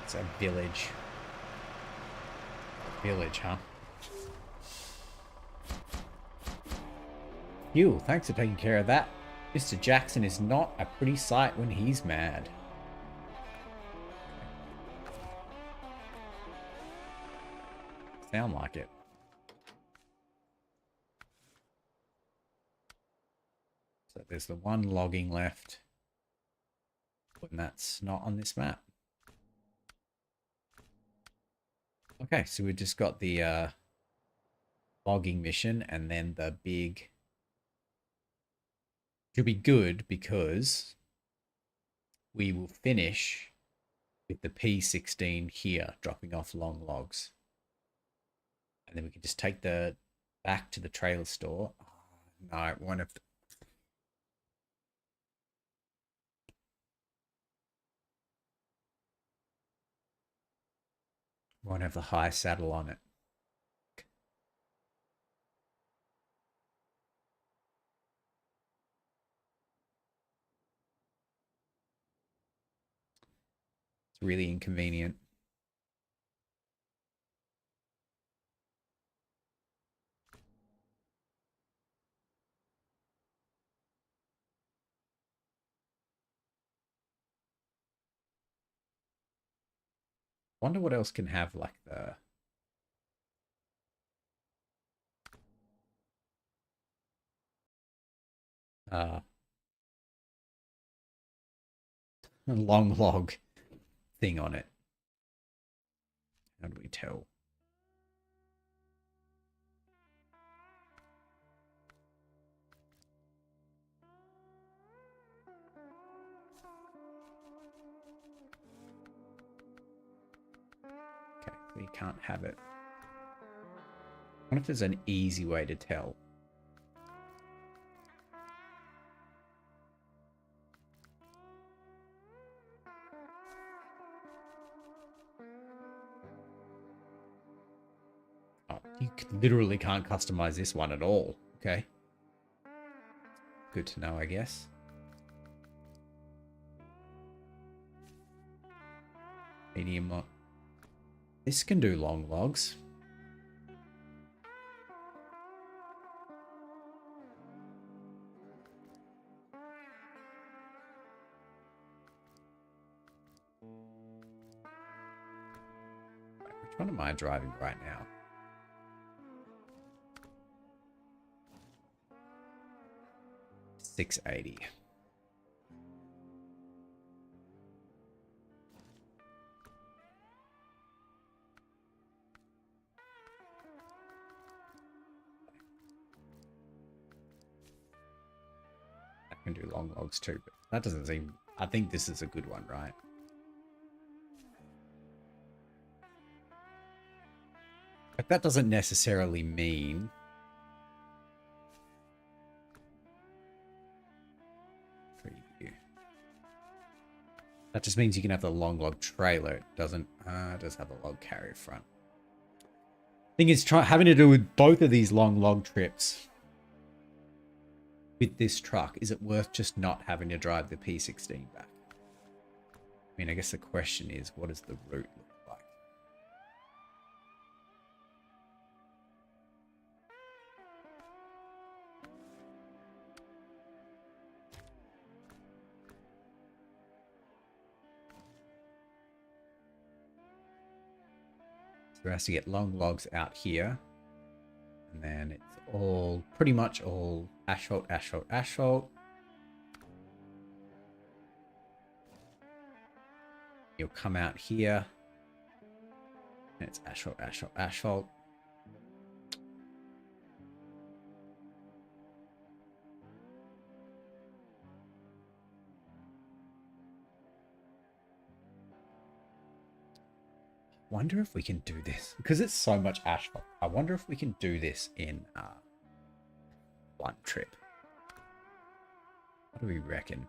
It's a village. Village, huh? You, thanks for taking care of that. Mr. Jackson is not a pretty sight when he's mad. Sound like it. So there's the one logging left. And that's not on this map. Okay, so we just got the logging mission and then the big... Should be good because we will finish with the P16 here, dropping off long logs. And then we can just take the back to the trailer store. Oh, no, one of the... Won't have the high saddle on it. It's really inconvenient. Wonder what else can have like the... long log thing on it. How do we tell? Okay, so you can't have it. I wonder if there's an easy way to tell. You literally can't customize this one at all. Okay. Good to know, I guess. Medium This can do long logs. Which one am I driving right now? $680. I can do long logs too, but that doesn't seem... I think this is a good one, right? But that doesn't necessarily mean... Preview. That just means you can have the long log trailer. It doesn't... it does have a log carrier front. Thing is, having to do with both of these long log trips with this truck, is it worth just not having to drive the P16 back? I mean, I guess the question is, what does the route look like? So we have to get long logs out here. And then it's all, pretty much all asphalt, asphalt, asphalt. You'll come out here. And it's asphalt, asphalt, asphalt. Wonder if we can do this because it's so much asphalt. I wonder if we can do this in one trip. What do we reckon?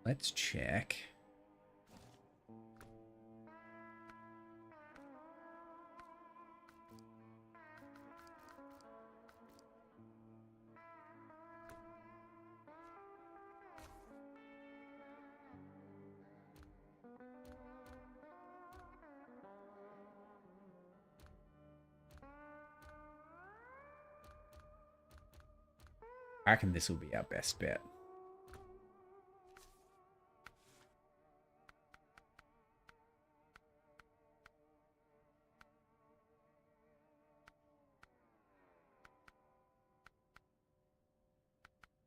Let's check. I reckon this will be our best bet.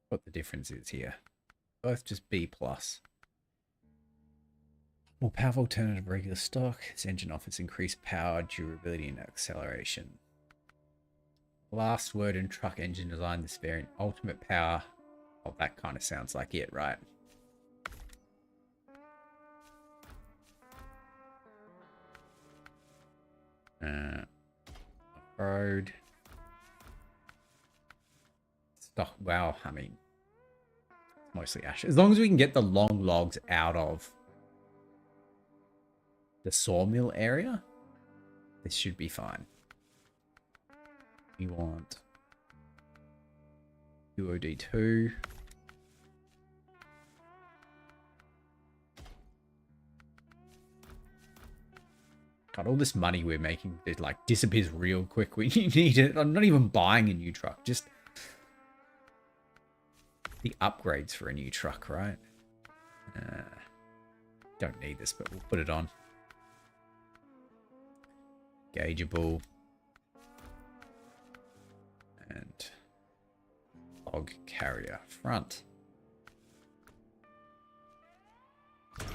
What the difference is here. Both just B+. More powerful alternative regular stock. This engine offers increased power, durability, and acceleration. Last word in truck engine design, this variant, ultimate power. Oh, that kind of sounds like it, right? Road. Stock, wow, I mean, mostly ash. As long as we can get the long logs out of the sawmill area, this should be fine. We want UOD2. God, all this money we're making, it like disappears real quick when you need it. I'm not even buying a new truck, just the upgrades for a new truck, right? Don't need this, but we'll put it on. Gaugeable. And log carrier front. What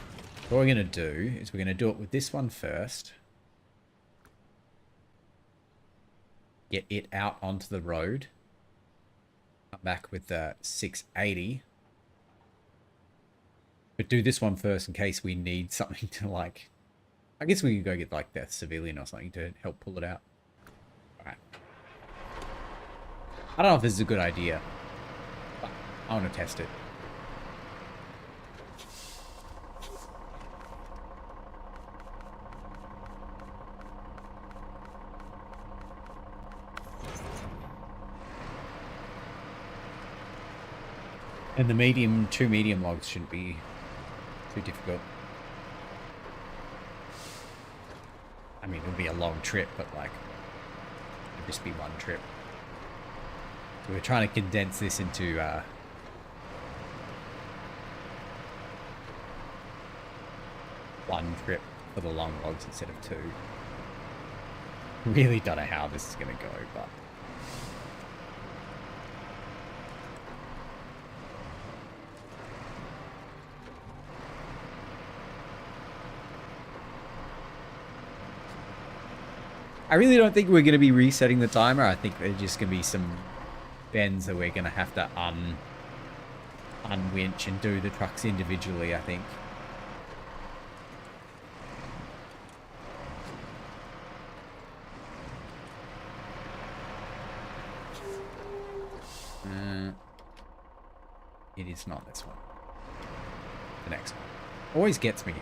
we're going to do is we're going to do it with this one first. Get it out onto the road. Come back with the 680. But do this one first in case we need something to like... I guess we could go get like the civilian or something to help pull it out. Alright. I don't know if this is a good idea, but I want to test it. And the two medium logs shouldn't be too difficult. I mean, it'll be a long trip, but like, it'll just be one trip. So we're trying to condense this into one trip for the long logs instead of two. Really don't know how this is going to go, but I really don't think we're going to be resetting the timer. I think there's just going to be some bends that we're going to have to unwinch and do the trucks individually, I think. It is not this one. The next one. Always gets me.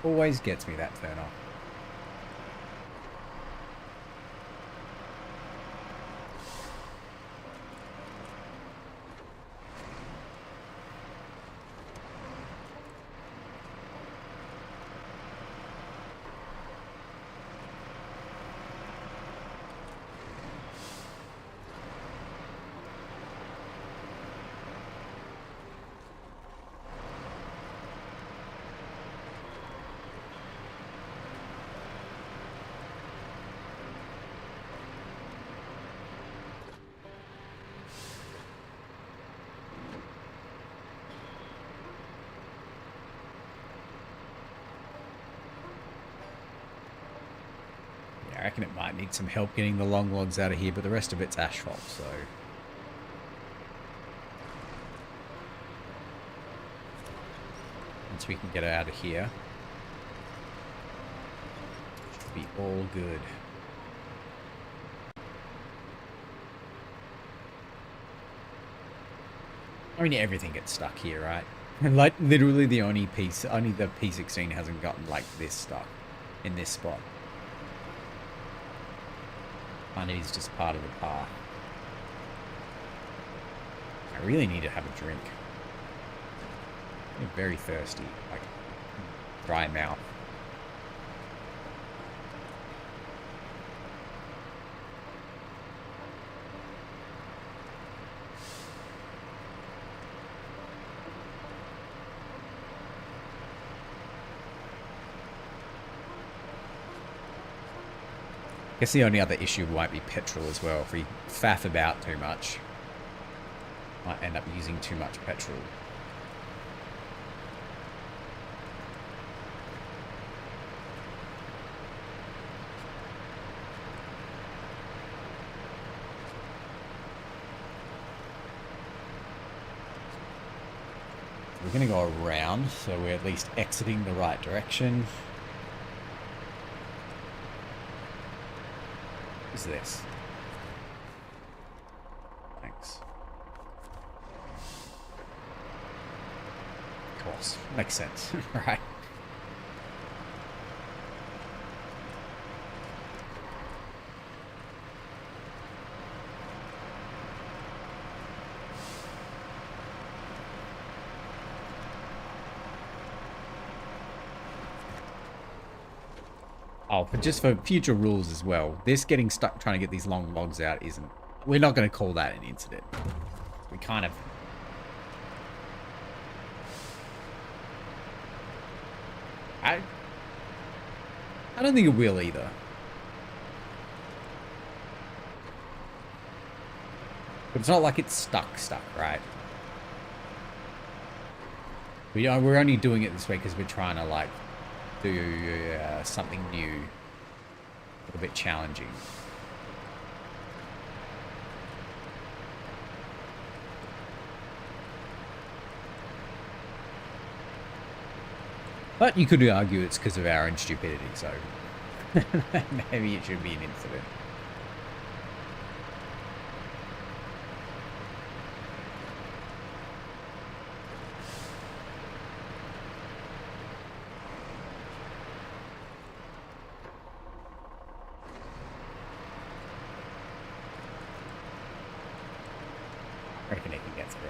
Always gets me, that turn off. I reckon it might need some help getting the long logs out of here, but the rest of it's asphalt, so... Once we can get it out of here, should be all good. I mean, everything gets stuck here, right? And like, literally the only piece, only the P16 hasn't gotten like this stuck in this spot. And it is just part of the path. I really need to have a drink. I'm very thirsty, like dry mouth. I guess the only other issue might be petrol as well. If we faff about too much, might end up using too much petrol. We're going to go around, so we're at least exiting the right direction. What is this? Thanks. Of course. Makes sense, right? Oh, but just for future rules as well, this getting stuck trying to get these long logs out isn't... We're not going to call that an incident. We kind of... I don't think it will either. But it's not like it's stuck, right? We're only doing it this way because we're trying to, like, do something new, a little bit challenging. But you could argue it's because of our own stupidity, so maybe it should be an incident. I reckon it can get through.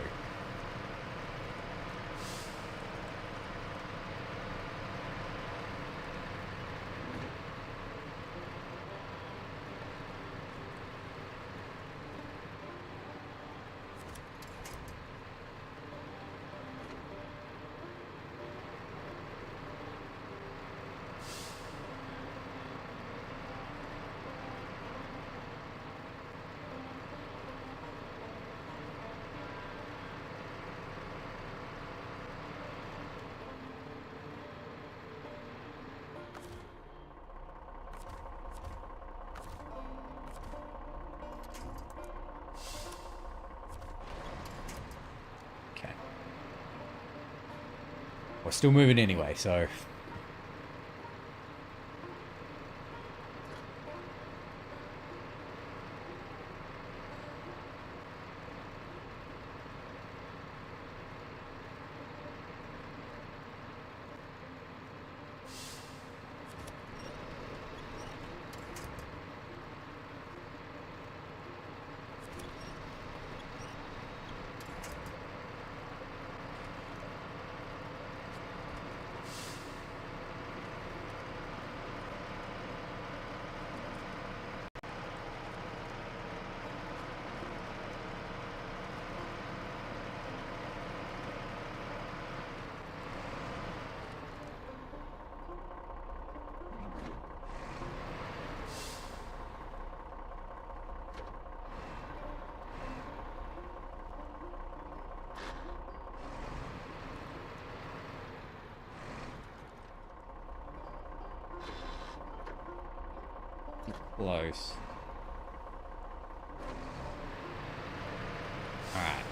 We're still moving anyway, so... Close. Alright.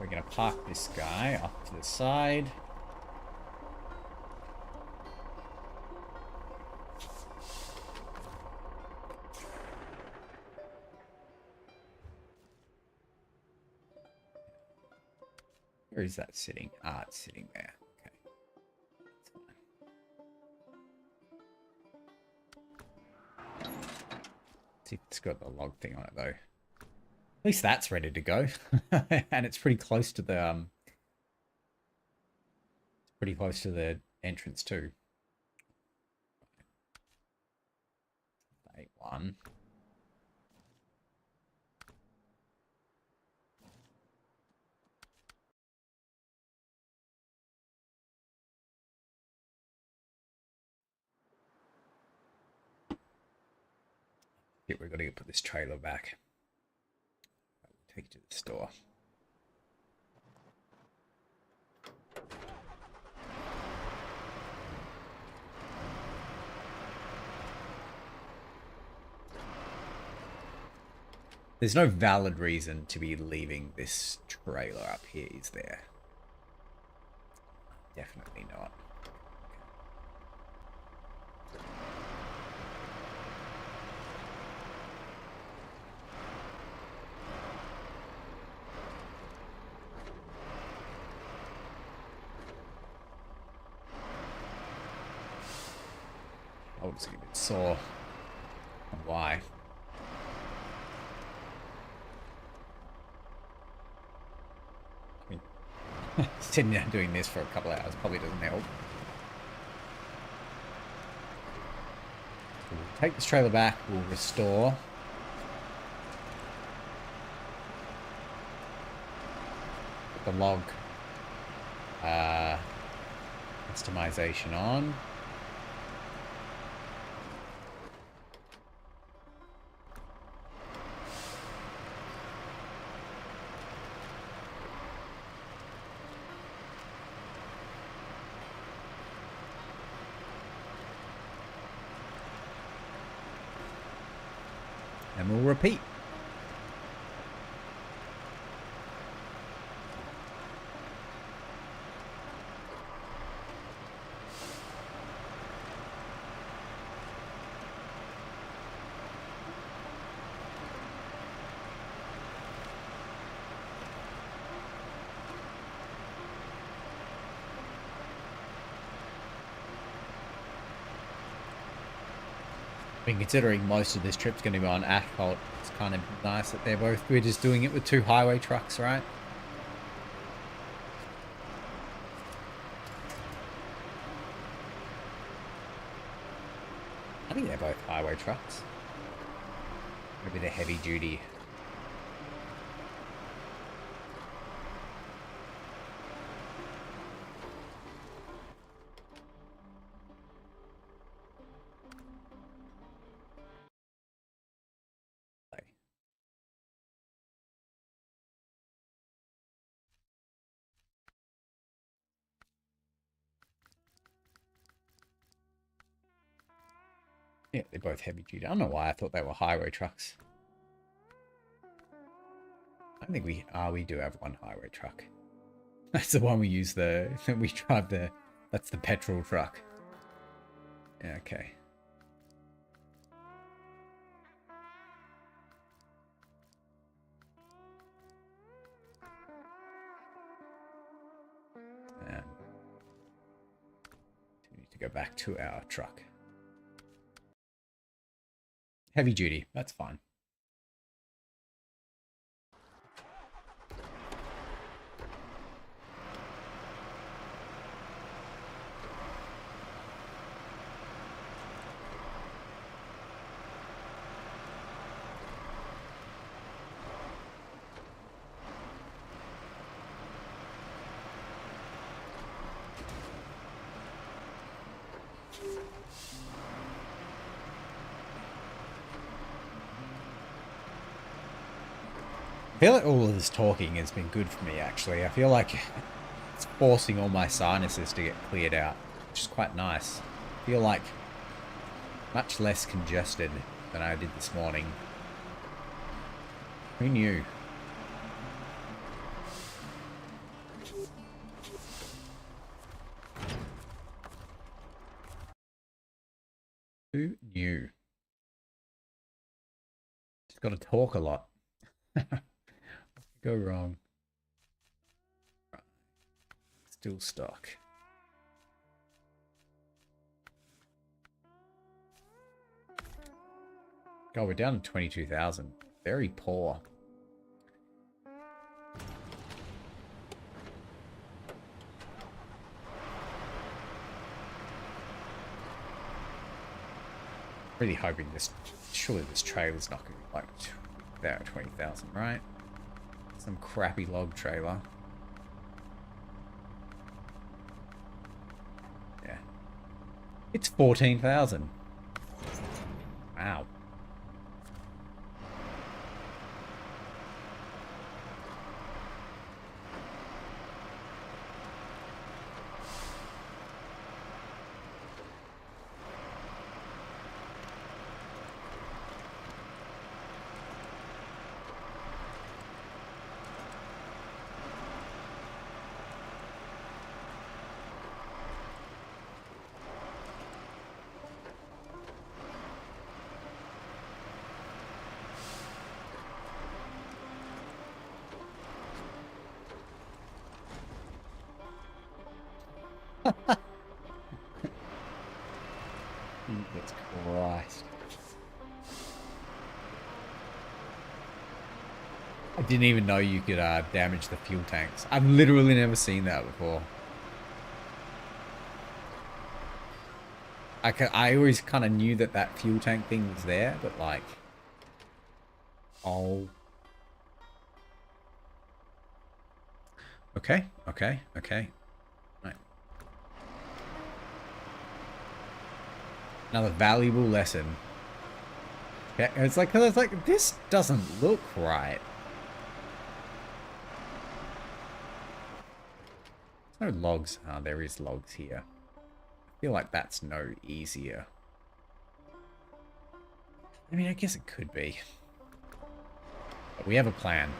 We're gonna park this guy off to the side. Where is that sitting? Ah, it's sitting there. Okay. That's fine. See if it's got the log thing on it though. At least that's ready to go. And it's pretty close to the entrance too. 8-1. Yeah, we've got to put this trailer back. Take it to the store. There's no valid reason to be leaving this trailer up here, is there? Definitely not. Oh, it's getting a bit sore. Why? Sitting there doing this for a couple of hours probably doesn't help. We'll take this trailer back, we'll restore. Put the log customization on. And we'll repeat. I mean, considering most of this trip's going to be on asphalt, it's kind of nice that we're just doing it with 2 highway trucks, right? I think they're both highway trucks. Maybe they're heavy duty. Yeah, they're both heavy duty. I don't know why I thought they were highway trucks. I think we do have one highway truck. That's the one we use we drive that's the petrol truck. Yeah, okay. We need to go back to our truck. Heavy duty, that's fine. I feel like all of this talking has been good for me, actually. I feel like it's forcing all my sinuses to get cleared out, which is quite nice. I feel like much less congested than I did this morning. Who knew? Who knew? Just got to talk a lot. Go wrong. Still stock. God, we're down to 22,000. Very poor. Really hoping surely this trailer's not going to be like there at 20,000, right? Some crappy log trailer. Yeah. It's 14,000. Wow. Jesus Christ. I didn't even know you could damage the fuel tanks. I've literally never seen that before. I always kind of knew that fuel tank thing was there, but like... Oh. Okay, okay, okay. Right. Another valuable lesson. Yeah, it's like, this doesn't look right. There's no logs. Ah, there is logs here. I feel like that's no easier. I mean, I guess it could be. But we have a plan.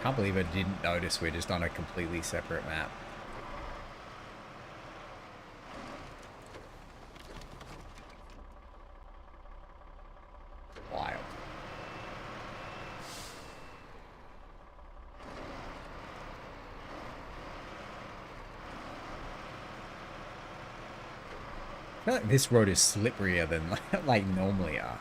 Can't believe I didn't notice we're just on a completely separate map. Wild. I feel like this road is slipperier than like normally are.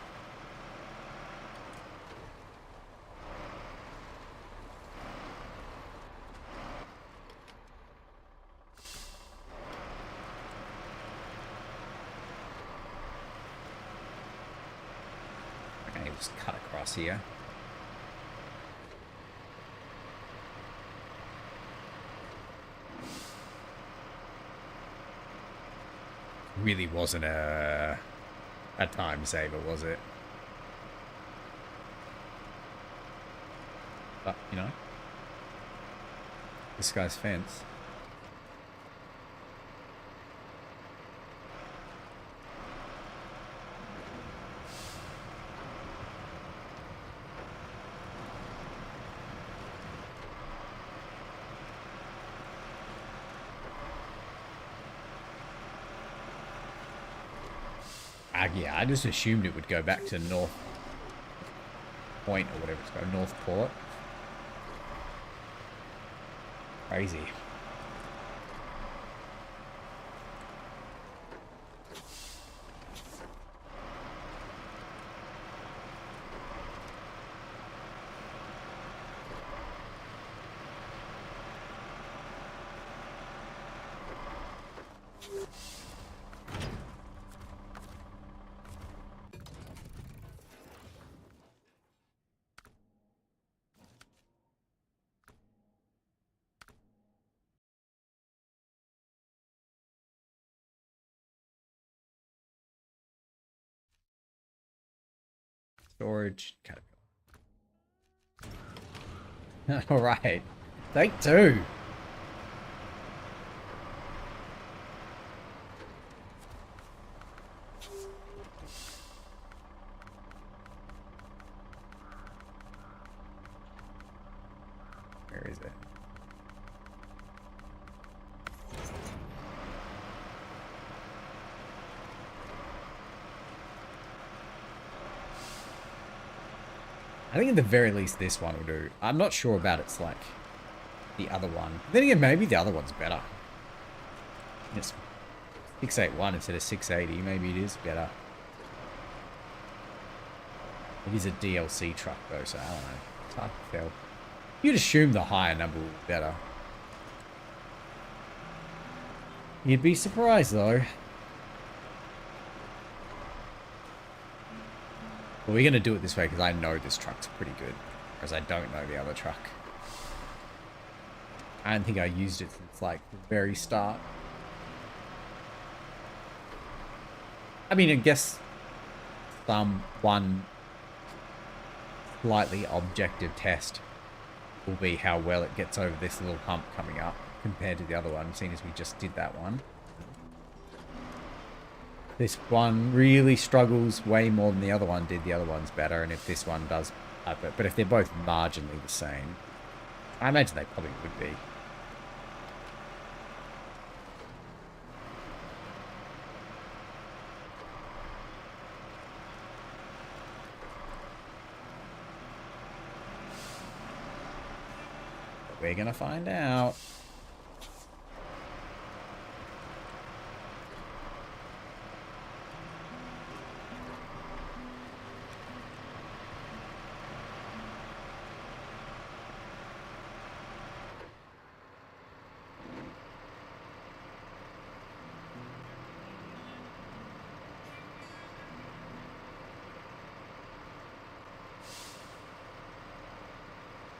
Okay, just cut across here. Really wasn't a time saver, was it? But, you know, This guy's fence. Yeah, I just assumed it would go back to North Point or whatever it's called, North Port. Crazy. Storage. All right. Take two. Where is it? I think at the very least this one will do. I'm not sure about it's like the other one. Then again, maybe the other one's better. It's 681 instead of 680. Maybe it is better. It is a DLC truck though, so I don't know. It's hard to tell. You'd assume the higher number would be better. You'd be surprised though. But we're going to do it this way because I know this truck's pretty good. Because I don't know the other truck. I don't think I used it since like the very start. I mean, I guess one slightly objective test will be how well it gets over this little hump coming up compared to the other one, seeing as we just did that one. This one really struggles way more than the other one did. The other one's better, and if this one does up it, but if they're both marginally the same, I imagine they probably would be. But we're gonna find out.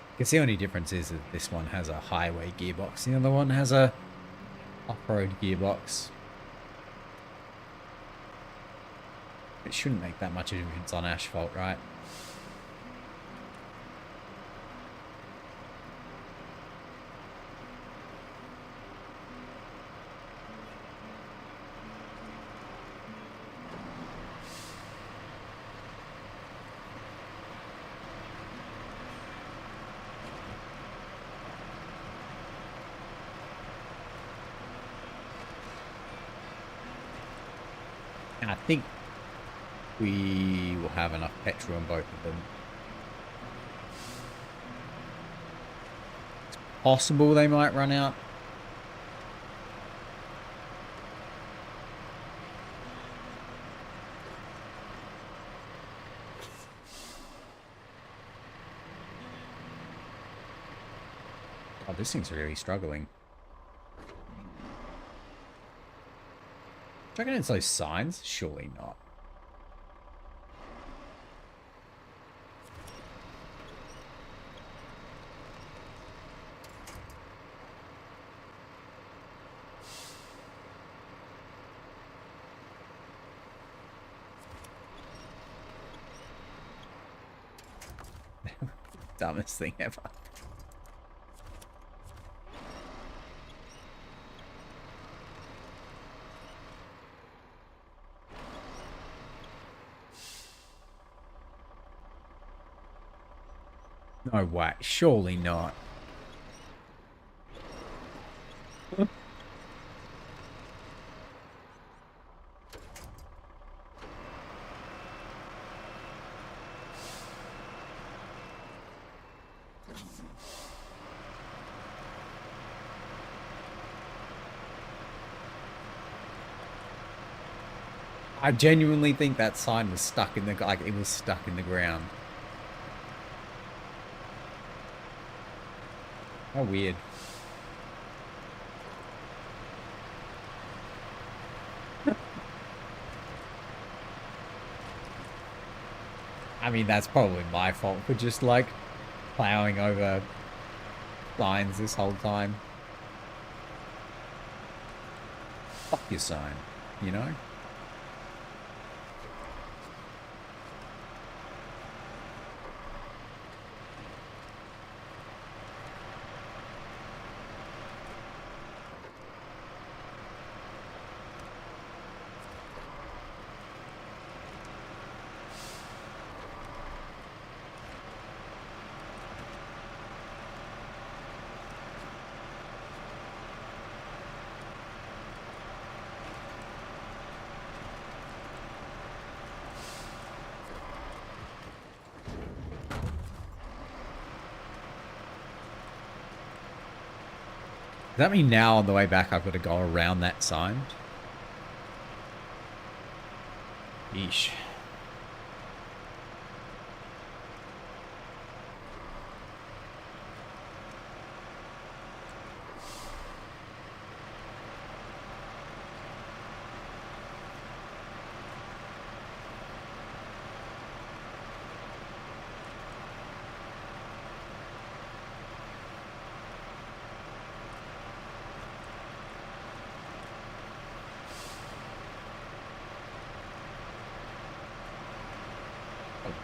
I guess the only difference is that this one has a highway gearbox. The other one has a off-road gearbox. It shouldn't make that much of a difference on asphalt, right? And I think we will have enough petrol on both of them. It's possible they might run out. Oh, this thing's really struggling. Do you reckon it's those signs? Surely not. Dumbest thing ever. No way. Surely not. I genuinely think that sign was stuck in the, like, it was stuck in the ground. How weird. I mean, that's probably my fault for just, like, plowing over signs this whole time. Fuck your sign, you know? Does that mean now on the way back I've got to go around that sign? Yeesh.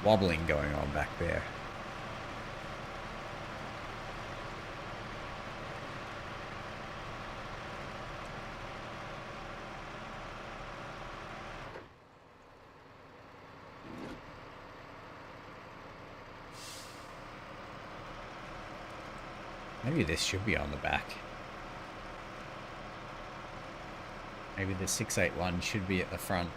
Wobbling going on back there. Maybe this should be on the back. Maybe the 681 should be at the front.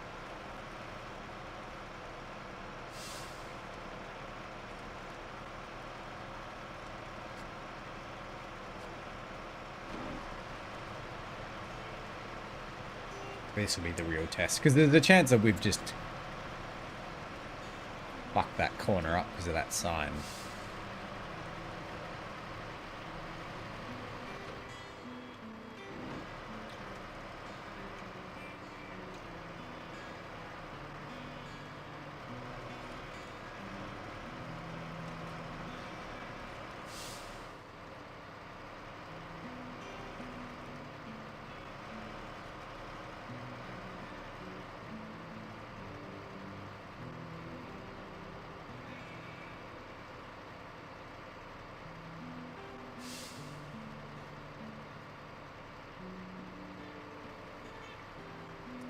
This will be the real test, because there's a chance that we've just fucked that corner up because of that sign.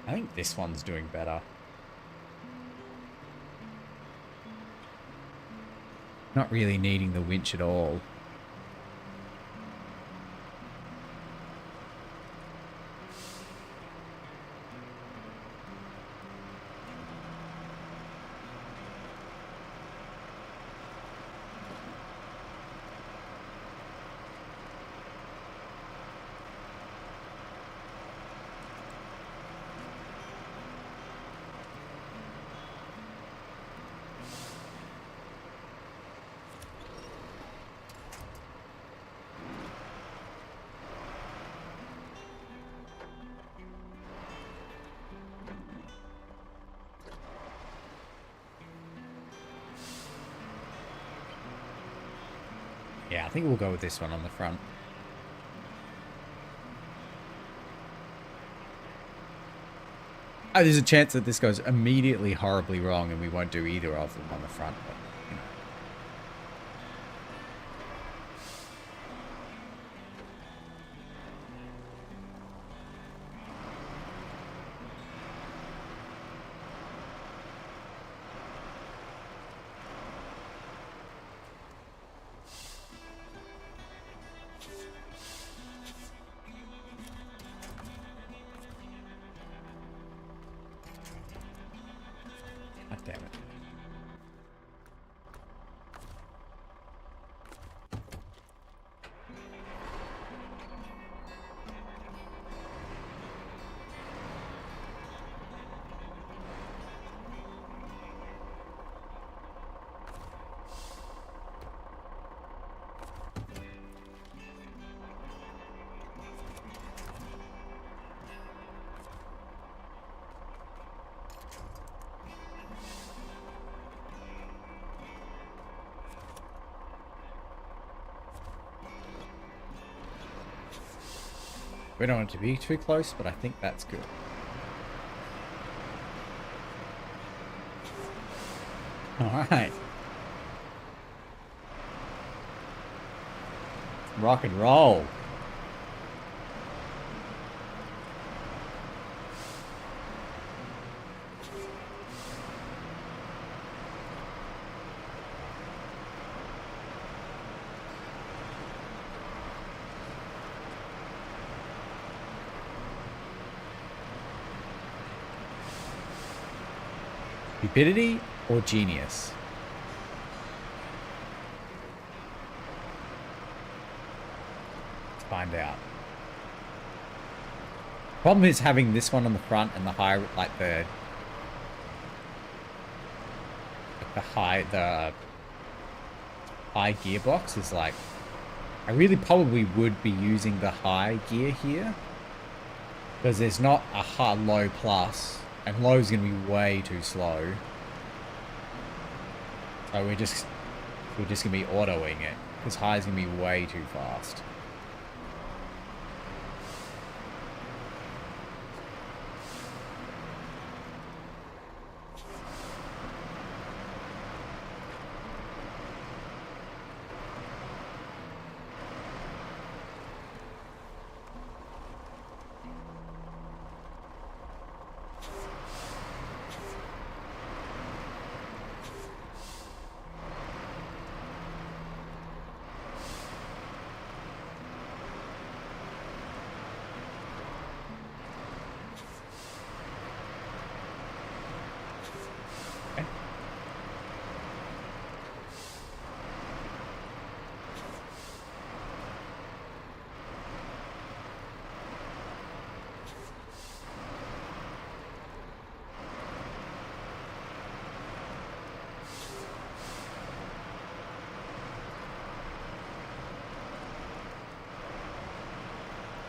I think this one's doing better. Not really needing the winch at all. Yeah, I think we'll go with this one on the front. Oh, there's a chance that this goes immediately horribly wrong and we won't do either of them on the front. But, you know. We don't want it to be too close, but I think that's good. Alright. Rock and roll. Stupidity or genius? Let's find out. Problem is having this one on the front and the high, like the high gearbox is like, I really probably would be using the high gear here because there's not a high low plus. And low is going to be way too slow. So we're just going to be autoing it. Because high is going to be way too fast.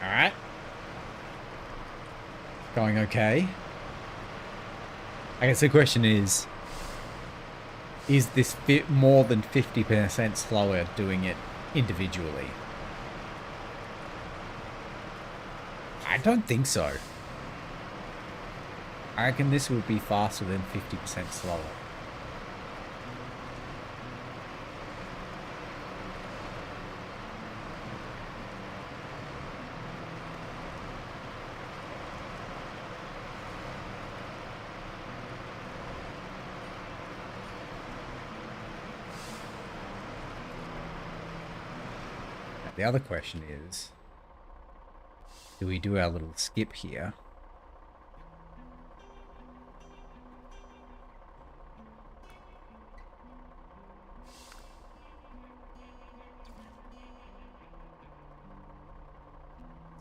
Alright. Going okay. I guess the question is this more than 50% slower doing it individually? I don't think so. I reckon this would be faster than 50% slower. The other question is, do we do our little skip here?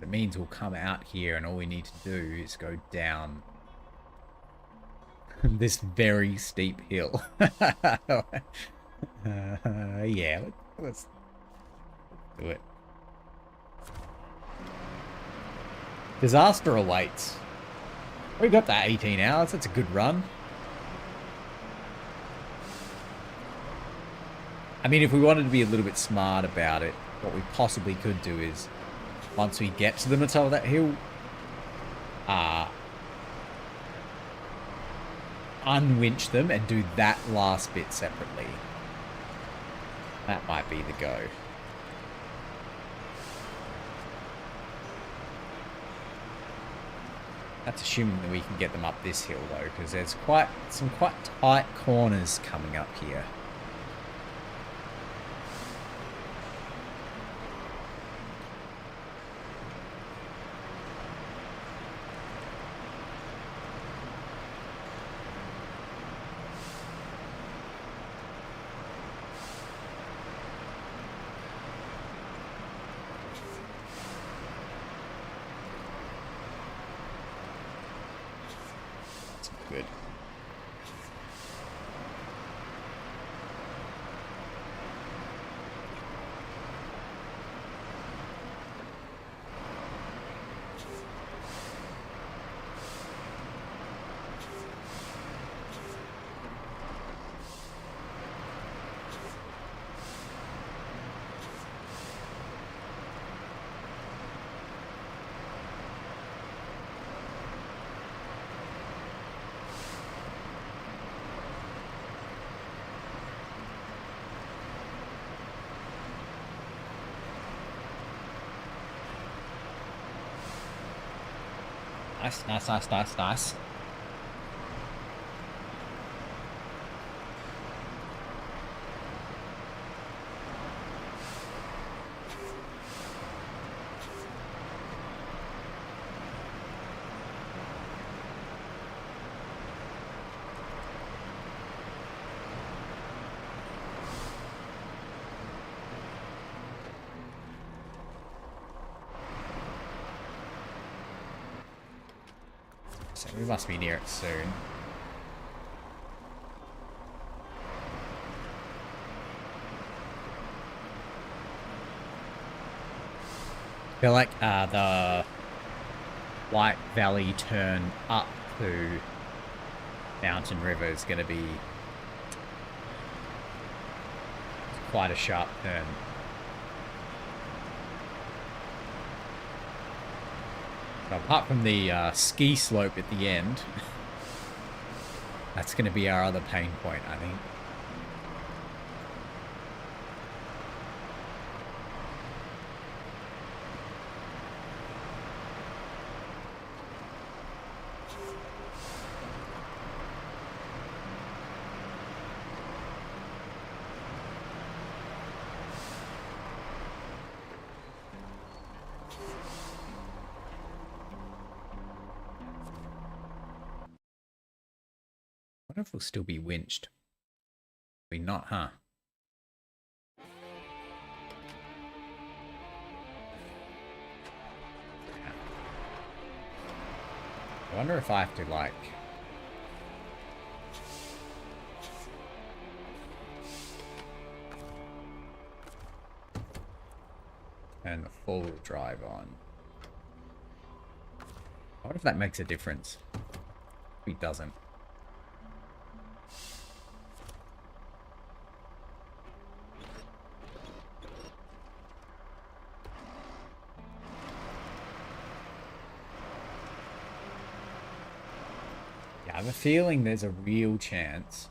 It means we'll come out here and all we need to do is go down this very steep hill. Yeah, let's do it. Disaster awaits. We got that 18 hours. That's a good run. I mean, if we wanted to be a little bit smart about it, what we possibly could do is, once we get to the top of that hill, unwinch them and do that last bit separately. That might be the go. That's assuming that we can get them up this hill though, because there's some quite tight corners coming up here. Good. Nice, nice, nice, nice, nice. So we must be near it soon. I feel like the White Valley turn up to Mountain River is going to be quite a sharp turn. So apart from the ski slope at the end, that's going to be our other pain point, I think. I wonder if we'll still be winched. Be not, huh? I wonder if I have to, like... turn the four-wheel drive on. I wonder if that makes a difference. It doesn't. I have a feeling there's a real chance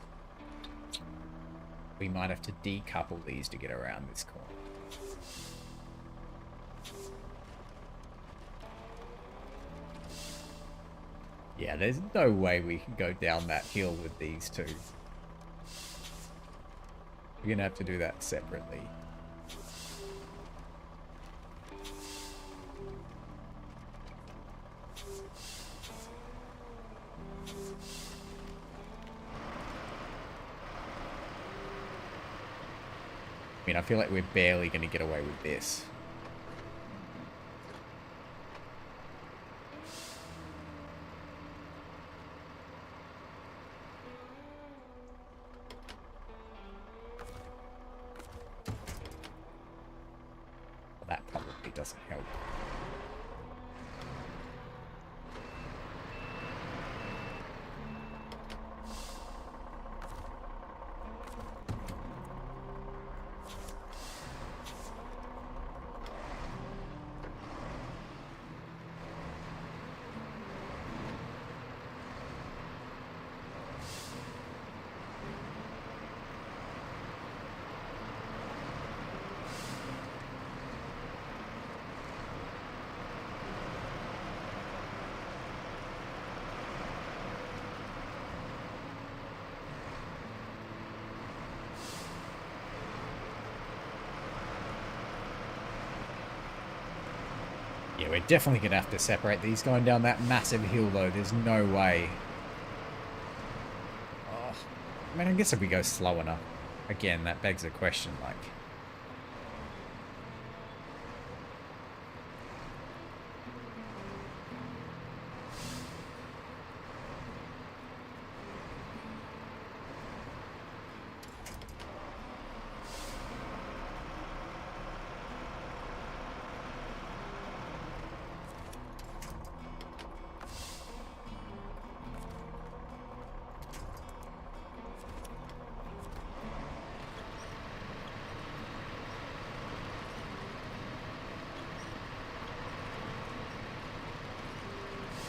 we might have to decouple these to get around this corner. Yeah, there's no way we can go down that hill with these two. We're gonna have to do that separately. I mean, I feel like we're barely going to get away with this. Well, that probably doesn't help. Yeah, we're definitely going to have to separate these going down that massive hill, though. There's no way. Oh, I mean, I guess if we go slow enough. Again, that begs the question, like...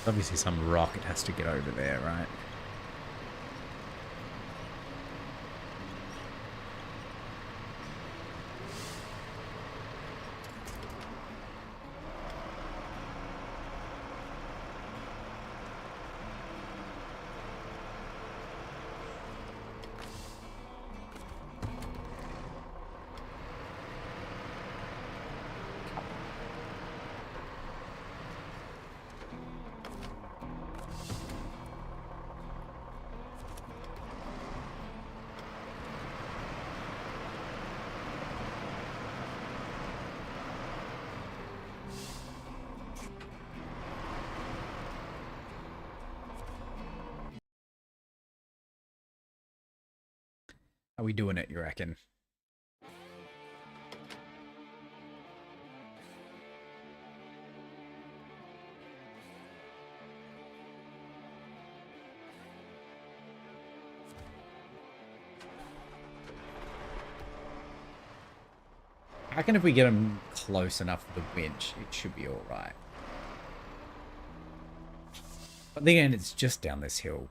obviously some rock it has to get over there, right? Are we doing it, you reckon? I reckon if we get them close enough to the winch, it should be alright. But then again, it's just down this hill.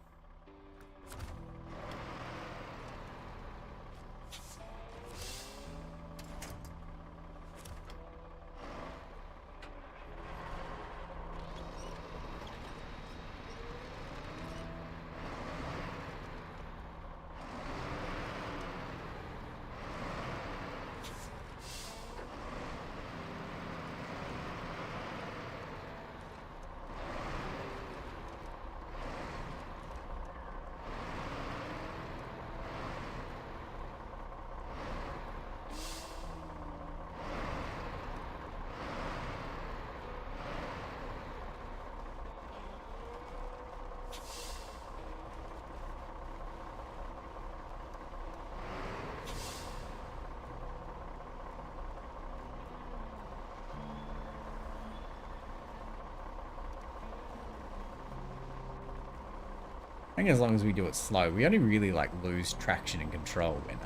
I think as long as we do it slow, we only really like lose traction and control when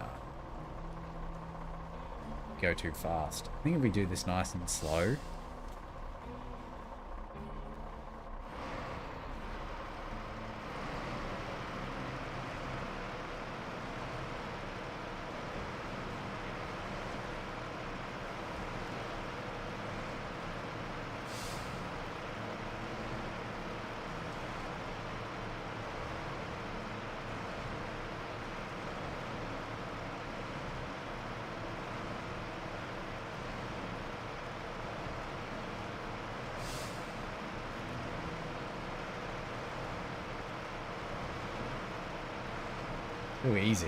go too fast. I think if we do this nice and slow. Too easy.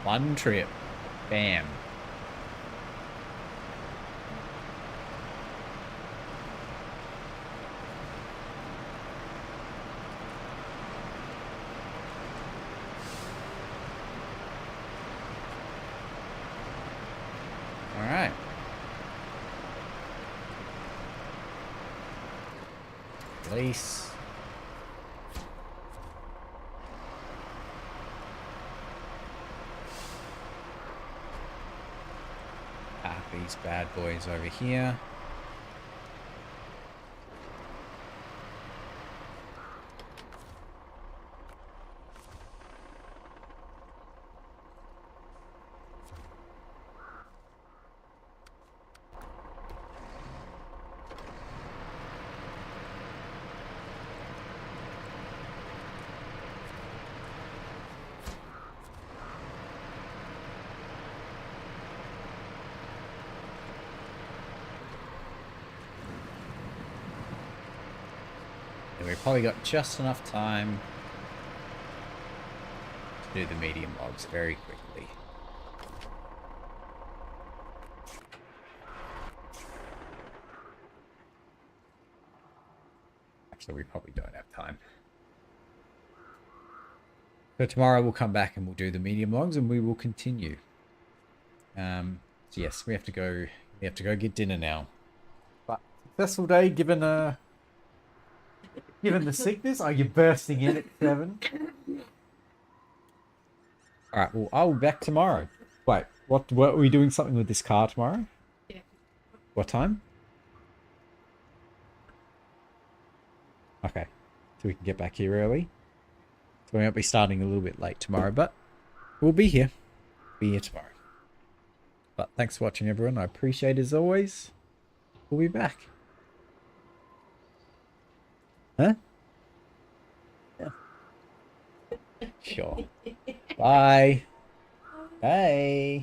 One trip. Bam. All right. Release. These bad boys over here. And we've probably got just enough time to do the medium logs very quickly. Actually, we probably don't have time. So tomorrow we'll come back and we'll do the medium logs and we will continue. So yes, we have to go get dinner now. But successful day given the sickness. Are you bursting in at 7? Alright, well I'll be back tomorrow. Wait, what are we doing something with this car tomorrow? Yeah. What time? Okay. So we can get back here early. So we might be starting a little bit late tomorrow, but we'll be here. Be here tomorrow. But thanks for watching, everyone. I appreciate it as always. We'll be back. Huh? Yeah. Sure. Bye. Bye.